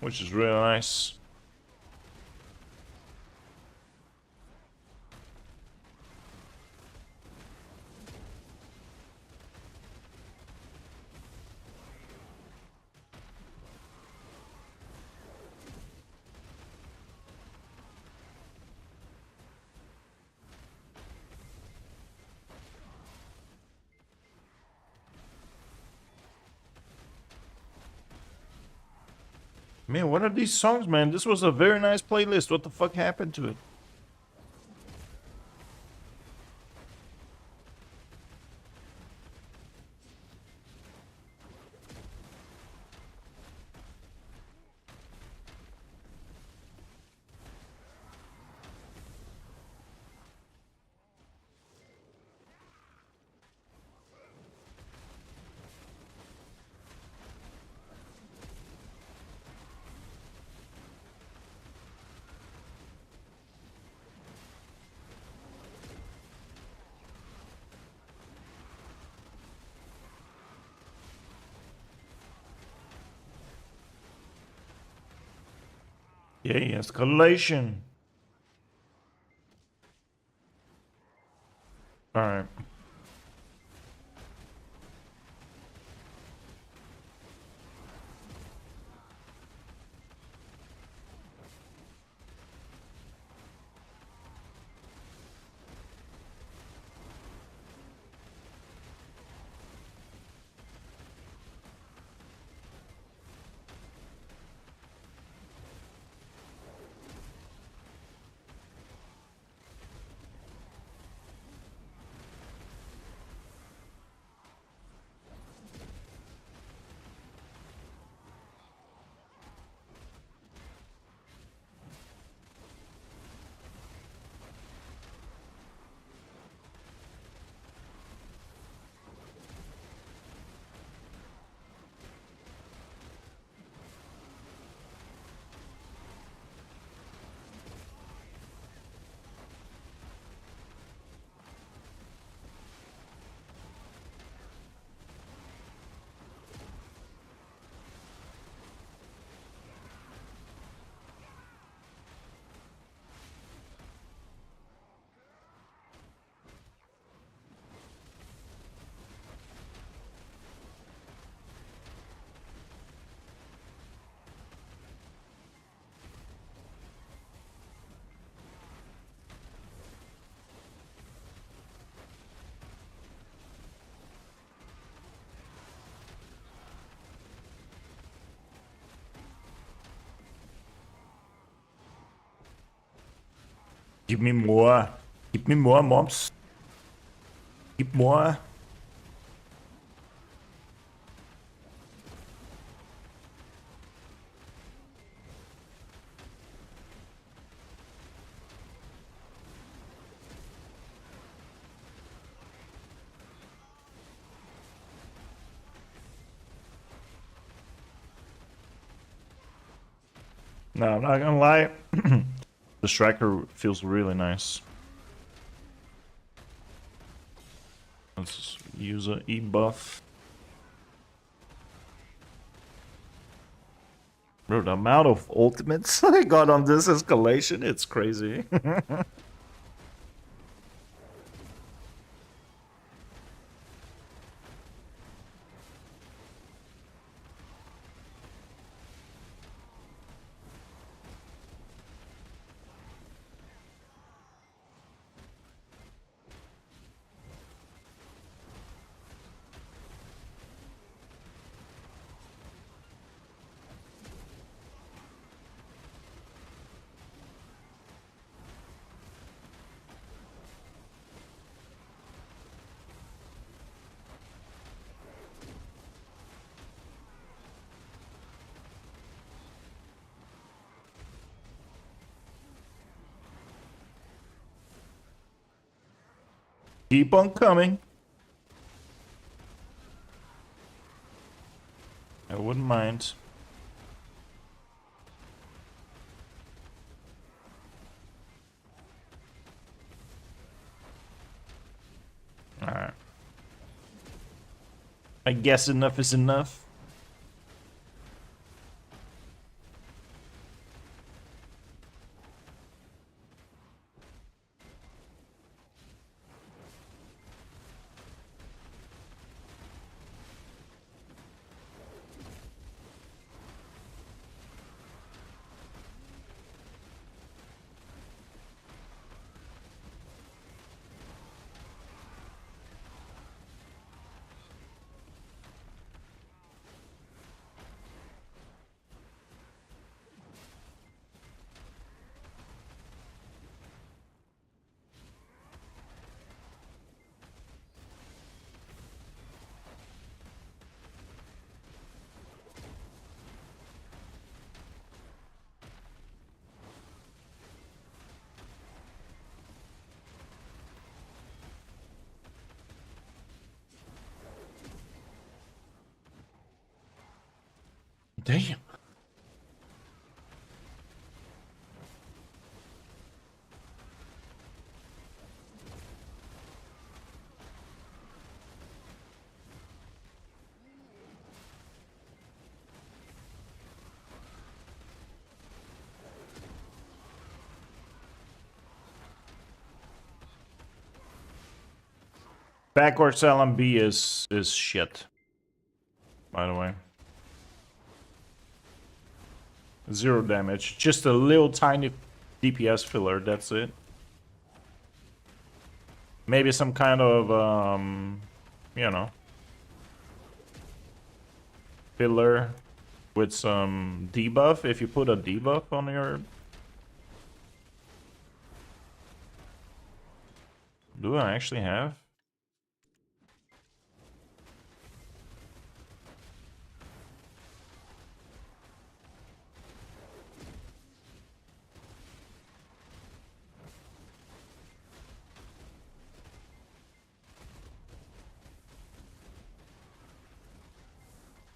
which is really nice. Man, what are these songs, man? This was a very nice playlist. What the fuck happened to it? Yay, escalation. Alright. Give me more. Give me more, mobs. Keep more. No, I'm not gonna lie. The striker feels really nice. Let's use a E buff. Bro, the amount of ultimates I got on this escalation, it's crazy. Keep on coming. I wouldn't mind. Alright. I guess enough is enough. Damn. Backwards LMB is shit. By the way. 0 damage. Just a little tiny DPS filler, that's it. Maybe some kind of, you know, filler with some debuff. If you put a debuff on your... Do I actually have?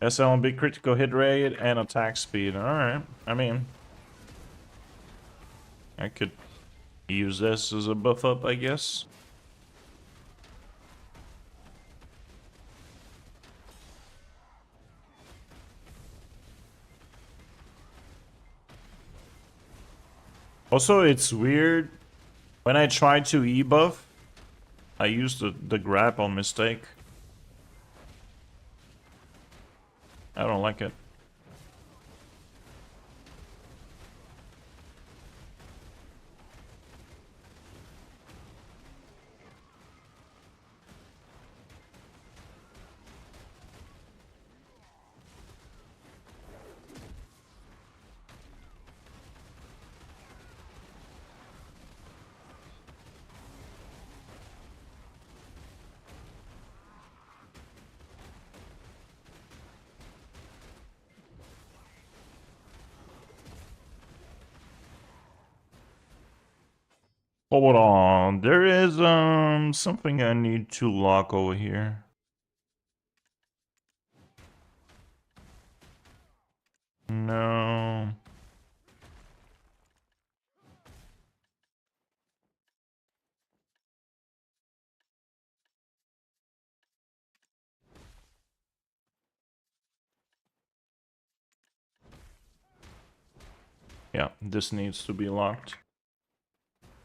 SLMB critical hit rate and attack speed. Alright, I mean... I could use this as a buff up, I guess. Also, it's weird. When I try to E-buff, I used the grab on mistake. I don't like it. Hold on, there is something I need to lock over here. No. Yeah, this needs to be locked.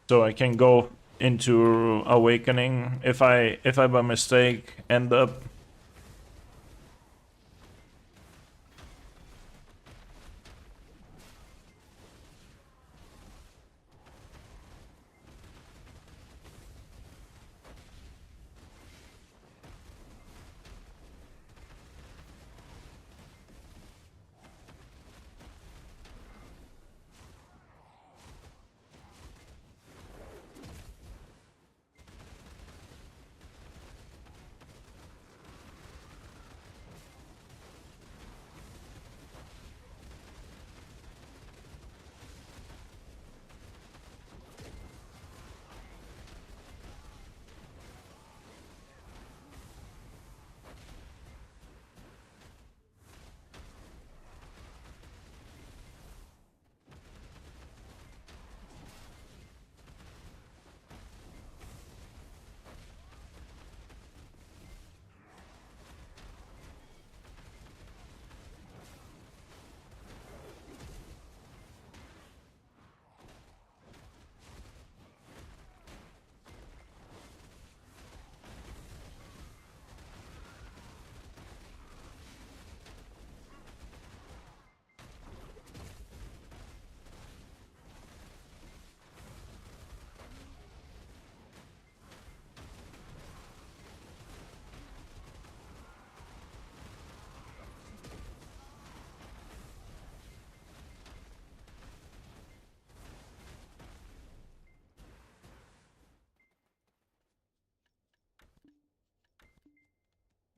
So I can go into Awakening if I by mistake end up...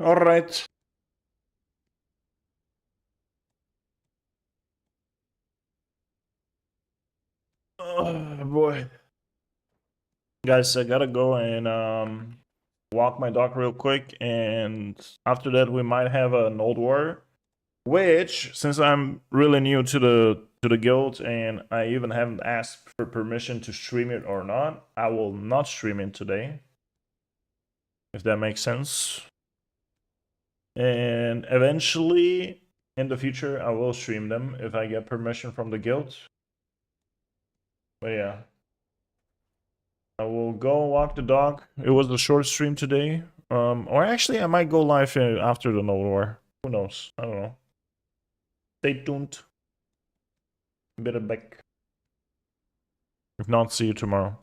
Alright. Oh boy. Guys, I gotta go and walk my dog real quick, and after that we might have an old war. Which, since I'm really new to the guild and I even haven't asked for permission to stream it or not, I will not stream it today. If that makes sense. And eventually, in the future, I will stream them if I get permission from the guild. But yeah. I will go walk the dog. It was a short stream today. Or actually, I might go live after the Node War. Who knows? I don't know. Stay tuned. Better back. If not, see you tomorrow.